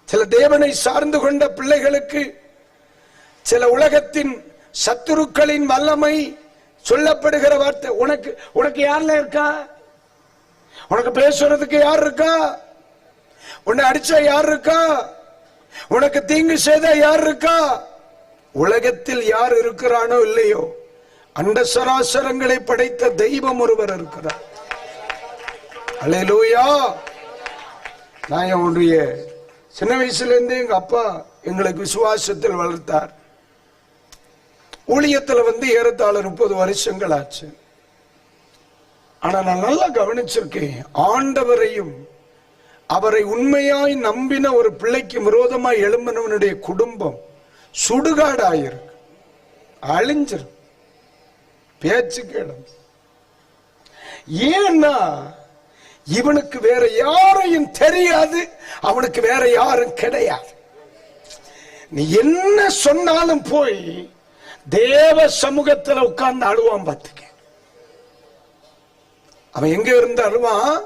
சில தேவனை சார்ந்து கொண்ட பிள்ளைகளுக்கு சில உலகத்தின் சத்துருக்களின் வல்லமை சொல்லப்படுகிற வார்த்தை, உனக்கு உனக்கு யார்ல இருக்கா, உனக்கு பேசுறதுக்கு யார் இருக்கா, உன்னை அடிச்சா யார் இருக்கா, உனக்கு தீங்கு செய்த யார் இருக்கா. உலகத்தில் யார் இருக்கிறானோ இல்லையோ, அண்ட சராசரங்களை படைத்த தெய்வம் ஒருவர் இருக்கிறார். அல்லேலூயா. நான் என்னுடைய சின்ன வயசுல இருந்து எங்க அப்பா எங்களுக்கு விசுவாசத்தில் வளர்த்தார். ஊழியத்துல ஏறத்தாழ 30 வருஷங்கள் ஆச்சு. ஆனா நான் நல்லா கவனிச்சிருக்கேன், ஆண்டவரையும் அவரை உண்மையாய் நம்பின ஒரு பிள்ளைக்கு விரோதமாய் எழும்பினவனுடைய குடும்பம் சுடுகாடாயிருக்கு, அழிஞ்சிரும், பேச்சுக்கு இடம். ஏன்னா இவனுக்கு வேற யாரையும் தெரியாது, அவனுக்கு வேற யாரும் கிடையாது. நீ என்ன சொன்னாலும் போய் தேவ சமூகத்தில் உட்கார்ந்து அழுவான். பார்த்துக்க, அவன் எங்க இருந்து அழுவான்?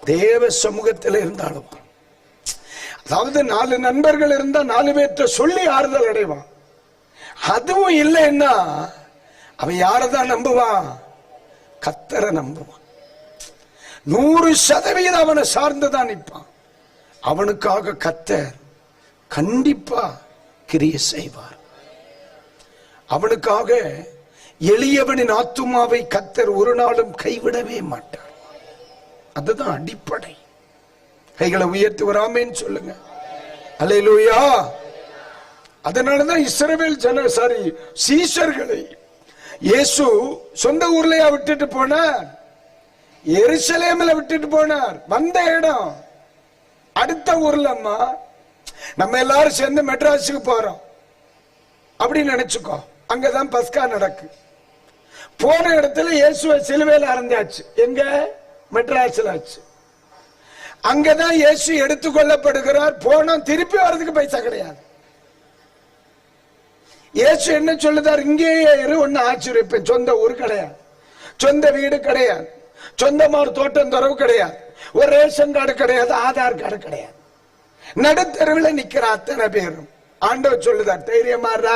தேவ சமூகத்தில் இருந்து அழுவான். அதாவது 4 நண்பர்கள் இருந்தா 4 பேர்த்த சொல்லி ஆறுதல் அடைவான். அதுவும் இல்லைன்னா அவன் யாரதான் நம்புவான்? கர்த்தரை நம்புவான். 100% அவனை சார்ந்துதான் நிற்பான். அவனுக்காக கர்த்தர் கண்டிப்பா கிரியை செய்வார். அவனுக்காக எளியவனின் ஆத்துமாவை கர்த்தர் ஒரு நாளும் கைவிடவே மாட்டார். அதுதான் அடிப்படை. கைகளை உயர்த்தி வராமேன்னு சொல்லுங்க. அல்லேலூயா. அதனாலதான் இஸ்ரவேல் சீஷர்களை இயேசு சொந்த ஊர்லயா விட்டுட்டு போனார்? எருசலேமில் விட்டுட்டு போனார். வந்த இடம் அடுத்த ஊர்ல. அம்மா, நம்ம எல்லாரும் சேர்ந்து மெட்ராஸுக்கு போறோம் அப்படின்னு நினைச்சுக்கோ. அங்கதான் பஸ்கா நடக்கு. போன இடத்துல இயேசுவை சிலுவையில் அறைந்தாச்சு. எங்க? மெட்ராஸ்ல ஆச்சு. அங்கதான் இயேசு எடுத்துக்கொள்ளப்படுகிறார். போனோம், திருப்பி வர்றதுக்கு பைசா கிடையாது. இயேசு என்ன சொல்லுதார்? இங்கேயே இரு, ஒன்னு ஆச்சரிப்பேன். சொந்த ஊர் கிடையாது, சொந்த வீடு கிடையாது, சொந்தமா ஒரு தோட்டம் துறவு கிடையாது, ஒரு ரேஷன் கார்டு கிடையாது, ஆதார் கார்டு கிடையாது. நடுத்தருவில் நிக்கிற அத்தனை பேரும் ஆண்டவர் சொல்லுதார், தைரியமாறா,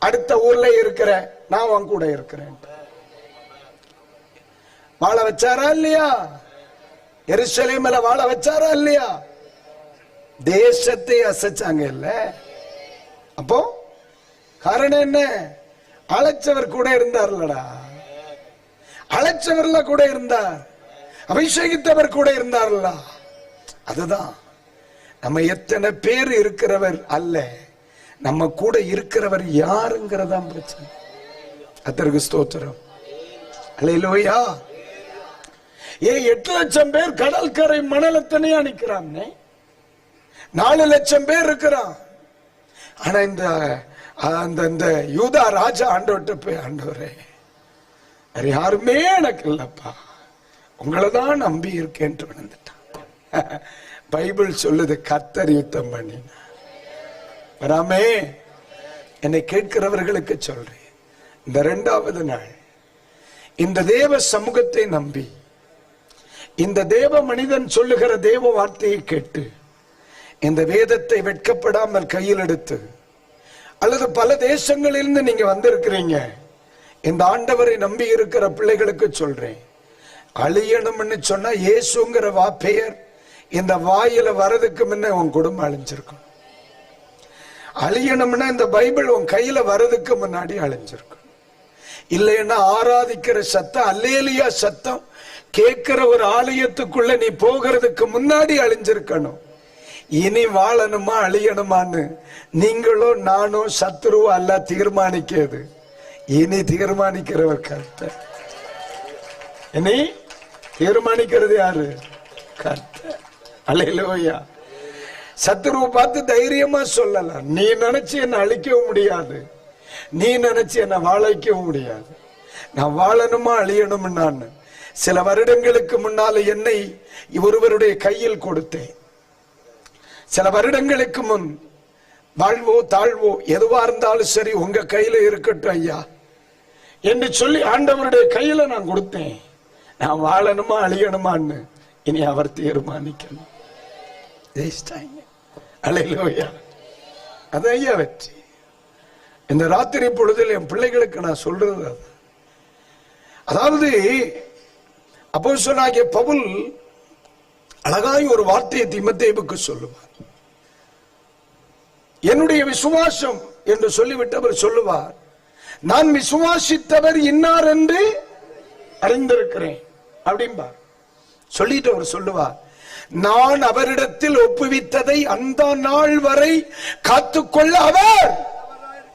அடுத்த ஊர்ல இருக்கிற நான் உன் கூட இருக்கிறேன். வாழ வச்சாரா இல்லையா? எருசலேமில வாழ வச்சாரா இல்லையா? தேசத்தை அசைச்சாங்க இல்ல? அப்போ காரணம் என்ன? அழைச்சவர் கூட இருந்தார்லடா. அழைச்சவர்ல கூட இருந்தார், அபிஷேகித்தவர் கூட இருந்தார்ல. அதுதான் நம்ம எத்தனை பேர் இருக்கிறவர் அல்ல, நம்ம கூட இருக்கிறவர் யாருங்கிறதா பிரச்சனை. கர்த்தருக்கு ஸ்தோத்திரம். அல்லேலூயா. 8 லட்சம் பேர் கடற்கரை மணலத்தனையா நிக்கிறான், 4 லட்சம் பேர் இருக்கிறான். ஆனா இந்த யூதா ராஜா ஆண்டவர்கிட்ட போய், ஆண்டவரே வேற யாருமே எனக்கு இல்லப்பா, உங்களை தான் நம்பி இருக்கேன்ட்டு விழுந்துட்டான். பைபிள் சொல்லுது, கர்த்தர் யுத்தம் பண்ணினார். வராமே என்னை கேட்கிறவர்களுக்கு சொல்றேன், இந்த 2வது நாள் இந்த தேவ சமூகத்தை நம்பி, இந்த தேவ மனிதன் சொல்லுகிற தேவ வார்த்தையை கேட்டு, இந்த வேதத்தை வெட்கப்படாமல் கையில் எடுத்து, அல்லது பல தேசங்களிலிருந்து நீங்க வந்திருக்கிறீங்க, இந்த ஆண்டவரை நம்பி இருக்கிற பிள்ளைகளுக்கு சொல்றேன், அழியணும்னு சொன்னா இயேசுங்கிற பெயர் இந்த வாயில வரதுக்கு முன்ன உன் குடும்பம் அழிஞ்சிருக்கும். அழியணும்னா இந்த பைபிள் உன் கையில வரதுக்கு முன்னாடி அழிஞ்சிருக்கும். இல்லைன்னா ஆராதிக்கிற சத்தம், அல்லேலியா சத்தம் கேட்கிற ஒரு ஆலயத்துக்குள்ள நீ போகிறதுக்கு முன்னாடி அழிஞ்சிருக்கணும். இனி வாழணுமா அழியணுமான்னு நீங்களோ நானோ சத்துருவோ அல்ல தீர்மானிக்கிறது. இனி தீர்மானிக்கிறவர் கர்த்தர். இனி தீர்மானிக்கிறது யாரு? கர்த்தர். அல்லேலூயா. சத்துருவை பார்த்து தைரியமா சொல்லலாம், நீ நினைச்சு என்ன அழிக்கவும் முடியாது, நீ நினைச்சு என்ன வாழ வைக்கவும் முடியாது. நான் வாழணுமா அழியணும். நான் சில வருடங்களுக்கு முன்னால என்னை ஒருவருடைய கையில் கொடுத்தேன். சில வருடங்களுக்கு முன், வாழ்வோ தாழ்வோ எதுவா இருந்தாலும் சரி உங்க கையில இருக்கட்டும் ஐயா என்று சொல்லி ஆண்டவருடைய கையில நான் கொடுத்தேன். நான் வாழணுமா அழியணுமான்னு இனி அவர் தீர்மானிக்கணும். அல்லேலூயா. அதையா வெற்றி. இந்த ராத்திரி பொழுதில் என் பிள்ளைகளுக்கு நான் சொல்றது அது. அதாவது அப்போஸ்தலனாகிய பவுல் அழகாய் ஒரு வார்த்தையை தீமோத்தேயுவுக்கு சொல்லுவார். என்னுடைய விசுவாசம் என்று சொல்லிவிட்டு அவர் சொல்லுவார், நான் விசுவாசித்தவர் இன்னார் என்று அறிந்திருக்கிறேன் அப்படின்பா. சொல்லிட்டு அவர் சொல்லுவார், நான் அவரிடத்தில் ஒப்புவித்ததை அந்த நாள் வரை காத்துக்கொள்ள அவர்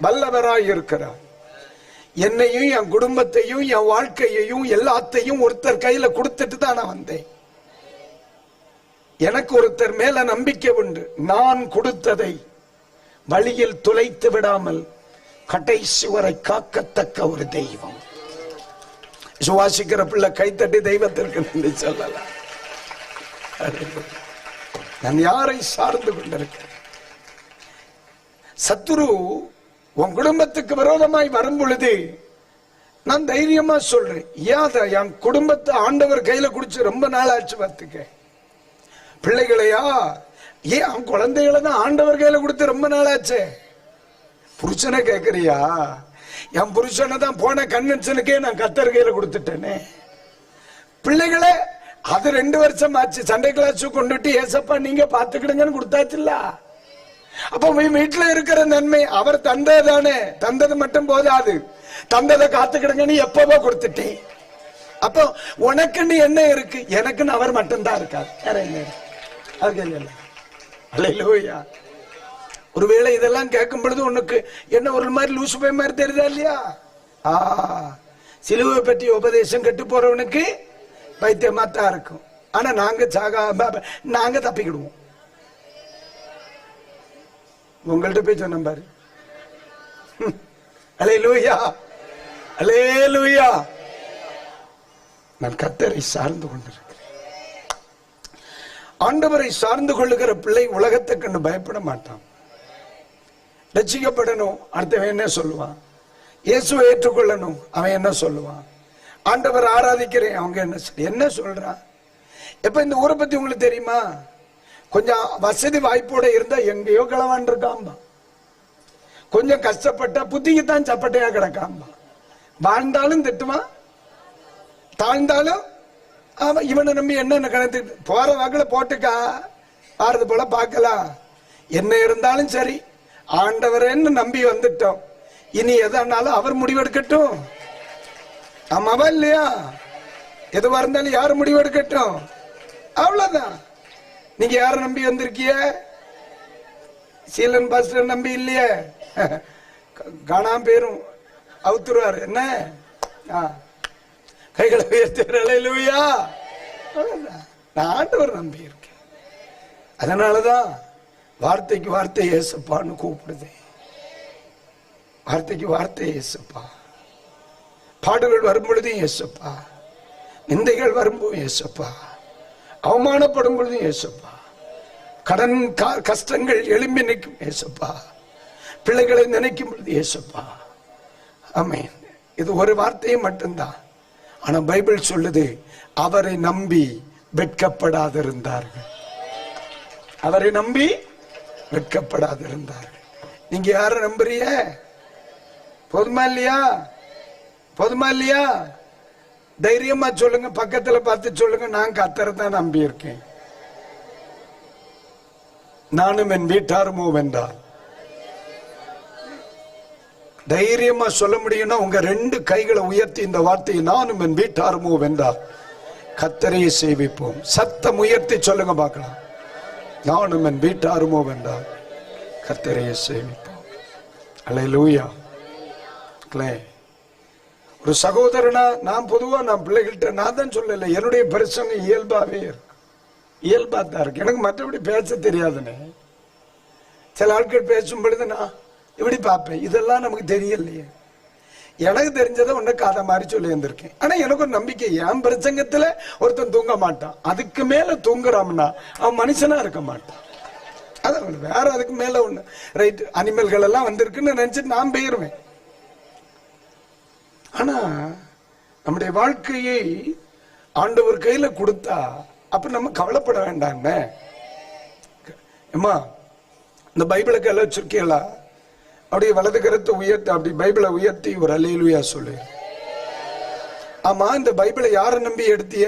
வல்லவராய் இருக்கிறார். என்னையும் என் குடும்பத்தையும் என் வாழ்க்கையையும் எல்லாத்தையும் ஒருத்தர் கையில கொடுத்துட்டு தான் நான் வந்தேன். எனக்கு ஒருத்தர் மேல நம்பிக்கை உண்டு. நான் கொடுத்ததை வழியில் துளைத்து விடாமல் கடைசி வரை காக்கத்தக்க ஒரு தெய்வம். சுவாசிக்கிற பிள்ளை கைத்தட்டி தெய்வத்திற்கு நன்றி சொல்லலாம். நான் யாரை சார்ந்து கொண்டிருக்கிறேன்? சத்துரு உன் குடும்பத்துக்கு விரோதமாய் வரும் பொழுது நான் தைரியமா சொல்றேன், என் குடும்பத்தை ஆண்டவர் கையில குடிச்சு ரொம்ப நாள் ஆச்சு பார்த்துக்க. பிள்ளைகளையா ஏன் குழந்தைகளை தான் ஆண்டவர் கையில கொடுத்து ரொம்ப நாள் ஆச்சு. புருஷனை கேட்கறியா? என் புருஷனை தான் போன கன்வென்ஷனுக்கே நான் கத்தர் கையில கொடுத்துட்டேனே. பிள்ளைகளை அது 2 வருஷம் ஆச்சு. சண்டே கிளாஸ் கொண்டுட்டு ஏசப்பா நீங்க பாத்துக்கிடுங்கன்னு கொடுத்தாச்சுல்ல. அப்ப வீட்டுல இருக்கிற நன்மை அவர் தந்ததானே. தந்தது மட்டும் போதாது, தந்ததை காத்துக்கிடுங்கன்னு எப்பவோ கொடுத்துட்டேன். அப்போ உனக்குன்னு என்ன இருக்கு? எனக்குன்னு அவர் மட்டும்தான் இருக்காரு, வேற என்ன இருக்கு? அல்லேலூயா. ஒருவேளை இதெல்லாம் கேட்கும் பொழுது உனக்கு என்ன ஒரு மாதிரி லூசு போய் மாதிரி தெரியுதா இல்லையா? சிலுவை பற்றி உபதேசம் கெட்டு போறவனுக்கு பைத்தியமா தான் இருக்கும். ஆனா நாங்க தப்பிக்கிடுவோம். உங்கள்கிட்ட போய் சொன்ன பாரு. அல்லேலூயா, அல்லேலூயா. நான் கர்த்தரை சார்ந்து கொண்டிருக்கிறேன். ஆண்டவரை சார்ந்து கொள்ளுகிற பிள்ளை உலகத்தை கண்டு பயப்பட மாட்டான். ரட்சிக்கப்படணும், அடுத்தவன் என்ன சொல்லுவான்? இயேசுவை ஏற்றுக்கொள்ளணும், அவன் என்ன சொல்லுவான்? ஆண்டவர் ஆராதிக்கிறேன், அவங்க என்ன சொல்றான்? எப்ப இந்த ஊரை பத்தி உங்களுக்கு தெரியுமா? கொஞ்சம் வசதி வாய்ப்போட இருந்தா எங்கேயோ கிளவான் இருக்காம்பா. கொஞ்சம் கஷ்டப்பட்டா புத்திக்குத்தான் சப்பட்டையா கிடக்காம்பா. வாழ்ந்தாலும் திட்டுவான், தாழ்ந்தாலும் அவன் இவனை நம்பி என்ன கணக்கு போற வாக்குல போட்டுக்கா, ஆறுது போல பார்க்கலாம். என்ன இருந்தாலும் சரி, ஆண்டவரேன்னு நம்பி வந்துட்டோம். இனி எதானாலும் அவர் முடிவெடுக்கட்டும். ஆமாவா இல்லையா? எதுவா இருந்தாலும் யாரு முடிவெடுக்கட்டும், அவ்வளவுதான். நீங்க யார நம்பி வந்திருக்கிய? சீலன் பாஸ்டர் நம்பி இல்லையே, காணாம பேரும் அவுத்துருவாரு. என்ன கைகளை உயர்த்துறா? நான் ஆண்டவர் நம்பி இருக்கேன். அதனாலதான் வார்த்தைக்கு வார்த்தை ஏசப்பான்னு கூப்பிடுது. வார்த்தைக்கு வார்த்தை ஏசப்பா. பாடுகள் வரும் பொழுதும் ஏசப்பா, நிந்தைகள் வரும்போது ஏசப்பா, அவமானப்படும் பொழுதும் ஏசப்பா, கடன் கஷ்டங்கள் எழும்பி நிற்கும் ஏசப்பா, பிள்ளைகளை நினைக்கும் பொழுது ஏசப்பா. ஆமென். இது ஒரு வார்த்தையும் மட்டும்தான். ஆனா பைபிள் சொல்லுது, அவரை நம்பி வெட்கப்படாதிருந்தார்கள். அவரை நம்பி வெட்கப்படாதிருந்தார்கள். நீங்க யார நம்புறிய? போதுமா இல்லையா? போதுமா இல்லையா? தைரியமா சொல்லுங்க, பக்கத்துல பார்த்து சொல்லுங்க, நான் கர்த்தரை தான் நம்பி இருக்கேன், நானும் என் வீட்டாருமோ வென்றால். தைரியமா சொல்ல முடியும்னா உங்க 2 கைகளை உயர்த்தி இந்த வார்த்தையை, நானும் என் வீட்டாருமோ வென்றால் கர்த்தரையே சேவிப்போம். சத்தம் உயர்த்தி சொல்லுங்க பார்க்கலாம். நானும் என் வீட்டாருமோ வென்றால் கர்த்தரையே சேவிப்போம். அல்லேலூயா. ஒரு சகோதரனா நான் பொதுவா நான் பிள்ளைகள்கிட்ட நான் தான் சொல்லல, என்னுடைய பிரசங்க இயல்பாவே இருக்கு, இயல்பா தான் இருக்கு. எனக்கு மற்றபடி பேச தெரியாதுன்னு சில ஆட்கள் பேசும் பொழுது நான் இப்படி பார்ப்பேன். இதெல்லாம் நமக்கு தெரியலையே. எனக்கு தெரிஞ்சதை ஒண்ணு காதை மாதிரி சொல்லி இருந்திருக்கேன். ஆனா எனக்கு ஒரு நம்பிக்கை, என் பிரசங்கத்துல ஒருத்தன் தூங்க மாட்டான். அதுக்கு மேல தூங்குறான்னா அவன் மனுஷனா இருக்க மாட்டான். அதான் வேற அதுக்கு மேல ஒண்ணு ரைட் அனிமல்கள் எல்லாம் வந்திருக்குன்னு நினைச்சிட்டு நான் போயிருவேன். ஆனா நம்முடைய வாழ்க்கையை ஆண்டவர் கையில கொடுத்தா அப்ப நம்ம கவலைப்பட வேண்டாம். அம்மா இந்த பைபிளை கையில வச்சிருக்கீங்களா? அப்படியே வலது கருத்தை உயர்த்தி அப்படி பைபிளை உயர்த்தி ஒரு அல்லேலூயா சொல்லு. ஆமா, இந்த பைபிளை யாரை நம்பி எடுத்திய?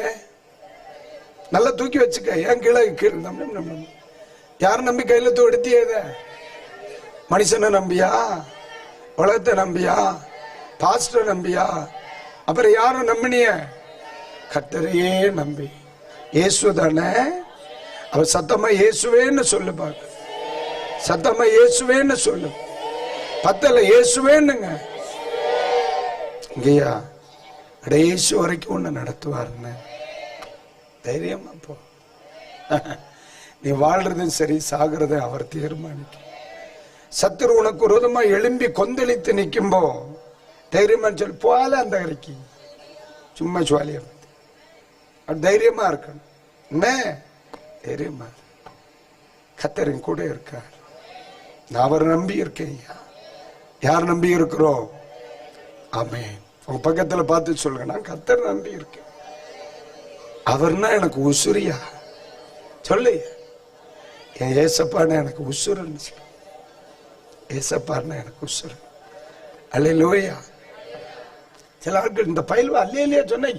நல்லா தூக்கி வச்சுக்க. ஏன் கீழே யார நம்பி கையில எடுத்திய? மனுஷனை நம்பியா? உலகத்தை நம்பியா? பாஸ்டர் நம்பியா? அப்புறம் யார நம்பினிய? கர்த்தரையே நம்பி. இயேசு தானே? அவ சத்தமா இயேசுவேன்னு சொல்லு பாக்க. சத்தமா இயேசுவேன்னு சொல்லு. பத்தல இயேசுவேன்னுங்க. இங்கயா கடைசி வரைக்கும் ஒண்ணு நடத்துவாருன்னு தைரியமா போ. நீ வாழ்றதும் சரி சாகிறதும் அவர் தீர்மானிக்க. சத்துரு உனக்கு விரோதமா எழும்பி கொந்தளித்து நிக்கும்போ தைரியமா சொல்லி போல அந்த கரைக்கு சும்மா சுவாலியா தைரியமா இருக்கணும். என்ன தைரியமா கர்த்தரின் கூட இருக்கார். நான் அவரை நம்பி இருக்கேன். யார் நம்பி இருக்கிறோம்? ஆமென். உங்க பக்கத்துல பார்த்து சொல்லுங்க, நான் கர்த்தர் நம்பி இருக்கேன். அவர்னா எனக்கு உசுரியா சொல்லு. என் ஏசப்பான்னு எனக்கு உசுருன்னு சொல்லு. ஏசப்பான்னு எனக்கு உசுரு. அல்லேலூயா. சில ஆட்கள் இந்த பயில்வா அல்லேலூயா சொன்ன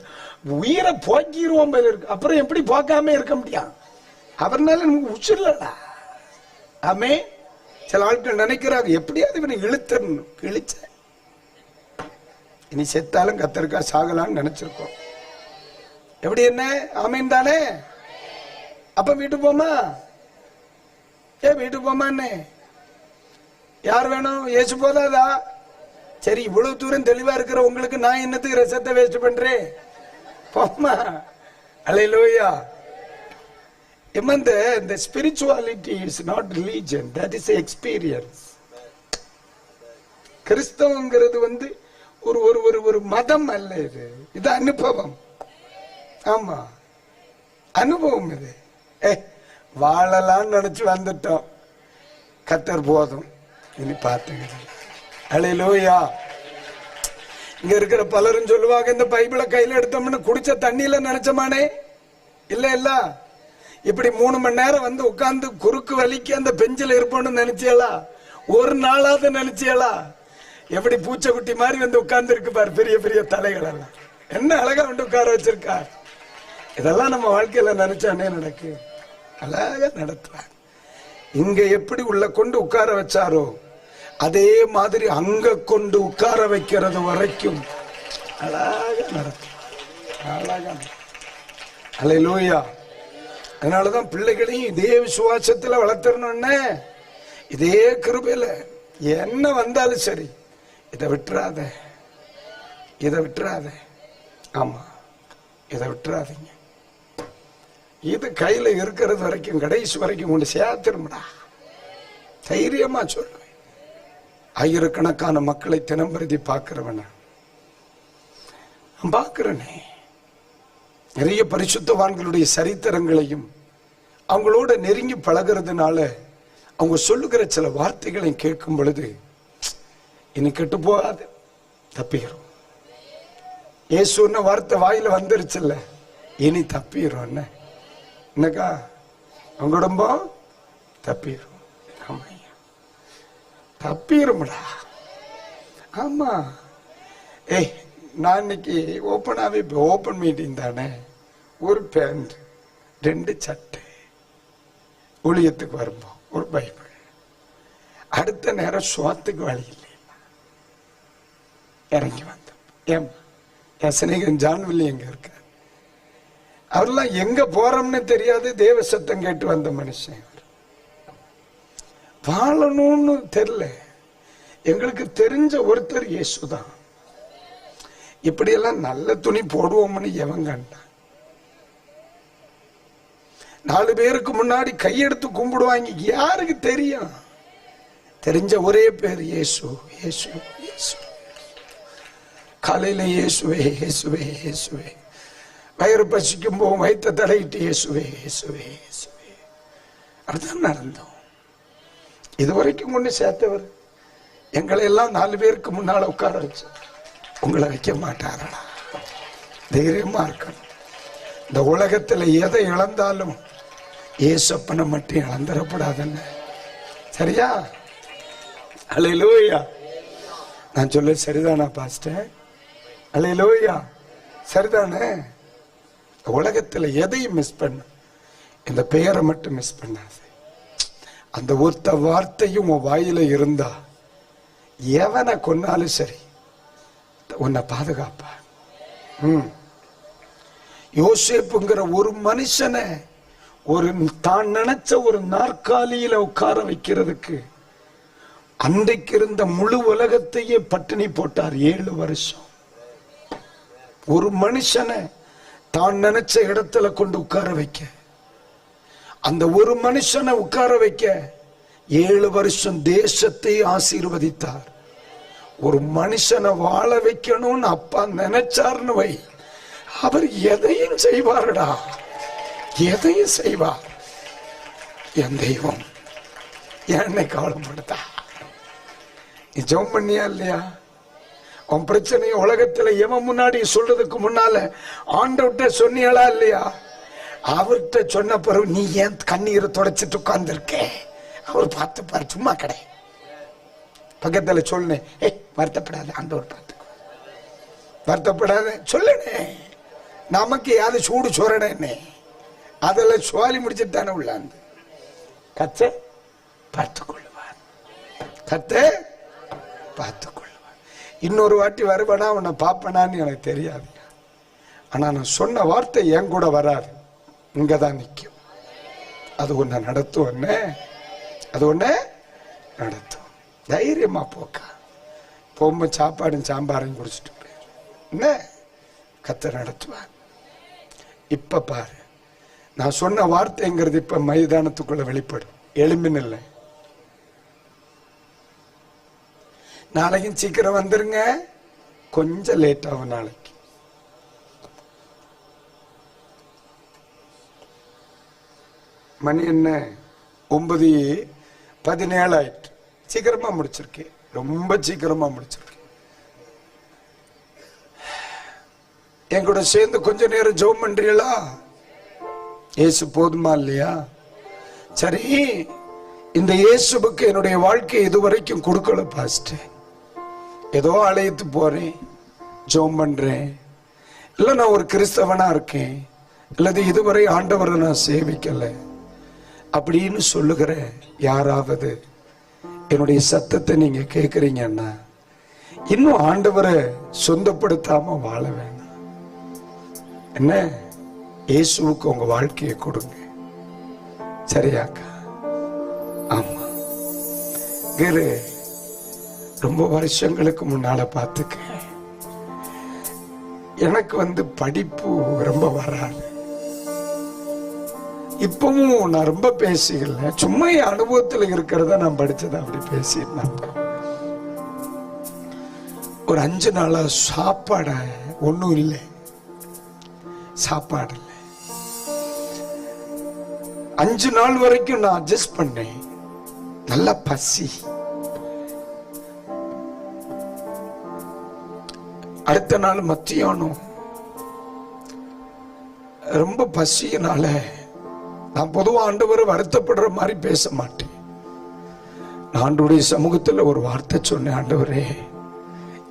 உயிரை போக்கிடுவோம் போல இருக்கு. அப்புறம் எப்படி போக்காம இருக்க முடியும்? அவர்னால நமக்கு உசுரலடா. ஆமே. சில ஆட்கள் நினைக்கிறாங்க எப்படியாவது இவனை இழுத்தரணும். இழுச்ச இனி செத்தாலும் கத்தருக்கா சாகலான்னு நினைச்சிருக்கோம். எப்படி என்ன? ஆமீன் தானே? அப்ப வீட்டு போமா? வீட்டு போமா? என்ன யார் வேணும்? ஏசு போதாதா? சரி, இவ்வளவு தூரம் தெளிவா இருக்கிற உங்களுக்கு நான் என்னத்துக்கு ரசத்தை வேஸ்ட் பண்றேன்? போமா. அல்லேலூயா. The spirituality is not religion, that is experience. கிறிஸ்தவங்கிறது ஒரு ஒரு ஒரு மதம் அல்ல. இது அனுபவம். ஆமா, அனுபவம். இது வாழலாம் நினைச்சு வந்துட்டோம். கர்த்தர் போதும் இனி பார்த்துங்க. அல்லேலூயா. இங்க இருக்கிற பலரும் சொல்லுவாங்க இந்த பைபிளை கையில எடுத்தோம்னு குடிச்ச தண்ணியில நினைச்சமானே. இல்ல இல்ல, இப்படி 3 மணி நேரம் உட்கார்ந்து குறுக்கு வலிக்கு அந்த பெஞ்சில இருப்போம்னு நினைச்சியலா? ஒரு நாளாவது நினைச்சியலா? எப்படி பூச்சக்குட்டி மாதிரி உட்கார்ந்து இருக்கு பாரு, பெரிய பெரிய தலைகள் எல்லாம் என்ன அழகா உட்கார வச்சிருக்கார். இதெல்லாம் நம்ம வாழ்க்கையில நினைச்சானே நடக்கு. அழகா நடத்துறார். இங்க எப்படி உள்ள கொண்டு உட்கார வச்சாரோ அதே மாதிரி அங்க கொண்டு உட்கார வைக்கிறது வரைக்கும் அழகா நடத்தும். அழகா. அல்லேலூயா. அதனாலதான் பிள்ளைகளையும் இதே விசுவாசத்துல வளர்த்தரணும்னு, இதே கிருபையில என்ன வந்தாலும் சரி இதை விட்டுறாத, இதை விட்டுறாத. ஆமா, இதை விட்டுறாதீங்க. இது கையில இருக்கிறது வரைக்கும் கடைசி வரைக்கும் கொண்டு சேர்த்துருமடா. தைரியமா சொல்லுவேன். ஆயிரக்கணக்கான மக்களை தினம் பிரதி பார்க்கிறவன பார்க்கிறனே. நிறைய பரிசுத்தவான்களுடைய சரித்திரங்களையும் அவங்களோட நெருங்கி பழகிறதுனால அவங்க சொல்லுகிற சில வார்த்தைகளையும் கேட்கும் பொழுது இனி கெட்டு போகாது, தப்பிக்கிறோம். ஏசுன்ன வார்த்தை வாயில வந்துருச்சுல்ல, இனி தப்பிக்கிறோம். என்னக்கா உங்க குடும்பம் தப்பிடும். ஆமாய்யா, தப்பிடும்டா. ஆமா. நான் இன்னைக்கு ஓப்பனாவே ஓப்பன் மீட்டிங் தானே. ஒரு பேண்ட், 2 சட்டை, ஊழியத்துக்கு வரும்போது ஒரு பைபிள். அடுத்த நேரம் சுவாத்துக்கு வழி இல்லை, இறங்கி வந்தோம். என் சிநேகன் ஜான்வில்லி எங்க இருக்க, அவரெல்லாம் எங்க போறோம்னு தெரியாது. தேவ சத்தம் கேட்டு வந்த மனுஷன். வாழணும்னு தெரியல. எங்களுக்கு தெரிஞ்ச ஒருத்தர் இயேசுதான். இப்படியெல்லாம் நல்ல துணி போடுவோம்னு எவன் கண்டான்? 4 பேருக்கு முன்னாடி கையெடுத்து கும்பிடுவாங்க. யாருக்கு தெரியும்? தெரிஞ்ச ஒரே பேர் இயேசு, இயேசு, இயேசு. காலையில இயேசுவே, இயேசுவே, இயேசுவே. வயிறு பசிக்கும் போது வயிற்ற தடையிட்டு இயேசுவே, இயேசுவே, இயேசுவே. அப்படிதான் நடந்தோம். இதுவரைக்கும் கொண்டு சேர்த்தவர் எங்களை எல்லாம் 4 பேருக்கு முன்னால உட்கார வச்சு உங்களை வைக்க மாட்டாரடா. தைரியமா இருக்கணும். இந்த உலகத்துல எதை இழந்தாலும் ஏசப்பனை மட்டும் இழந்துடக்கூடாதுன்னு. சரியா? அல்லேலூயா. நான் சொல்ல சரிதானா பாஸ்டர்? அல்லேலூயா. சரிதானே? உலகத்துல எதையும் மிஸ் பண்ண, இந்த பெயரை மட்டும் மிஸ் பண்ணாது. அந்த ஒத்த வார்த்தையும் உன் வாயில இருந்தா எவனை கொன்னாலும் சரி உன்னை பாதுகாப்பா. யோசேப்புங்கிற ஒரு மனுஷனை ஒரு தான் நினைச்ச ஒரு நாற்காலியில உட்கார வைக்கிறதுக்கு அன்றைக்கு இருந்த முழு உலகத்தையே பட்டினி போட்டார் 7 வருஷம். ஒரு மனுஷனை தான் நினைச்ச இடத்துல கொண்டு உட்கார வைக்க, அந்த ஒரு மனுஷனை உட்கார வைக்க 7 வருஷம் தேசத்தை ஆசீர்வதித்தார். ஒரு மனுஷனை வாழ வைக்கணும்னு அப்பா நினைச்சார்னு வை, அவர் எதையும் செய்வாருடா, எதையும் செய்வார். என் தெய்வம் என்னை கவலைப்படுத்தா. நீ ஜெபம் பண்ணியா இல்லையா? உன் பிரச்சனையை உலகத்துல எவன் முன்னாடி சொல்றதுக்கு முன்னால ஆண்டவர்கிட்ட சொன்னியாளா இல்லையா? அவர்கிட்ட சொன்ன பிறகு நீ ஏன் கண்ணீரை தொடச்சிட்டு உட்கார்ந்துருக்க? அவர் பார்த்துப்பாரு, சும்மா கடை. பக்கத்துல சொல்லுனே, வருத்தப்படாத, ஆண்டவர் பார்த்துக்கோ, வருத்தப்படாத சொல்லுனே. நமக்கு யாரு சூடு சொரணே, அதெல்லாம் சுவாலி முடிச்சுட்டு தானே உள்ளாந்து கத்த பார்த்துக்கொள்ளுவார், கத்த பார்த்துக்கொள்ளுவார். இன்னொரு வாட்டி வருவனா உன்னை பார்ப்பனான்னு எனக்கு தெரியாது. ஆனா நான் சொன்ன வார்த்தை என் கூட வராது, இங்கதான் நிற்கும். அது ஒன்ன நடத்தும், அது ஒண்ணு நடத்தும். தைரியமா போக்கா, போகும்போது சாப்பாடும் சாம்பாரையும் குடிச்சிட்டு போயிரு. என்ன கத்த நடத்துவார். இப்ப பாரு, நான் சொன்ன வார்த்தைங்கிறது இப்ப மைதானத்துக்குள்ள வெளிப்படும். எலும்பின் இல்லை. நாளைக்கும் சீக்கிரம் வந்துருங்க, கொஞ்சம் லேட் ஆகும். நாளைக்கு மணி என்ன 9:17 ஆயிட்டு. சீக்கிரமா முடிச்சிருக்கேன், ரொம்ப சீக்கிரமா முடிச்சிருக்கேன். என் கூட சேர்ந்து கொஞ்ச நேரம் ஜெபம் பண்றீங்களா? இயேசு போதுமா இல்லையா? சரி, இந்த இயேசுவுக்கு என்னுடைய வாழ்க்கையை இதுவரைக்கும் கொடுக்கல பாஸ்டர். ஏதோ அழைத்து போறேன், ஜெபம் பண்றேன், இல்ல நான் ஒரு கிறிஸ்தவனா இருக்கேன், இல்லது இதுவரை ஆண்டவரை நான் சேவிக்கல அப்படின்னு சொல்லுகிற யாராவது என்னுடைய சத்தத்தை நீங்க கேட்கறீங்கன்னா, இன்னும் ஆண்டவரை சொந்தப்படுத்தாம வாழ வேண்டாம். என்ன, இயேசுவுக்கு உங்க வாழ்க்கையை கொடுங்க. சரியாக்கா? ஆமா. ரொம்ப வருஷங்களுக்கு முன்னால பார்த்துக்க, எனக்கு படிப்பு ரொம்ப வராது. இப்பவும் நான் ரொம்ப பேசிக்கல, சும்மா என் அனுபவத்தில் இருக்கிறத நான் படிச்சதை அப்படி பேசியிருந்தேன். ஒரு 5 நாளா சாப்பாட ஒண்ணும் இல்லை, சாப்பாடு இல்லை. 5 நாள் வரைக்கும் நான் அட்ஜஸ்ட் பண்ணேன். நல்ல பசி. அடுத்த நாள் மத்தியானம் ரொம்ப பசியினால, நான் பொதுவா ஆண்டவரை வருத்தப்படுற மாதிரி பேச மாட்டேன். நான் ஆண்டவருடைய சமூகத்துல ஒரு வார்த்தை சொன்னேன், ஆண்டவரே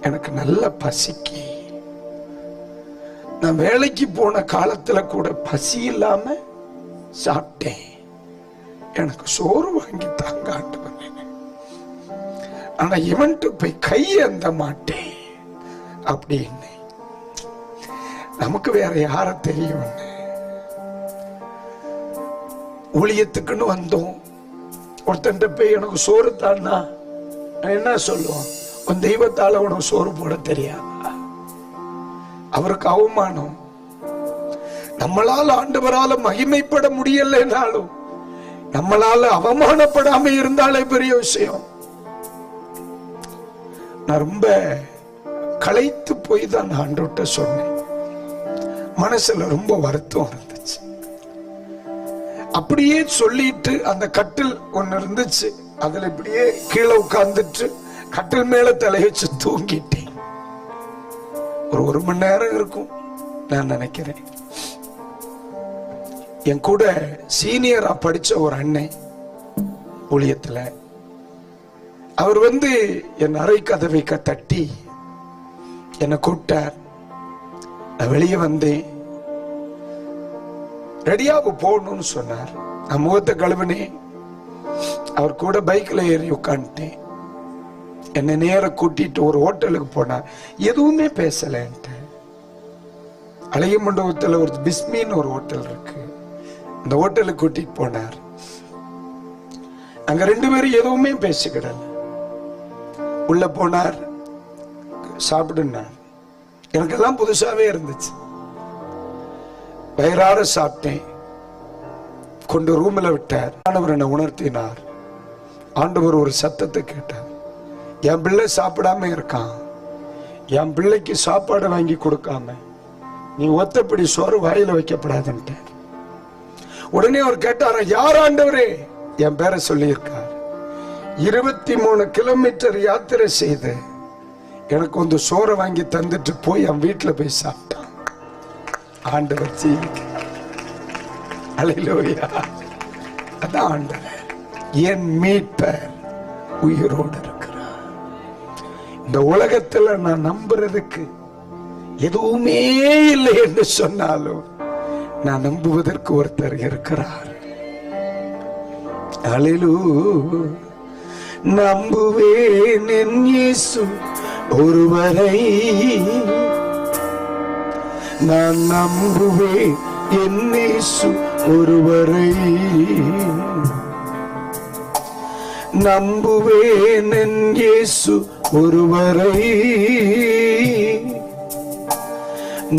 எனக்கு நல்ல பசிக்கு. நான் வேலைக்கு போன காலத்துல கூட பசி இல்லாம சாப்பிட்டேன், எனக்கு சோறு வாங்கி தாங்க ஆண்டவரே. ஆனா இவன்ட்டு போய் கை அந்த மாட்டேன் அப்படின்னு. நமக்கு வேற யார தெரியும்? ஊழியத்துக்குன்னு வந்தோம், ஒருத்தன்ட்ட போய் எனக்கு சோறு தான்னா என்ன சொல்லுவான்? உன் தெய்வத்தால உனக்கு சோறு போட தெரியாதா? அவருக்கு அவமானம். நம்மளால ஆண்டவரால மகிமைப்பட முடியலைன்னாலும் நம்மளால அவமானப்படாம இருந்தாலே பெரிய விஷயம். நான் ரொம்ப களைத்து போய் தான் ஆண்டவர்கிட்ட சொன்னேன். மனசுல ரொம்ப வருத்தம் இருந்துச்சு. அப்படியே சொல்லிட்டு அந்த கட்டில் ஒண்ணு இருந்துச்சு, அதுல இப்படியே கீழே உட்கார்ந்துட்டு கட்டில் மேல தலையச்சு தூங்கிட்டேன். ஒரு 1 மணி நேரம் இருக்கும் நான் நினைக்கிறேன். என் கூட சீனியரா படிச்ச ஒரு அண்ணன் ஊழியத்துல, அவர் என் அறை கதவை தட்டி என்னை கூப்பிட்டார். நான் வெளியே வந்தேன். ரெடியாக போகணும்னு சொன்னார். நான் முகத்தை கழுவினேன். அவர் கூட பைக்ல ஏறி உட்காந்துட்டேன். என்னை நேர கூட்டிட்டு ஒரு ஹோட்டலுக்கு போனார். எதுவுமே பேசலன்ட்டு. அழகிய மண்டபத்தில் ஒரு பிஸ்மின்னு ஒரு ஹோட்டல் இருக்கு. அந்த ஹோட்டலுக்கு கூட்டிட்டு போனார். அங்க 2 பேரும் எதுவுமே பேசிக்கிடல. உள்ள போனார். சாப்பிடுனார். எனக்கெல்லாம் புதுசாவே இருந்துச்சு. வயிறார சாப்பிட்டேன். கொண்டு ரூம்ல விட்டார். ஆண்டவர் என்னை உணர்த்தினார். ஆண்டவர் ஒரு சத்தத்தை கேட்டார். என் பிள்ளை சாப்பிடாம இருக்கான். என் பிள்ளைக்கு சாப்பாடு வாங்கி கொடுக்காம நீ ஒத்தப்படி சோறு வாயில வைக்கப்படாதுன்ட்டு. உடனே அவர் கேட்டார், யார் ஆண்டவரே? என் பேரை சொல்லியிருக்கார். 23 கிலோமீட்டர் யாத்திரை செய்து எனக்கு சோறை வாங்கி தந்துட்டு போய் என் வீட்டுல போய் சாப்பிட்டான். ஆண்டவர் அல்லேலூயா. அதான் ஆண்டவர். என் மீட்பர் உயிரோடு இருக்கிறார். இந்த உலகத்துல நான் நம்புறதுக்கு எதுவுமே இல்லை என்று சொன்னாலும் நான் நம்புவதற்கு ஒருத்தர் இருக்கிறார். அல்லேலூயா. நம்புவேன் என் இயேசு ஒருவரை. நான் நம்புவேன் என் இயேசு ஒருவரை. நம்புவேன் என் இயேசு ஒருவரை.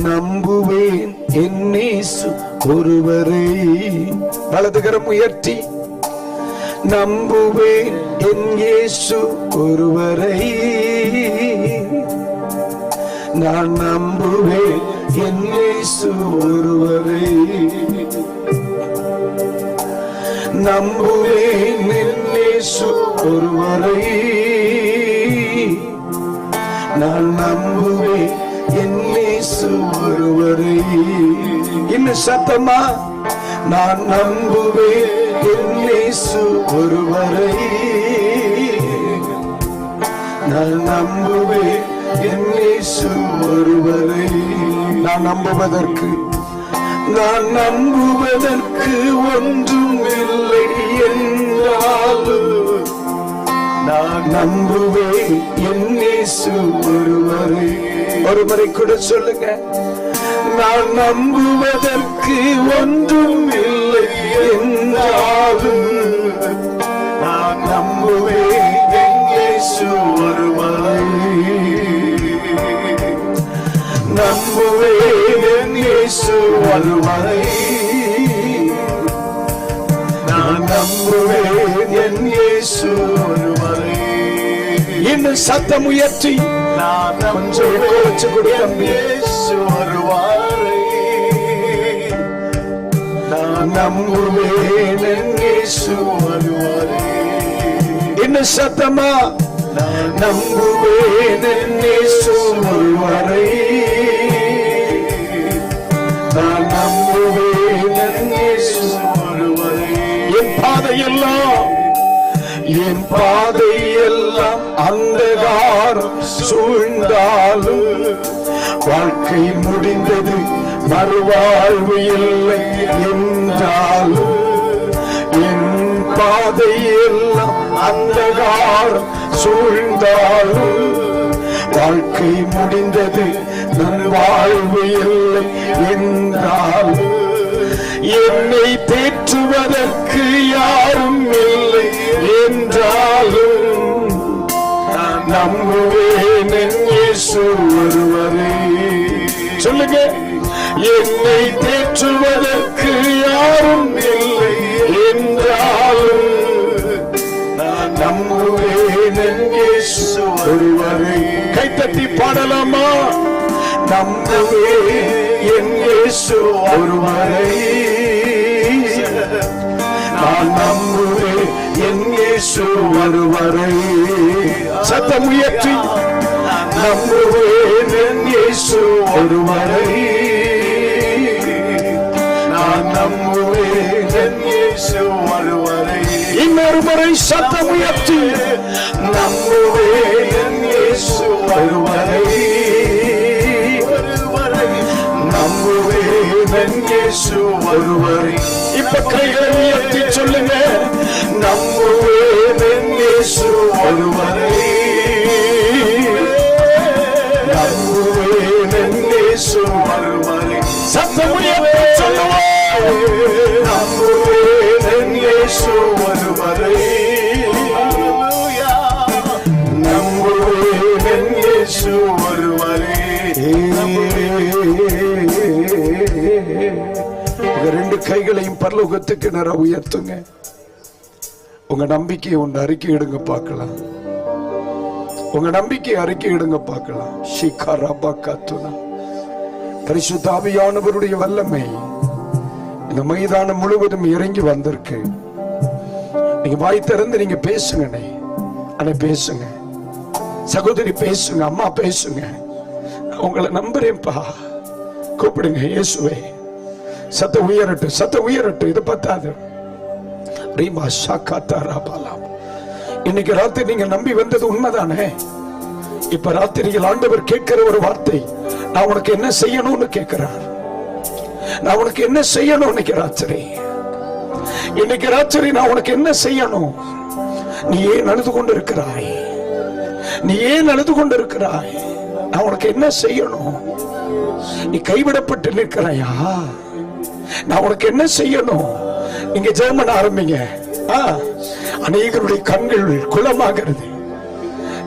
நம்புவேன் என் இயேசு ஒருவரை. வலதுகரம் உயர்த்தி நம்புவேன் என் இயேசு ஒருவரை. நான் நம்புவேன் என் இயேசு ஒருவரை. நம்புவேன் என் இயேசு ஒருவரை. நான் நம்புவேன் என் இயேசு ஒருவரை. இன்னும் சத்தமா, நான் நம்புவேன் என் இயேசு ஒருவரை. நான் நம்புவேன் என் இயேசு ஒருவரை. நான் நம்புவதற்கு ஒன்றும் இல்லை என்றாலும் நான் நம்புவேன் என் இயேசு ஒருவரை. ஒருமுறை கூட சொல்லுங்க. நான் நம்புவதற்கு ஒன்றும் இல்லை என்றாலும் நான் நம்புவேன் என் இயேசு ஒருவரை. நம்புவேன் என் இயேசு ஒருவரை. நான் நம்புவேன் என் இயேசு ஒருவரை. இன்னும் சத்தம் உயர்த்தி நான் கொஞ்சம் குறைச்சு கொடுக்க இயேசு ஒருவரை. நான் நம்புவேன் என் இயேசு ஒருவரை. இன்னும் சத்தமா, நான் நம்புவேன் என் இயேசு ஒருவரை. நான் நம்புவேன் என் இயேசு ஒருவரை. என் பாதையெல்லாம் அந்தகாரம் சூழ்ந்தாலும் வாழ்க்கை முடிந்தது, மறுவாழ்வு இல்லை என்றாலும் என் பாதையெல்லாம் அந்தகாரம் சூழ்ந்தாலும் வாழ்க்கை முடிந்தது, வாழ்வு இல்லை என்றாலும் என்னை தேற்றுவதற்கு யாரும் இல்லை என்றாலும் நான் நம்புவேன் என் இயேசு ஒருவரை. சொல்லுங்க. என்னை தேற்றுவதற்கு யாரும் இல்லை என்றாலும் நான் நம்புவேன் என் இயேசு ஒருவரை. கைத்தட்டி பாடலாமா? நம்புவேன் என் இயேசு ஒருவரை. நான் நம்புவேன் என் இயேசு ஒருவரை. சத்தம் உயர்த்தி நம்புவேன் என் இயேசு ஒருவரை. நான் நம்புவேன் இன்னொரு முறை சத்தம் உயர்த்தி நம்புவேன் இயேசு வருவரை, நம்புவேன் இயேசு வருவரை. இப்ப கைகளை உயர்த்தி சொல்லுங்க, நம்புவேன் இயேசு வருவரை, நம்புவேன் இயேசு வருவரை. சத்தம் உயர்த்தி சொல்லுவோம், நம்புவேன் இயேசு வருவரை, நம்புவேன் இயேசு வருவரை. உங்க ரெண்டு கைகளையும் பரலோகத்துக்கு நேரா உயர்த்துங்க. உங்க நம்பிக்கையை ஒன்று அறிக்கை இடுங்க பார்க்கலாம். உங்க நம்பிக்கையை அறிக்கை இடுங்க பார்க்கலாம். பரிசுத்த ஆவியானவருடைய வல்லமை இந்த மைதானம் முழுவதும் இறங்கி வந்திருக்கு. நீங்க வாய் திறந்து நீங்க பேசுங்க. அண்ணே பேசுங்க, சகோதரி பேசுங்க, அம்மா பேசுங்க. உங்களை நம்புறேன்ப்பா. கூப்பிடுங்க இயேசுவே. சத்த உயரட்டும், சத்த உயரட்டும். இது பத்தாது. இன்னைக்கு ராத்திரி நீங்க நம்பி வந்தது உண்மைதானே? இப்ப ராத்திரியில் ஆண்டவர் கேட்கிற ஒரு வார்த்தை, நான் உனக்கு என்ன செய்யணும்னு கேட்கிறார். நான் உனக்கு என்ன செய்யணும் இன்னைக்கு ராத்திரி? இன்னைக்கு ராத்திரி நான் உனக்கு என்ன செய்யணும்? நீ ஏன் அழுது கொண்டு இருக்கிறாய்? நீ ஏன் அழுது கொண்டு இருக்கிறாய்? நான் உனக்கு என்ன செய்யணும்? நீ கைவிடப்பட்டு நிற்கிறாயா? நான் உனக்கு என்ன செய்யணும்? நீங்க ஜெர்மன் ஆரம்பிங்க. அநேகருடைய கண்கள் குளமாகிறது.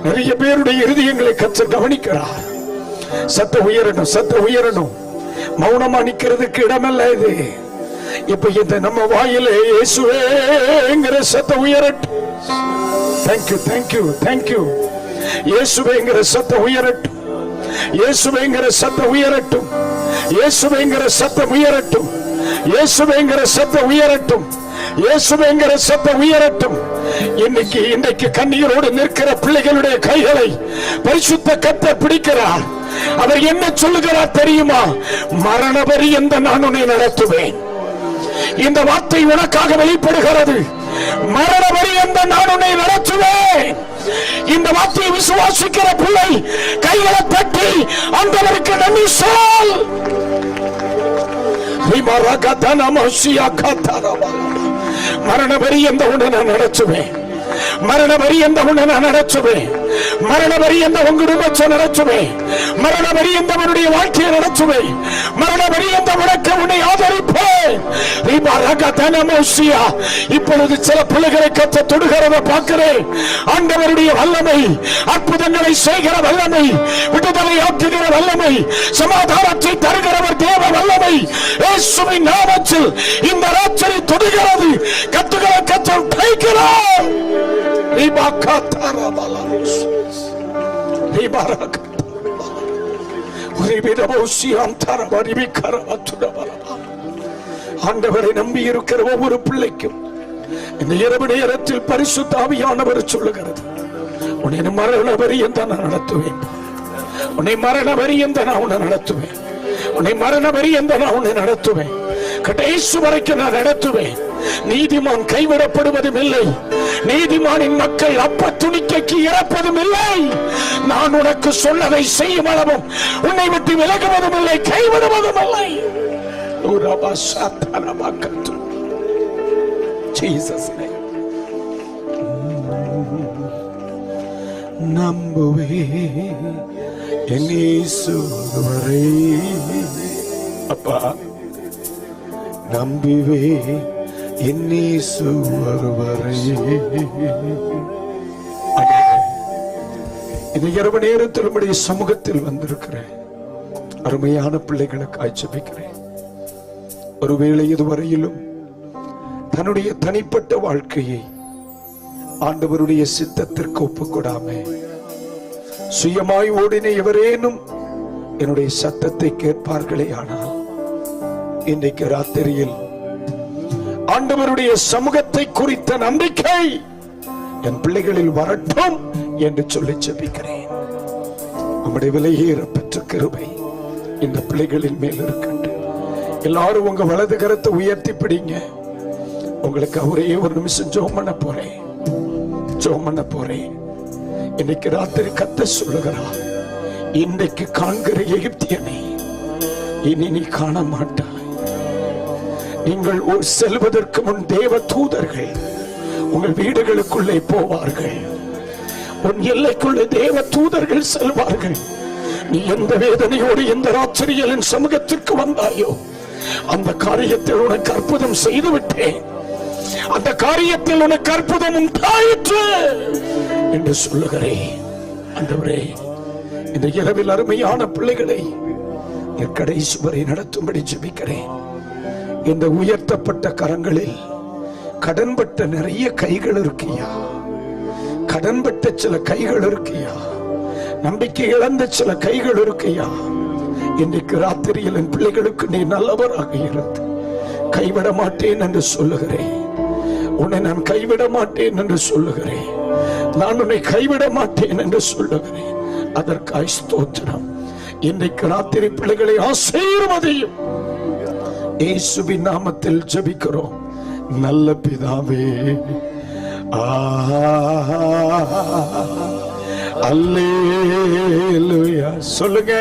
நிறைய பேருடைய இருதயங்களை கர்த்தர் கவனிக்கிறார். சத்த உயரணும், சத்த உயரணும். மௌனமா நிக்கிறதுக்கு இடமல்ல இது. இப்ப இந்த நம்ம வாயிலே இயேசுவேங்கிற சத்த உயரட்டும். Thank you, thank you, thank you. இயேசுவேங்கிற சத்த உயரட்டும். இயேசுவேங்கிற சத்த உயரட்டும். இயேசுவேங்கிற சத்த உயரட்டும். இயேசுவேங்கிற சத்த உயரட்டும். இயேசுவேங்கிற சத்த உயரட்டும். இன்றைக்கு கண்ணீரோடு நிற்கிற பிள்ளைகளுடைய கைகளை பரிசுத்த கர்த்தர் பிடிக்கிறார். அவர் என்ன சொல்லுகிறார் தெரியுமா? மரண பரியந்த நான் உன்னை நடத்துவேன். இந்த வார்த்தை உனக்காக வெளிப்படுகிறது. மரண பரியந்த நான் உன்னை நடத்துவேன். இந்த வார்த்தையை விசுவாசிக்கிற பிள்ளை கைகளை தட்டி ஆண்டவருக்கு நன்றி சொல். மரண பரியந்த உன்னை நான் நடத்துவேன். மரண பரியந்த உன்னை நான் நடத்துவேன். மரண பரியந்த உங்க குடும்பத்தை நடத்துவேன். மரண பரியந்தவனுடைய வாழ்க்கையை நடத்துவேன். மரண பரியந்த உனக்கு உன்னை ஆதரிப்பேன். இப்பொழுது சில பிள்ளைகளை கத்த தொடுகிறத பார்க்கிறேன். ஆண்டவருடைய வல்லமை, அற்புதங்களை செய்கிற வல்லமை, விடுதலை ஆக்குகிற வல்லமை, சமாதானத்தை தருகிறவர் தேவ வல்லமை இயேசுவின் நாமத்தில் இந்த ராத்திரி தொடுகிறது. கத்துகளை கத்த கைக்கிறார். ஆண்டவரை நம்பி இருக்கிற ஒவ்வொரு பிள்ளைக்கும் இந்த இரவு நேரத்தில் பரிசுத்த ஆவியானவர் சொல்லுகிறது, உன்னை மரண பரியந்த நான் நடத்துவேன். உன்னை மரண பரியந்த நான் உன்னை நடத்துவேன். உன்னை மரண பரியந்த நான் உன்னை நடத்துவேன். கடைசி வரைக்கும் நான் நடத்துவேன். நீதிமான் கைவிடப்படுவதும் இல்லை. நீதிமானின் மக்கள் அப்ப துணிக்கைக்கு இறப்பதும் இல்லை. நான் உனக்கு சொன்னதை செய்யும் அளவும் உன்னை விட்டு விலகுவதும் இல்லை, கைவிடுவதும் இல்லை. நம்புவே என்னை அப்பா, நம்பிவே என்னேசு வருவரை. இந்த இரவு நேரத்தில் நம்முடைய சமூகத்தில் வந்திருக்கிறேன் அருமையான பிள்ளைகளுக்கு ஜெபிக்கிறேன். ஒருவேளை இதுவரையிலும் தன்னுடைய தனிப்பட்ட வாழ்க்கையை ஆண்டவருடைய சித்தத்திற்கு ஒப்புக்கொடாம சுயமாய் ஓடின எவரேனும் என்னுடைய சத்தத்தை கேட்பார்களே, ஆனால் இன்றைக்கு ராத்திரியில் ஆண்டவருடைய சமூகத்தை குறித்த நம்பிக்கை என் பிள்ளைகளில் வரட்டும் என்று சொல்லி ஜெபிக்கிறேன். நம்முடைய விலையேற பெற்ற கிருபை இந்த பிள்ளைகளின் மேல் இருக்கட்டும். எல்லாரும் உங்க வலது கரத்தை உயர்த்தி பிடிங்க. உங்களுக்கு ஒரே ஒரு நிமிஷம் ஜெபம் பண்ண போறேன். ஜெபம் பண்ண போறேன். இன்னைக்கு ராத்திரி கர்த்தர் சொல்லுகிறார், இன்றைக்கு காண்கிற எகிப்தியனை இனி நீ காண மாட்டாய். நீங்கள் செல்வதற்கு முன் தேவ தூதர்கள் உங்கள் வீடுகளுக்குள்ளே போவார்கள். உன் எல்லைக்குள்ளே தேவ தூதர்கள் செல்வார்கள். நீ எந்த வேதனையோடு எந்த ராத்திரியில் என் சமூகத்திற்கு வந்தாயோ அந்த காரியத்தில் உனக்கு அற்புதம் செய்து விட்டேன். அந்த காரியத்தில் உனக்கு அற்புதம் உண்டாயிற்று என்று சொல்லுகிறேன். ஆண்டவரே, இந்த இரவில் அருமையான பிள்ளைகளை கடைசி வரை நடத்தும்படி ஜெபிக்கிறேன். இந்த உயர்த்தப்பட்ட கரங்களில் கடன்பட்ட நிறைய கைகள் இருக்கியா? கடன்பட்ட சில கைகள் இருக்கியா? நம்பிக்கை இழந்த சில கைகள் இருக்கியா? இன்றைக்கு ராத்திரியில் என் பிள்ளைகளுக்கு நீ நல்லவராக இருந்து கைவிட மாட்டேன் என்று சொல்லுகிறேன். உன்னை நான் கைவிட மாட்டேன் என்று சொல்லுகிறேன். நான் உன்னை கைவிட மாட்டேன் என்று சொல்லுகிறேன். அதற்காய் ஸ்தோத்திரம். இன்றைக்கு ராத்திரி பிள்ளைகளை ஆசீர்வதியும் இயேசுவின் நாமத்தில் ஜெபிக்கிறோம் நல்ல பிதாவே. அல்லேலூயா சொல்லுங்க.